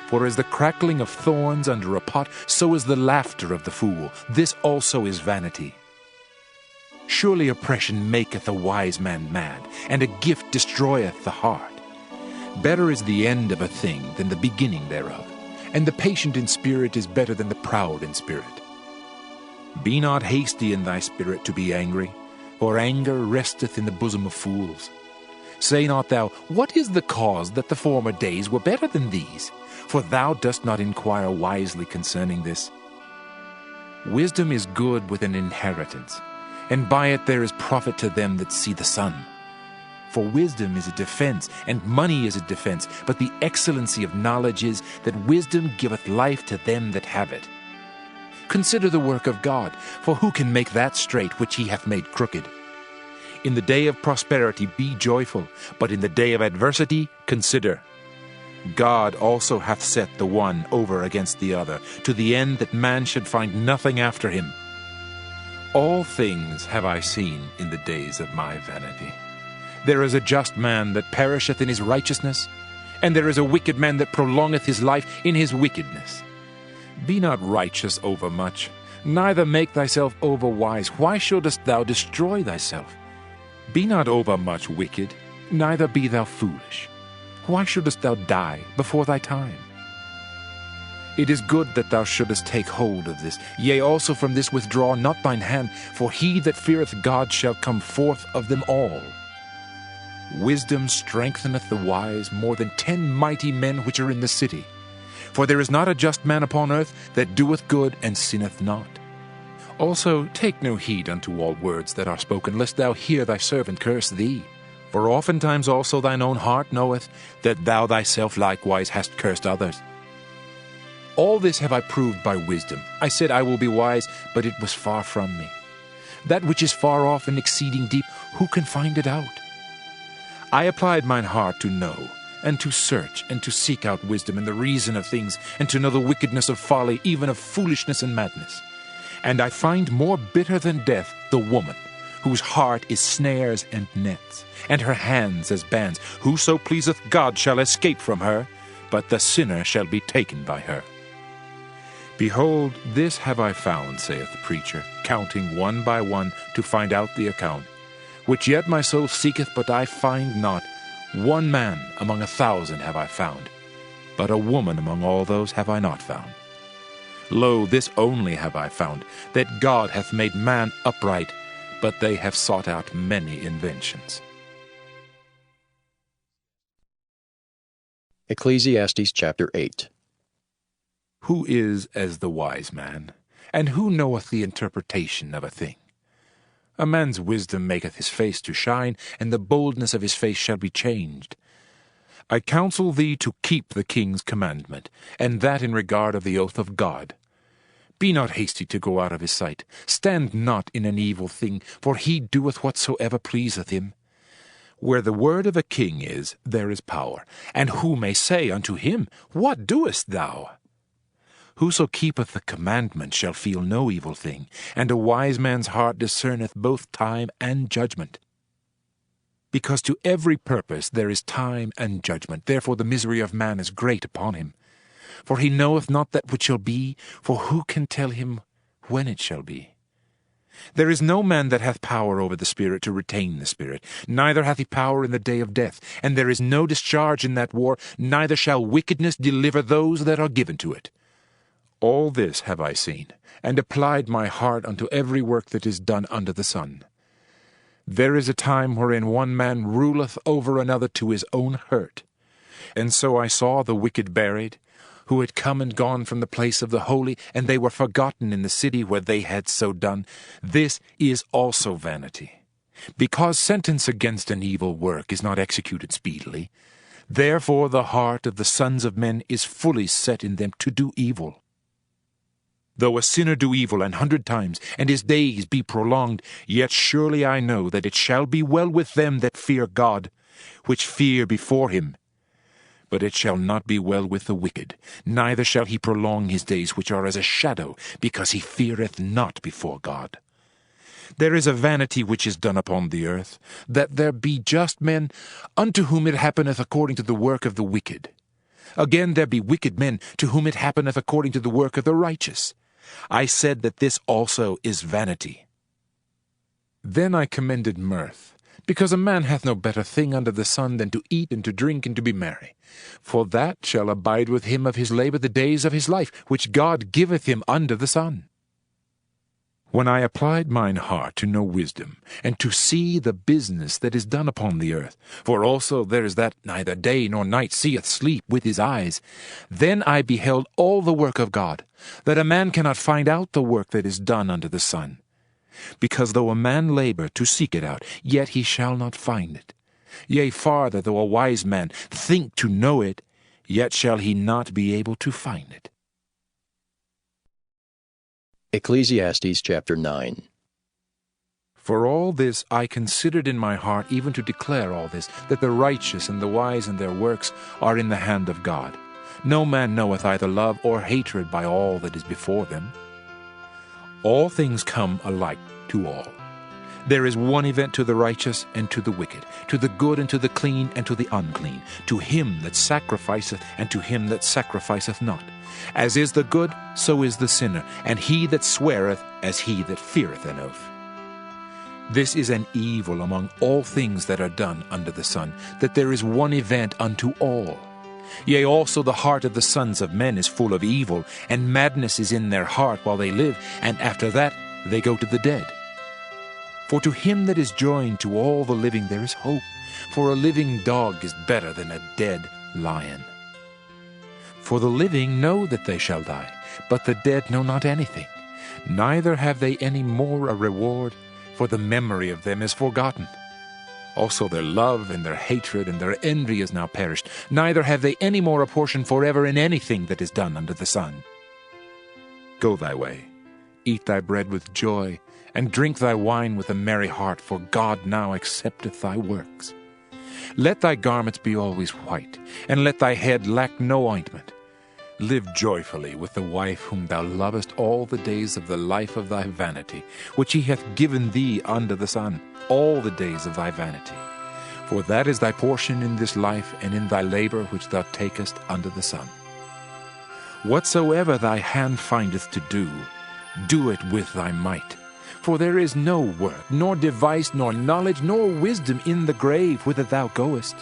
Speaker 4: For as the crackling of thorns under a pot, so is the laughter of the fool. This also is vanity. Surely oppression maketh a wise man mad, and a gift destroyeth the heart. Better is the end of a thing than the beginning thereof, and the patient in spirit is better than the proud in spirit. Be not hasty in thy spirit to be angry, for anger resteth in the bosom of fools. Say not thou, what is the cause that the former days were better than these? For thou dost not inquire wisely concerning this. Wisdom is good with an inheritance, and by it there is profit to them that see the sun. For wisdom is a defense, and money is a defense, but the excellency of knowledge is that wisdom giveth life to them that have it. Consider the work of God, for who can make that straight which he hath made crooked? In the day of prosperity be joyful, but in the day of adversity consider. God also hath set the one over against the other, to the end that man should find nothing after him. All things have I seen in the days of my vanity. There is a just man that perisheth in his righteousness, and there is a wicked man that prolongeth his life in his wickedness. Be not righteous overmuch, neither make thyself overwise. Why shouldest thou destroy thyself? Be not overmuch wicked, neither be thou foolish. Why shouldest thou die before thy time? It is good that thou shouldest take hold of this. Yea, also from this withdraw not thine hand, for he that feareth God shall come forth of them all. Wisdom strengtheneth the wise more than 10 mighty men which are in the city. For there is not a just man upon earth that doeth good and sinneth not. Also take no heed unto all words that are spoken, lest thou hear thy servant curse thee. For oftentimes also thine own heart knoweth that thou thyself likewise hast cursed others. All this have I proved by wisdom. I said I will be wise, but it was far from me. That which is far off and exceeding deep, who can find it out? I applied mine heart to know, and to search, and to seek out wisdom and the reason of things, and to know the wickedness of folly, even of foolishness and madness. And I find more bitter than death the woman, whose heart is snares and nets, and her hands as bands. Whoso pleaseth God shall escape from her, but the sinner shall be taken by her. Behold, this have I found, saith the preacher, counting one by one to find out the account, which yet my soul seeketh, but I find not. One man among 1,000 have I found, but a woman among all those have I not found. Lo, this only have I found, that God hath made man upright, but they have sought out many inventions.
Speaker 2: Ecclesiastes chapter 8.
Speaker 4: Who is as the wise man, and who knoweth the interpretation of a thing? A man's wisdom maketh his face to shine, and the boldness of his face shall be changed. I counsel thee to keep the king's commandment, and that in regard of the oath of God. Be not hasty to go out of his sight. Stand not in an evil thing, for he doeth whatsoever pleaseth him. Where the word of a king is, there is power. And who may say unto him, What doest thou? Whoso keepeth the commandment shall feel no evil thing, and a wise man's heart discerneth both time and judgment. Because to every purpose there is time and judgment, therefore the misery of man is great upon him. For he knoweth not that which shall be, for who can tell him when it shall be? There is no man that hath power over the Spirit to retain the Spirit, neither hath he power in the day of death, and there is no discharge in that war, neither shall wickedness deliver those that are given to it. All this have I seen, and applied my heart unto every work that is done under the sun. There is a time wherein one man ruleth over another to his own hurt. And so I saw the wicked buried, who had come and gone from the place of the holy, and they were forgotten in the city where they had so done. This is also vanity. Because sentence against an evil work is not executed speedily, therefore the heart of the sons of men is fully set in them to do evil. Though a sinner do evil 100 times, and his days be prolonged, yet surely I know that it shall be well with them that fear God, which fear before him. But it shall not be well with the wicked, neither shall he prolong his days, which are as a shadow, because he feareth not before God. There is a vanity which is done upon the earth, that there be just men, unto whom it happeneth according to the work of the wicked. Again there be wicked men, to whom it happeneth according to the work of the righteous. I said that this also is vanity. Then I commended mirth, because a man hath no better thing under the sun than to eat and to drink and to be merry. For that shall abide with him of his labor the days of his life, which God giveth him under the sun. When I applied mine heart to know wisdom, and to see the business that is done upon the earth, for also there is that neither day nor night seeth sleep with his eyes, then I beheld all the work of God, that a man cannot find out the work that is done under the sun. Because though a man labor to seek it out, yet he shall not find it. Yea, farther, though a wise man think to know it, yet shall he not be able to find it.
Speaker 2: Ecclesiastes chapter 9.
Speaker 4: For all this I considered in my heart, even to declare all this, that the righteous and the wise in their works are in the hand of God. No man knoweth either love or hatred by all that is before them. All things come alike to all. There is one event to the righteous and to the wicked, to the good and to the clean and to the unclean, to him that sacrificeth and to him that sacrificeth not. As is the good, so is the sinner, and he that sweareth as he that feareth an oath. This is an evil among all things that are done under the sun, that there is one event unto all. Yea, also the heart of the sons of men is full of evil, and madness is in their heart while they live, and after that they go to the dead. For to him that is joined to all the living there is hope, for a living dog is better than a dead lion. For the living know that they shall die, but the dead know not anything, neither have they any more a reward, for the memory of them is forgotten. Also their love and their hatred and their envy is now perished, neither have they any more a portion forever in anything that is done under the sun. Go thy way, eat thy bread with joy, and drink thy wine with a merry heart, for God now accepteth thy works. Let thy garments be always white, and let thy head lack no ointment. Live joyfully with the wife whom thou lovest all the days of the life of thy vanity, which he hath given thee under the sun, all the days of thy vanity. For that is thy portion in this life, and in thy labor which thou takest under the sun. Whatsoever thy hand findeth to do, do it with thy might. For there is no work, nor device, nor knowledge, nor wisdom in the grave whither thou goest.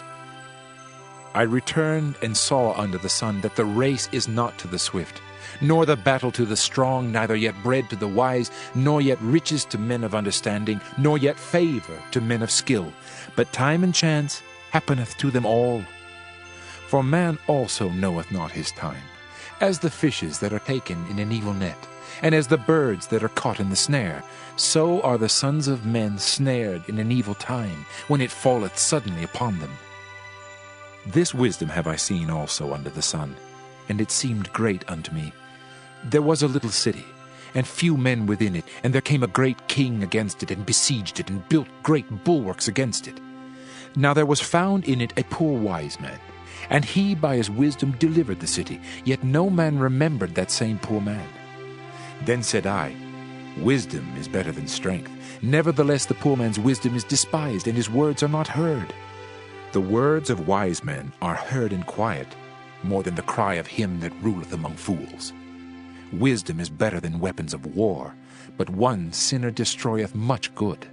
Speaker 4: I returned and saw under the sun that the race is not to the swift, nor the battle to the strong, neither yet bread to the wise, nor yet riches to men of understanding, nor yet favor to men of skill. But time and chance happeneth to them all. For man also knoweth not his time, as the fishes that are taken in an evil net, and as the birds that are caught in the snare, so are the sons of men snared in an evil time, when it falleth suddenly upon them. This wisdom have I seen also under the sun, and it seemed great unto me. There was a little city, and few men within it, and there came a great king against it, and besieged it, and built great bulwarks against it. Now there was found in it a poor wise man, and he by his wisdom delivered the city, yet no man remembered that same poor man. Then said I, Wisdom is better than strength. Nevertheless the poor man's wisdom is despised, and his words are not heard. The words of wise men are heard in quiet, more than the cry of him that ruleth among fools. Wisdom is better than weapons of war, but one sinner destroyeth much good.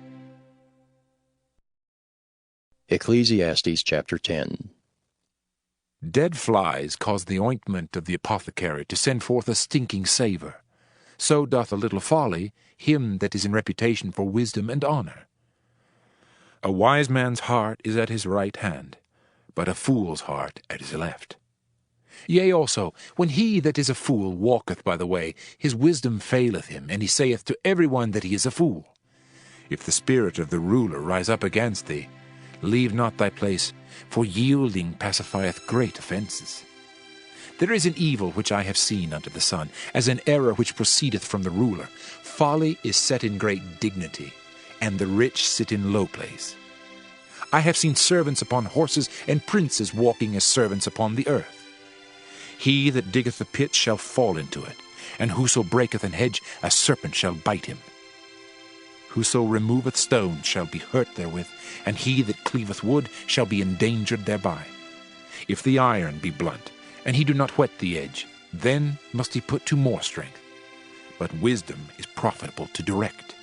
Speaker 2: Ecclesiastes chapter 10.
Speaker 4: Dead flies cause the ointment of the apothecary to send forth a stinking savour. So doth a little folly him that is in reputation for wisdom and honour. A wise man's heart is at his right hand, but a fool's heart at his left. Yea also, when he that is a fool walketh by the way, his wisdom faileth him, and he saith to every one that he is a fool. If the spirit of the ruler rise up against thee, leave not thy place, for yielding pacifieth great offences. There is an evil which I have seen under the sun, as an error which proceedeth from the ruler. Folly is set in great dignity, and the rich sit in low place. I have seen servants upon horses, and princes walking as servants upon the earth. He that diggeth a pit shall fall into it, and whoso breaketh an hedge, a serpent shall bite him. Whoso removeth stones shall be hurt therewith, and he that cleaveth wood shall be endangered thereby. If the iron be blunt, and he do not whet the edge, then must he put to more strength. But wisdom is profitable to direct.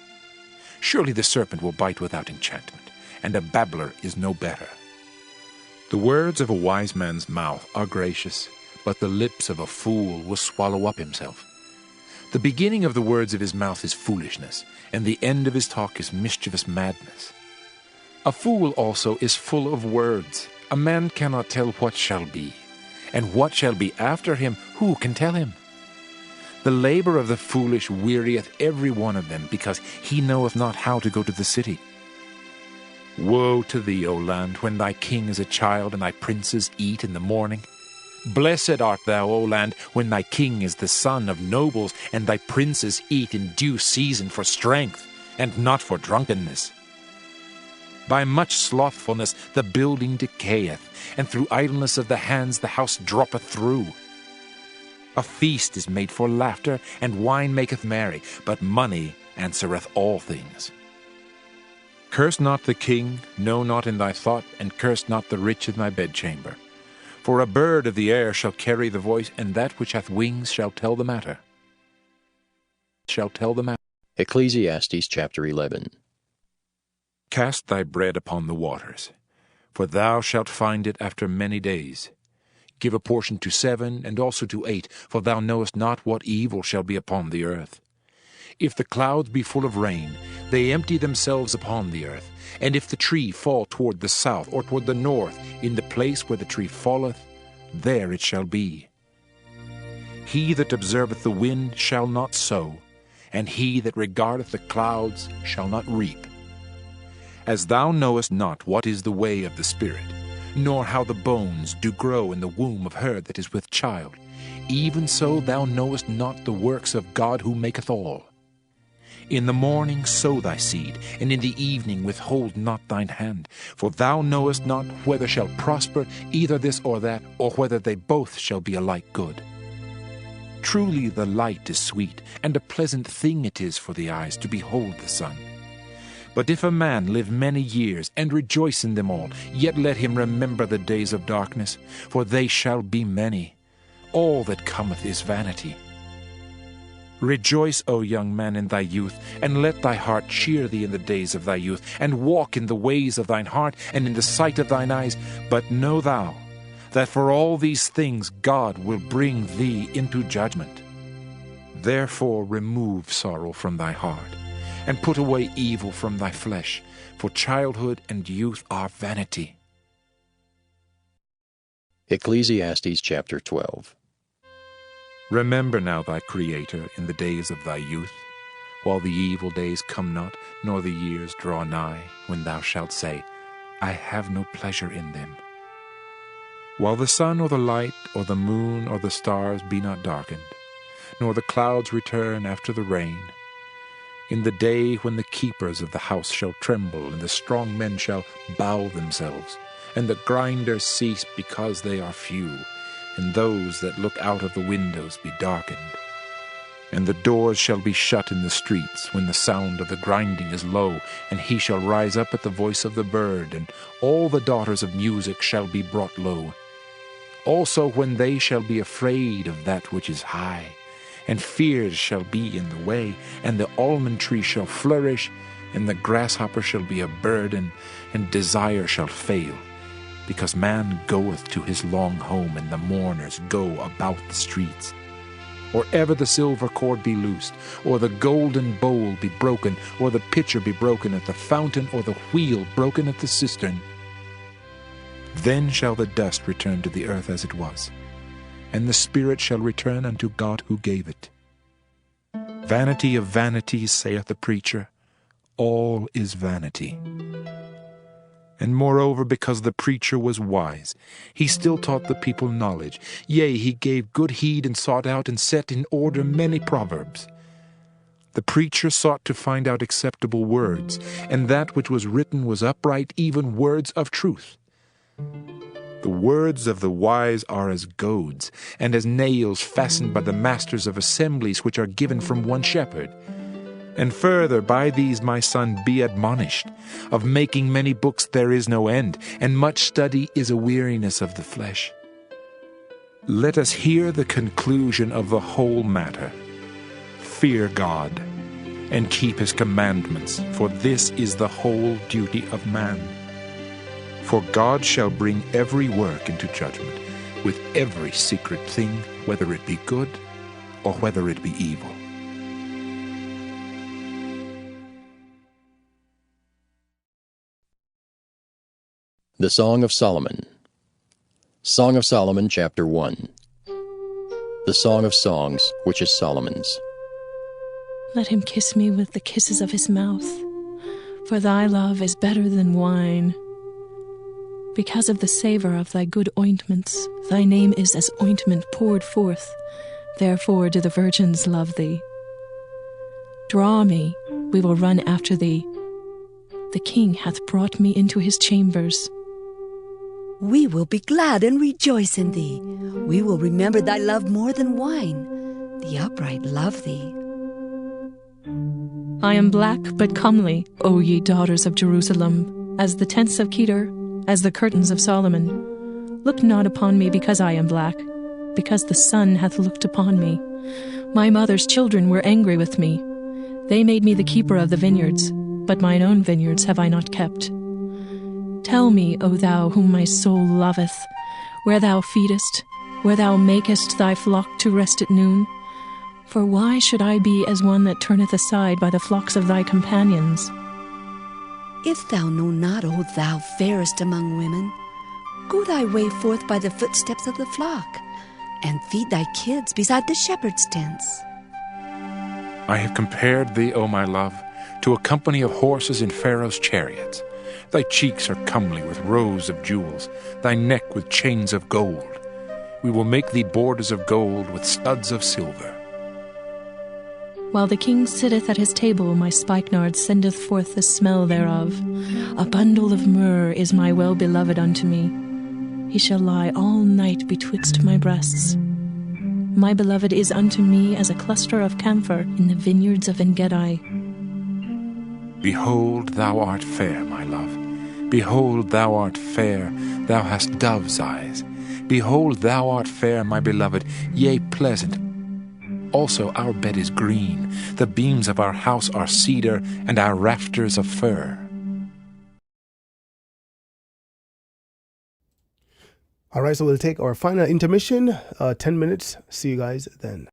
Speaker 4: Surely the serpent will bite without enchantment, and a babbler is no better. The words of a wise man's mouth are gracious, but the lips of a fool will swallow up himself. The beginning of the words of his mouth is foolishness, and the end of his talk is mischievous madness. A fool also is full of words. A man cannot tell what shall be, and what shall be after him, who can tell him? The labor of the foolish wearieth every one of them, because he knoweth not how to go to the city. Woe to thee, O land, when thy king is a child, and thy princes eat in the morning. Blessed art thou, O land, when thy king is the son of nobles, and thy princes eat in due season for strength, and not for drunkenness. By much slothfulness the building decayeth, and through idleness of the hands the house droppeth through. A feast is made for laughter, and wine maketh merry, but money answereth all things. Curse not the king, no, not in thy thought, and curse not the rich in thy bedchamber. For a bird of the air shall carry the voice, and that which hath wings shall tell the matter.
Speaker 2: Ecclesiastes chapter 11.
Speaker 4: Cast thy bread upon the waters, for thou shalt find it after many days. Give a portion to 7, and also to 8, for thou knowest not what evil shall be upon the earth. If the clouds be full of rain, they empty themselves upon the earth. And if the tree fall toward the south or toward the north, in the place where the tree falleth, there it shall be. He that observeth the wind shall not sow, and he that regardeth the clouds shall not reap. As thou knowest not what is the way of the Spirit, nor how the bones do grow in the womb of her that is with child, even so thou knowest not the works of God who maketh all. In the morning sow thy seed, and in the evening withhold not thine hand, for thou knowest not whether shall prosper either this or that, or whether they both shall be alike good. Truly the light is sweet, and a pleasant thing it is for the eyes to behold the sun. But if a man live many years, and rejoice in them all, yet let him remember the days of darkness, for they shall be many. All that cometh is vanity. Rejoice, O young man, in thy youth, and let thy heart cheer thee in the days of thy youth, and walk in the ways of thine heart, and in the sight of thine eyes. But know thou, that for all these things God will bring thee into judgment. Therefore remove sorrow from thy heart, and put away evil from thy flesh, for childhood and youth are vanity.
Speaker 2: Ecclesiastes chapter 12.
Speaker 4: Remember now thy Creator in the days of thy youth, while the evil days come not, nor the years draw nigh, when thou shalt say, I have no pleasure in them. While the sun or the light or the moon or the stars be not darkened, nor the clouds return after the rain, in the day when the keepers of the house shall tremble, and the strong men shall bow themselves, and the grinders cease because they are few, and those that look out of the windows be darkened. And the doors shall be shut in the streets, when the sound of the grinding is low, and he shall rise up at the voice of the bird, and all the daughters of music shall be brought low. Also when they shall be afraid of that which is high, and fears shall be in the way, and the almond tree shall flourish, and the grasshopper shall be a burden, and desire shall fail, because man goeth to his long home, and the mourners go about the streets. Or ever the silver cord be loosed, or the golden bowl be broken, or the pitcher be broken at the fountain, or the wheel broken at the cistern. Then shall the dust return to the earth as it was, and the spirit shall return unto God who gave it. Vanity of vanities, saith the preacher, all is vanity. And moreover, because the preacher was wise, he still taught the people knowledge. Yea, he gave good heed, and sought out and set in order many proverbs. The preacher sought to find out acceptable words, and that which was written was upright, even words of truth. The words of the wise are as goads, and as nails fastened by the masters of assemblies, which are given from one shepherd. And further, by these, my son, be admonished. Of making many books there is no end, and much study is a weariness of the flesh. Let us hear the conclusion of the whole matter. Fear God, and keep his commandments, for this is the whole duty of man. For God shall bring every work into judgment, with every secret thing, whether it be good or whether it be evil.
Speaker 2: The Song of Solomon. Song of Solomon, chapter 1. The Song of Songs, which is Solomon's.
Speaker 14: Let him kiss me with the kisses of his mouth, for thy love is better than wine. Because of the savor of thy good ointments, thy name is as ointment poured forth. Therefore do the virgins love thee. Draw me, we will run after thee. The king hath brought me into his chambers.
Speaker 11: We will be glad and rejoice in thee. We will remember thy love more than wine. The upright love thee.
Speaker 14: I am black but comely, O ye daughters of Jerusalem, as the tents of Kedar, as the curtains of Solomon. Look not upon me because I am black, because the sun hath looked upon me. My mother's children were angry with me. They made me the keeper of the vineyards, but mine own vineyards have I not kept. Tell me, O thou whom my soul loveth, where thou feedest, where thou makest thy flock to rest at noon. For why should I be as one that turneth aside by the flocks of thy companions?
Speaker 11: If thou know not, O thou fairest among women, go thy way forth by the footsteps of the flock, and feed thy kids beside the shepherd's tents.
Speaker 4: I have compared thee, O my love, to a company of horses in Pharaoh's chariots. Thy cheeks are comely with rows of jewels, thy neck with chains of gold. We will make thee borders of gold with studs of silver.
Speaker 14: While the king sitteth at his table, my spikenard sendeth forth the smell thereof. A bundle of myrrh is my well-beloved unto me. He shall lie all night betwixt my breasts. My beloved is unto me as a cluster of camphor in the vineyards of En-gedi.
Speaker 4: Behold, thou art fair, my love. Behold, thou art fair, thou hast dove's eyes. Behold, thou art fair, my beloved, yea, pleasant. Also our bed is green, the beams of our house are cedar, and our rafters of fir.
Speaker 1: All right, so we'll take our final intermission, 10 minutes. See you guys then.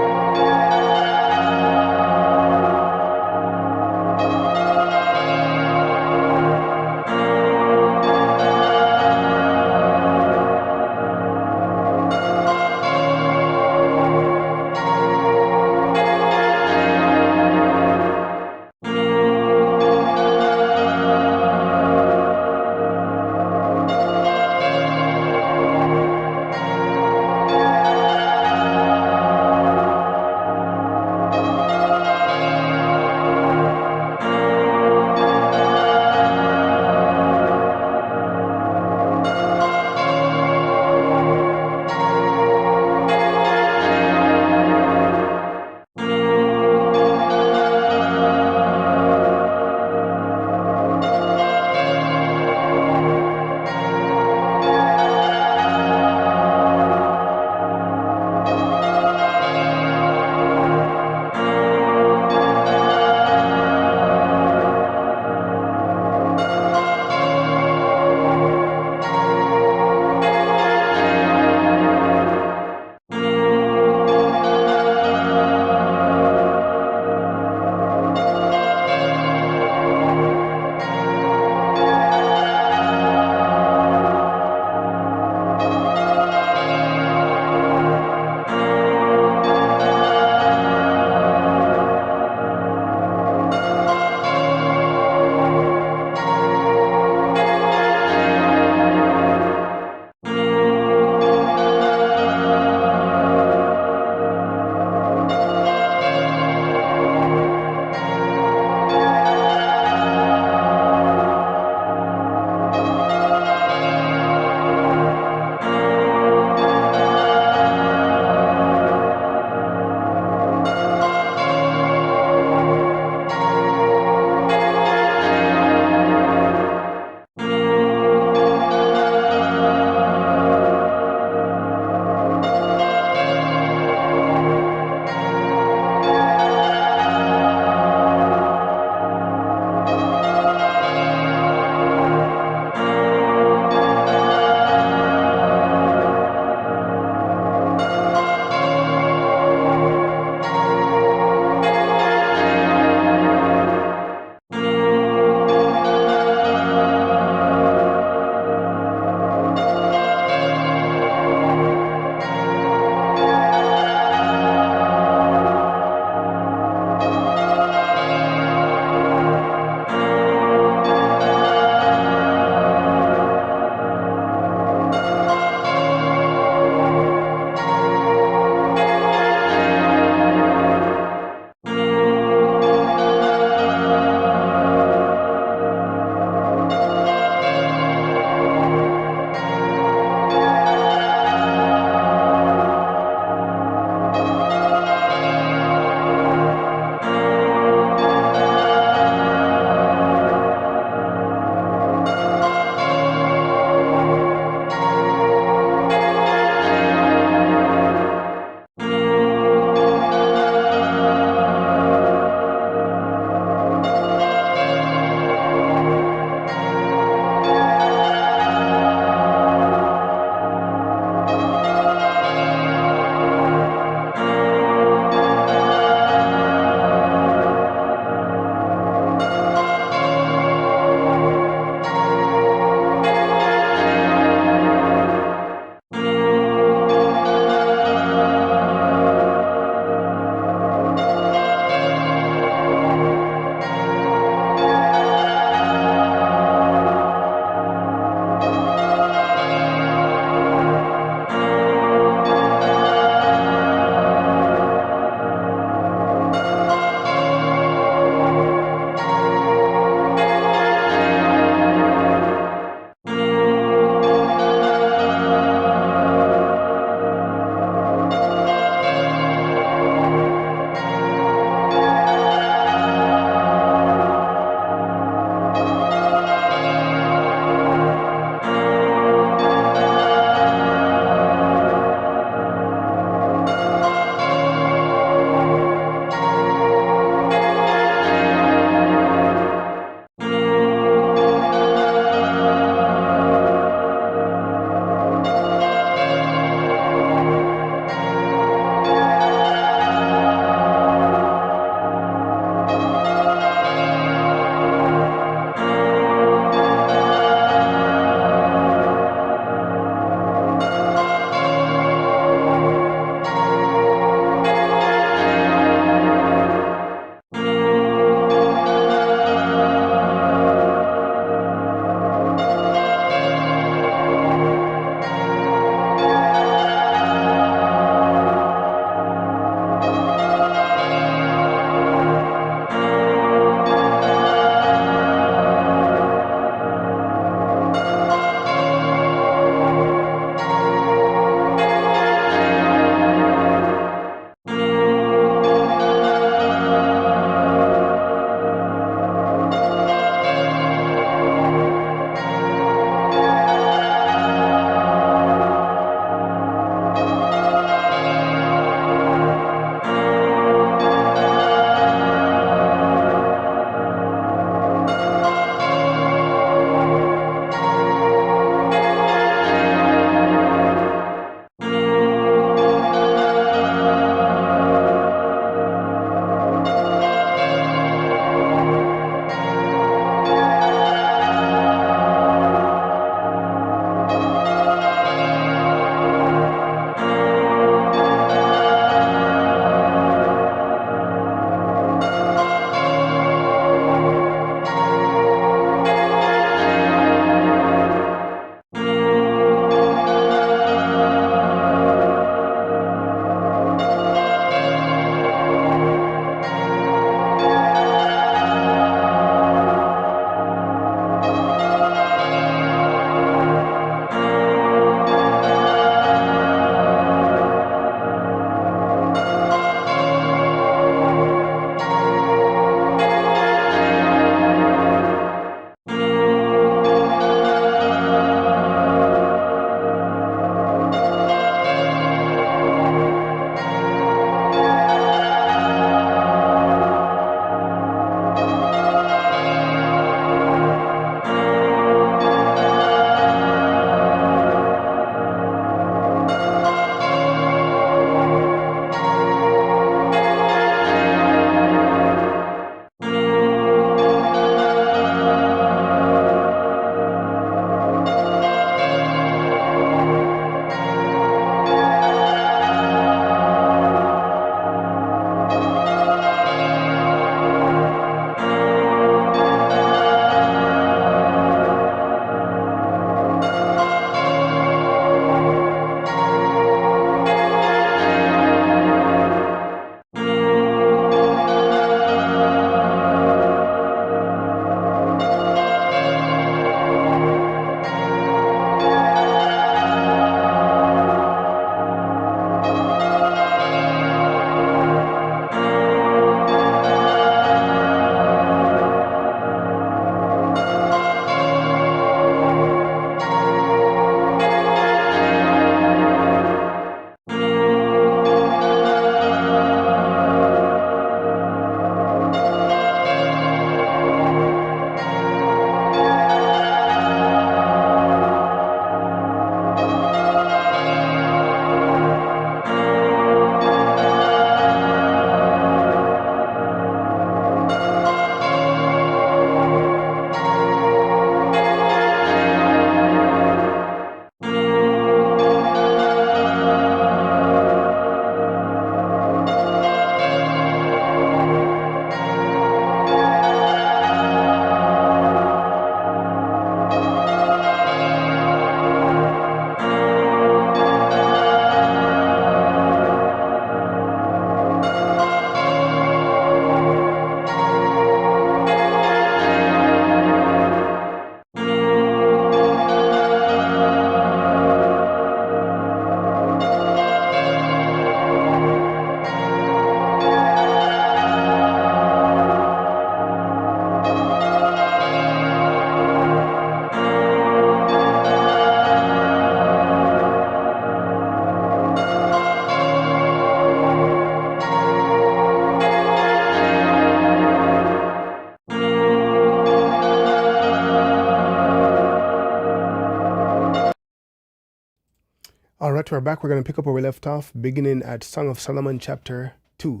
Speaker 1: All right, we're back. We're going to pick up where we left off, beginning at Song of Solomon, chapter 2.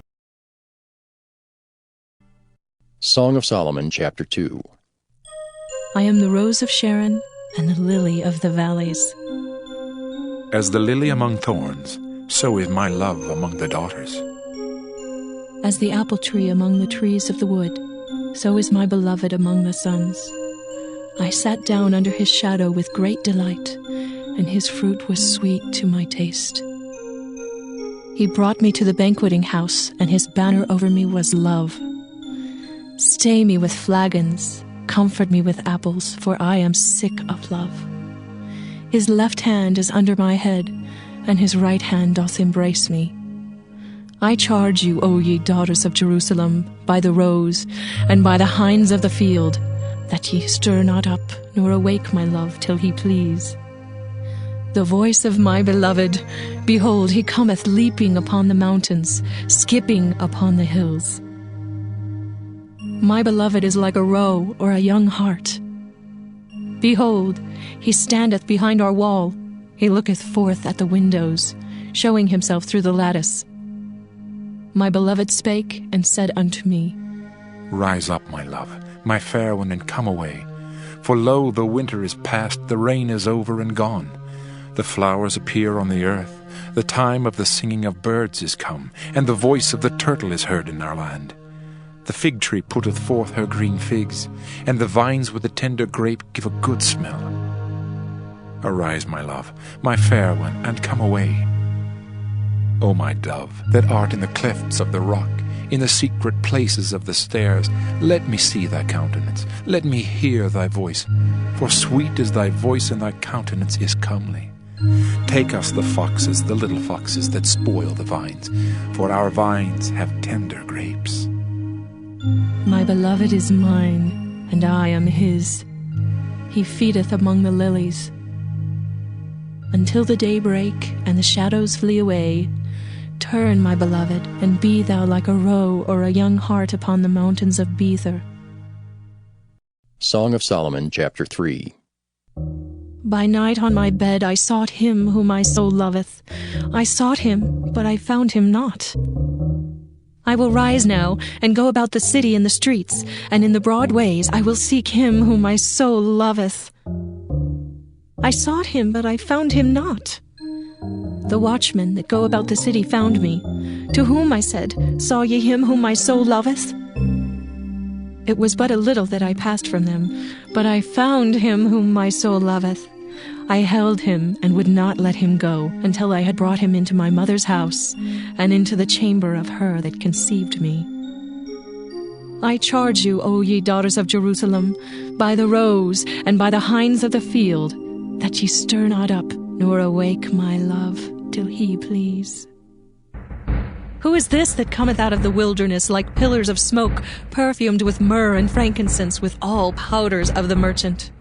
Speaker 2: Song of Solomon, chapter 2.
Speaker 14: I am the rose of Sharon and the lily of the valleys.
Speaker 4: As the lily among thorns, so is my love among the daughters.
Speaker 14: As the apple tree among the trees of the wood, so is my beloved among the sons. I sat down under his shadow with great delight, and his fruit was sweet to my taste. He brought me to the banqueting house, and his banner over me was love. Stay me with flagons, comfort me with apples, for I am sick of love. His left hand is under my head, and his right hand doth embrace me. I charge you, O ye daughters of Jerusalem, by the roes, and by the hinds of the field, that ye stir not up, nor awake my love, till he please. The voice of my beloved, behold, he cometh leaping upon the mountains, skipping upon the hills. My beloved is like a roe or a young hart. Behold, he standeth behind our wall, he looketh forth at the windows, showing himself through the lattice. My beloved spake and said unto me,
Speaker 4: Rise up, my love, my fair one, and come away. For lo, the winter is past, the rain is over and gone. The flowers appear on the earth, the time of the singing of birds is come, and the voice of the turtle is heard in our land. The fig tree putteth forth her green figs, and the vines with the tender grape give a good smell. Arise, my love, my fair one, and come away. O my dove, that art in the clefts of the rock, in the secret places of the stairs, let me see thy countenance, let me hear thy voice, for sweet is thy voice, and thy countenance is comely. Take us the foxes, the little foxes that spoil the vines, for our vines have tender grapes.
Speaker 14: My beloved is mine, and I am his. He feedeth among the lilies. Until the day break, and the shadows flee away, turn, my beloved, and be thou like a roe or a young hart upon the mountains of Bether.
Speaker 2: Song of Solomon, chapter 3.
Speaker 14: By night on my bed I sought him whom my soul loveth. I sought him, but I found him not. I will rise now, and go about the city in the streets, and in the broad ways I will seek him whom my soul loveth. I sought him, but I found him not. The watchmen that go about the city found me. To whom I said, Saw ye him whom my soul loveth? It was but a little that I passed from them, but I found him whom my soul loveth. I held him and would not let him go, until I had brought him into my mother's house, and into the chamber of her that conceived me. I charge you, O ye daughters of Jerusalem, by the roes and by the hinds of the field, that ye stir not up, nor awake my love, till he please. Who is this that cometh out of the wilderness like pillars of smoke, perfumed with myrrh and frankincense, with all powders of the merchant?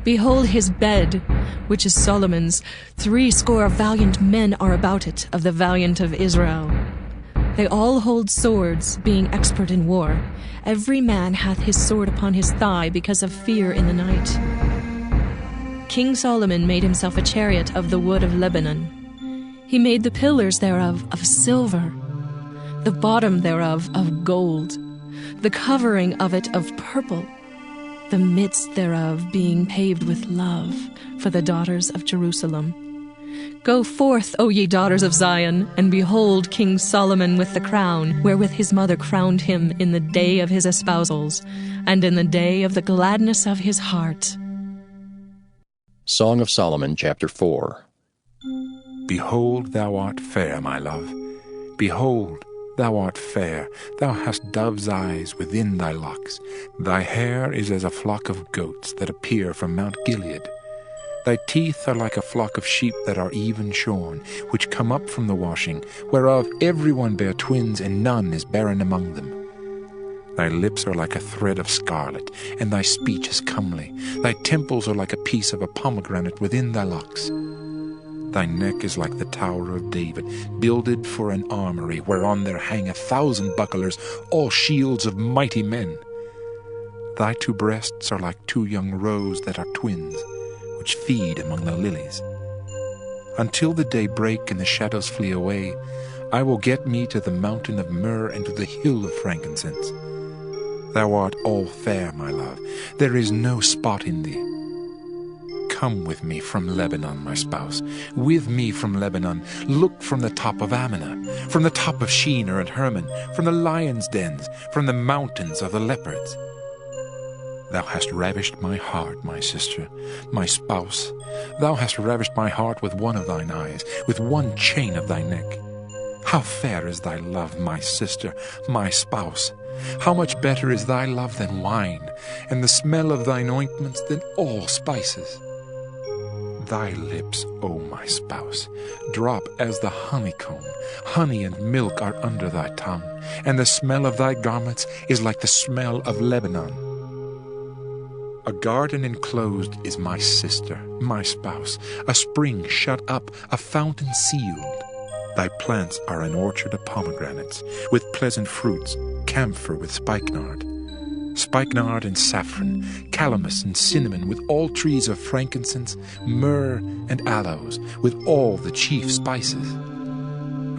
Speaker 14: Behold his bed, which is Solomon's. 80 valiant men are about it, of the valiant of Israel. They all hold swords, being expert in war. Every man hath his sword upon his thigh, because of fear in the night. King Solomon made himself a chariot of the wood of Lebanon. He made the pillars thereof of silver, the bottom thereof of gold, the covering of it of purple, the midst thereof being paved with love for the daughters of Jerusalem. Go forth, O ye daughters of Zion, and behold King Solomon with the crown, wherewith his mother crowned him in the day of his espousals, and in the day of the gladness of his heart.
Speaker 2: Song of Solomon, chapter 4.
Speaker 4: Behold, thou art fair, my love. Behold, thou art fair. Thou hast dove's eyes within thy locks. Thy hair is as a flock of goats that appear from Mount Gilead. Thy teeth are like a flock of sheep that are even shorn, which come up from the washing, whereof every one bare twins, and none is barren among them. Thy lips are like a thread of scarlet, and thy speech is comely. Thy temples are like a piece of a pomegranate within thy locks. Thy neck is like the Tower of David, builded for an armory, whereon there hang 1,000 bucklers, all shields of mighty men. Thy 2 breasts are like 2 young roes that are twins, which feed among the lilies. Until the day break and the shadows flee away, I will get me to the mountain of myrrh and to the hill of frankincense. Thou art all fair, my love. There is no spot in thee. Come with me from Lebanon, my spouse. With me from Lebanon. Look from the top of Amana, from the top of Shinar and Hermon, from the lions' dens, from the mountains of the leopards. Thou hast ravished my heart, my sister, my spouse. Thou hast ravished my heart with one of thine eyes, with one chain of thy neck. How fair is thy love, my sister, my spouse! How much better is thy love than wine, and the smell of thine ointments than all spices! Thy lips, O my spouse, drop as the honeycomb. Honey and milk are under thy tongue, and the smell of thy garments is like the smell of Lebanon. A garden enclosed is my sister, my spouse, a spring shut up, a fountain sealed. Thy plants are an orchard of pomegranates, with pleasant fruits, camphor with spikenard. Spikenard and saffron, calamus and cinnamon, with all trees of frankincense, myrrh and aloes, with all the chief spices.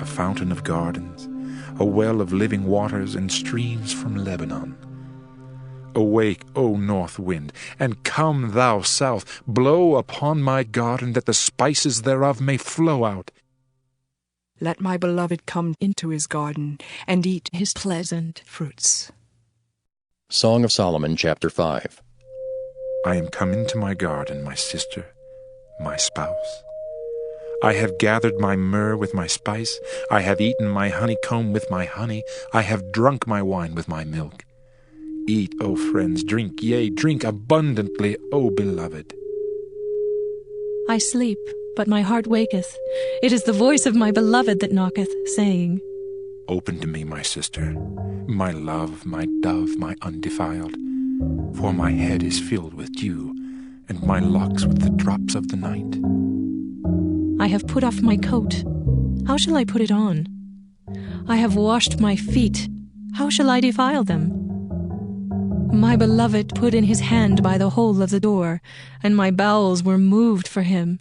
Speaker 4: A fountain of gardens, a well of living waters, and streams from Lebanon. Awake, O north wind, and come, thou south, blow upon my garden, that the spices thereof may flow out.
Speaker 15: Let my beloved come into his garden, and eat his pleasant fruits.
Speaker 2: Song of Solomon, chapter 5.
Speaker 4: I am come into my garden, my sister, my spouse. I have gathered my myrrh with my spice. I have eaten my honeycomb with my honey. I have drunk my wine with my milk. Eat, O friends, drink, yea, drink abundantly, O beloved.
Speaker 14: I sleep, but my heart waketh. It is the voice of my beloved that knocketh, saying,
Speaker 4: Open to me, my sister, my love, my dove, my undefiled. For my head is filled with dew, and my locks with the drops of the night.
Speaker 14: I have put off my coat. How shall I put it on? I have washed my feet. How shall I defile them? My beloved put in his hand by the hole of the door, and my bowels were moved for him.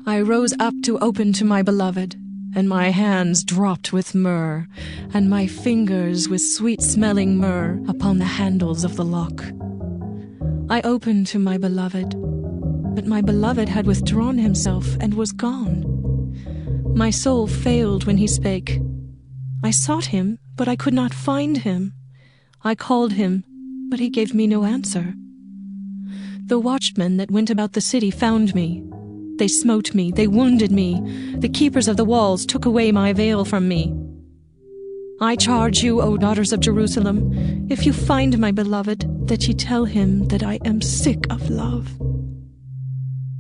Speaker 14: I rose up to open to my beloved, and my hands dropped with myrrh, and my fingers with sweet-smelling myrrh upon the handles of the lock. I opened to my beloved, but my beloved had withdrawn himself and was gone. My soul failed when he spake. I sought him, but I could not find him. I called him, but he gave me no answer. The watchmen that went about the city found me. They smote me, they wounded me. The keepers of the walls took away my veil from me. I charge you, O daughters of Jerusalem, if you find my beloved, that ye tell him that I am sick of love.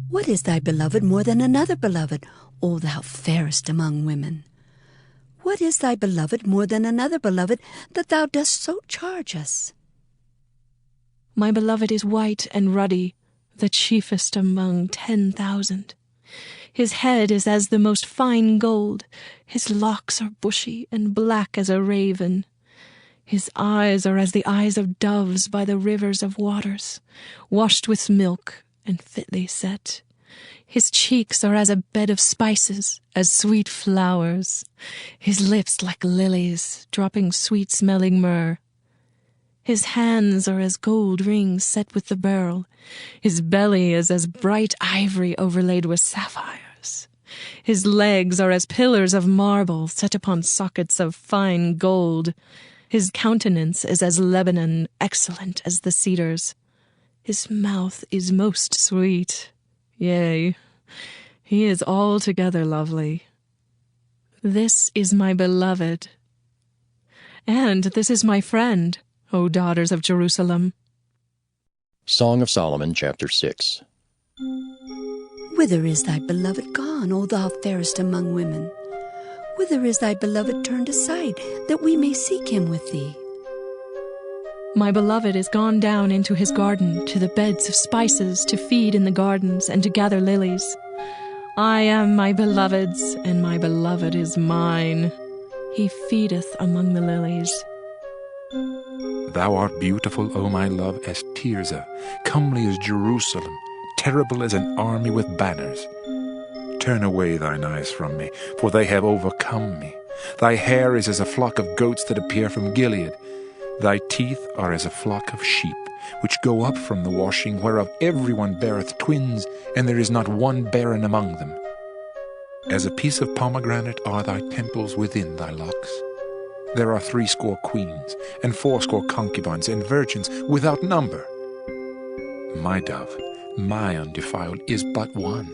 Speaker 11: What is thy beloved more than another beloved, O thou fairest among women? What is thy beloved more than another beloved, that thou dost so charge us?
Speaker 14: My beloved is white and ruddy, the chiefest among 10,000. His head is as the most fine gold. His locks are bushy and black as a raven. His eyes are as the eyes of doves by the rivers of waters, washed with milk and fitly set. His cheeks are as a bed of spices, as sweet flowers. His lips like lilies, dropping sweet-smelling myrrh. His hands are as gold rings set with the beryl. His belly is as bright ivory overlaid with sapphires. His legs are as pillars of marble set upon sockets of fine gold. His countenance is as Lebanon, excellent as the cedars. His mouth is most sweet. Yea, he is altogether lovely. This is my beloved. And this is my friend, O daughters of Jerusalem.
Speaker 2: Song of Solomon, chapter 6.
Speaker 11: Whither is thy beloved gone, O thou fairest among women? Whither is thy beloved turned aside, that we may seek him with thee?
Speaker 14: My beloved is gone down into his garden, to the beds of spices, to feed in the gardens, and to gather lilies. I am my beloved's, and my beloved is mine. He feedeth among the lilies.
Speaker 4: Thou art beautiful, O my love, as Tirzah, comely as Jerusalem, terrible as an army with banners. Turn away thine eyes from me, for they have overcome me. Thy hair is as a flock of goats that appear from Gilead. Thy teeth are as a flock of sheep, which go up from the washing, whereof everyone beareth twins, and there is not one barren among them. As a piece of pomegranate are thy temples within thy locks. There are 80 queens, and 80 concubines, and virgins without number. My dove, my undefiled, is but one.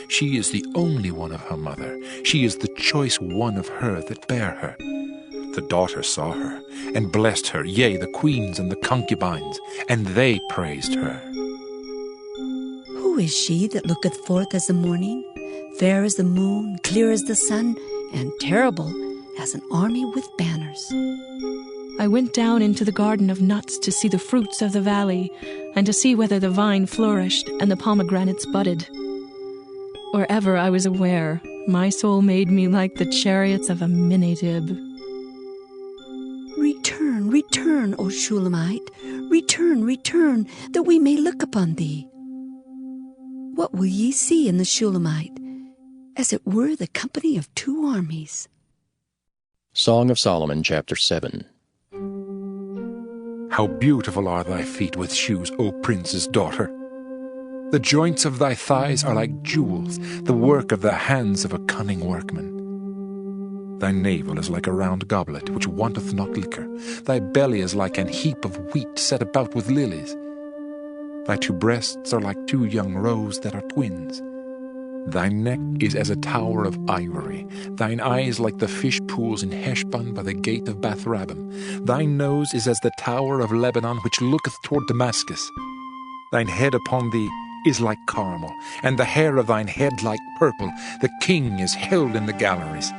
Speaker 4: She is the only one of her mother. She is the choice one of her that bare her. The daughter saw her, and blessed her, yea, the queens and the concubines, and they praised her.
Speaker 16: Who is she that looketh forth as the morning, fair as the moon, clear as the sun, and terrible as an army with banners?
Speaker 14: I went down into the garden of nuts to see the fruits of the valley, and to see whether the vine flourished and the pomegranates budded. Or ever I was aware, my soul made me like the chariots of a Minitib.
Speaker 16: Return, return, O Shulamite, return, return, that we may look upon thee. What will ye see in the Shulamite? As it were the company of 2 armies.
Speaker 2: Song of Solomon, chapter 7.
Speaker 4: How beautiful are thy feet with shoes, O prince's daughter! The joints of thy thighs are like jewels, the work of the hands of a cunning workman. Thy navel is like a round goblet, which wanteth not liquor. Thy belly is like an heap of wheat set about with lilies. Thy 2 breasts are like 2 young roes that are twins. Thy neck is as a tower of ivory. Thine eyes like the fish pools in Heshbon by the gate of Bath-rabbim. Thy nose is as the tower of Lebanon, which looketh toward Damascus. Thine head upon thee is like Carmel, and the hair of thine head like purple. The king is held in the galleries.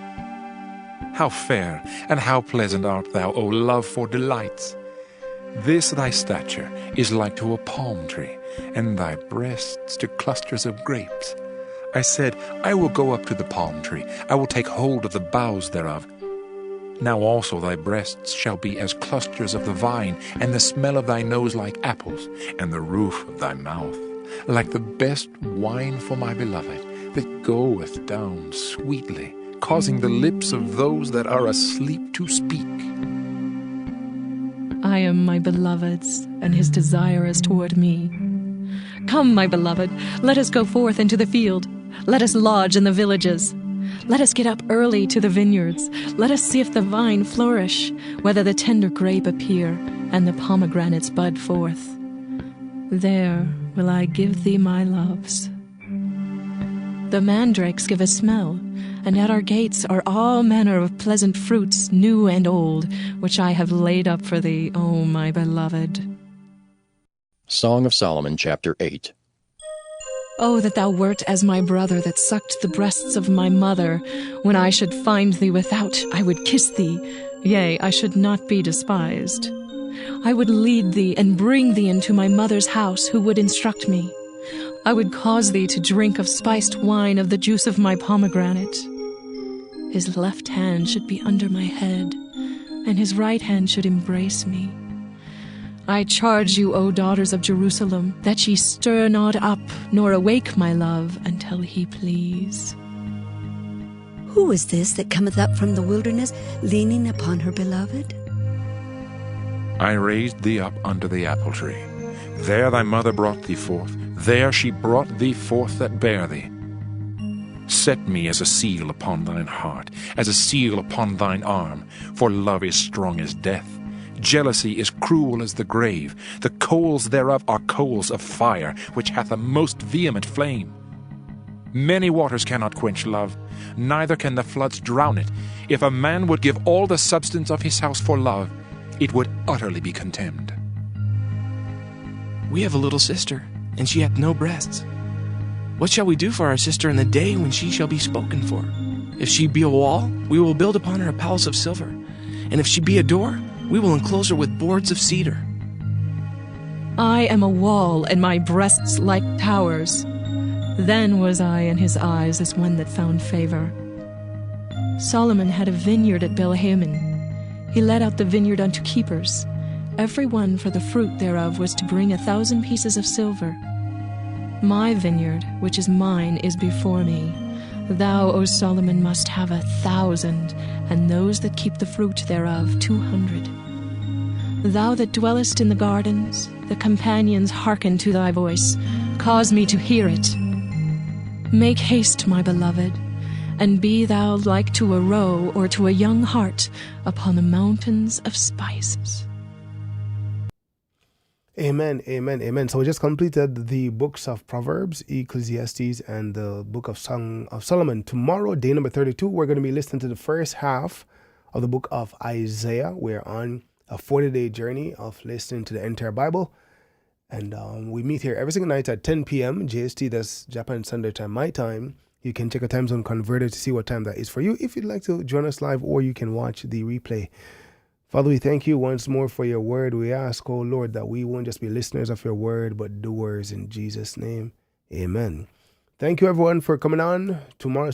Speaker 4: How fair and how pleasant art thou, O love, for delights! This thy stature is like to a palm tree, and thy breasts to clusters of grapes. I said, I will go up to the palm tree, I will take hold of the boughs thereof. Now also thy breasts shall be as clusters of the vine, and the smell of thy nose like apples, and the roof of thy mouth like the best wine for my beloved, that goeth down sweetly, causing the lips of those that are asleep to speak.
Speaker 14: I am my beloved's, and his desire is toward me. Come, my beloved, let us go forth into the field. Let us lodge in the villages. Let us get up early to the vineyards. Let us see if the vine flourish, whether the tender grape appear, and the pomegranates bud forth. There will I give thee my loves. The mandrakes give a smell, and at our gates are all manner of pleasant fruits, new and old, which I have laid up for thee, O my beloved.
Speaker 2: Song of Solomon, chapter 8.
Speaker 14: Oh, that thou wert as my brother that sucked the breasts of my mother. When I should find thee without, I would kiss thee. Yea, I should not be despised. I would lead thee and bring thee into my mother's house, who would instruct me. I would cause thee to drink of spiced wine, of the juice of my pomegranate. His left hand should be under my head, and his right hand should embrace me. I charge you, O daughters of Jerusalem, that ye stir not up, nor awake my love, until he please.
Speaker 16: Who is this that cometh up from the wilderness, leaning upon her beloved?
Speaker 4: I raised thee up under the apple tree. There thy mother brought thee forth. There she brought thee forth that bare thee. Set me as a seal upon thine heart, as a seal upon thine arm, for love is strong as death. Jealousy is cruel as the grave. The coals thereof are coals of fire, which hath a most vehement flame. Many waters cannot quench love, neither can the floods drown it. If a man would give all the substance of his house for love, it would utterly be contemned.
Speaker 17: We have a little sister, and she hath no breasts. What shall we do for our sister in the day when she shall be spoken for? If she be a wall, we will build upon her a palace of silver. And if she be a door, we will enclose her with boards of cedar.
Speaker 14: I am a wall, and my breasts like towers. Then was I in his eyes as one that found favor. Solomon had a vineyard at Belhaman. He let out the vineyard unto keepers. Every one for the fruit thereof was to bring 1,000 pieces of silver. My vineyard, which is mine, is before me. Thou, O Solomon, must have 1,000, and those that keep the fruit thereof 200. Thou that dwellest in the gardens, the companions hearken to thy voice. Cause me to hear it. Make haste, my beloved, and be thou like to a roe or to a young hart upon the mountains of spices.
Speaker 1: Amen, amen, amen. So we just completed the books of Proverbs, Ecclesiastes, and the book of Song of Solomon. Tomorrow, day number 32, we're going to be listening to the first half of the book of Isaiah. We're on a 40-day journey of listening to the entire Bible. And we meet here every single night at 10 p.m. JST, that's Japan Standard Time, my time. You can check a time zone converter to see what time that is for you if you'd like to join us live, or you can watch the replay. Father, we thank you once more for your word. We ask, oh Lord, that we won't just be listeners of your word, but doers in Jesus' name. Amen. Thank you, everyone, for coming on. Tomorrow,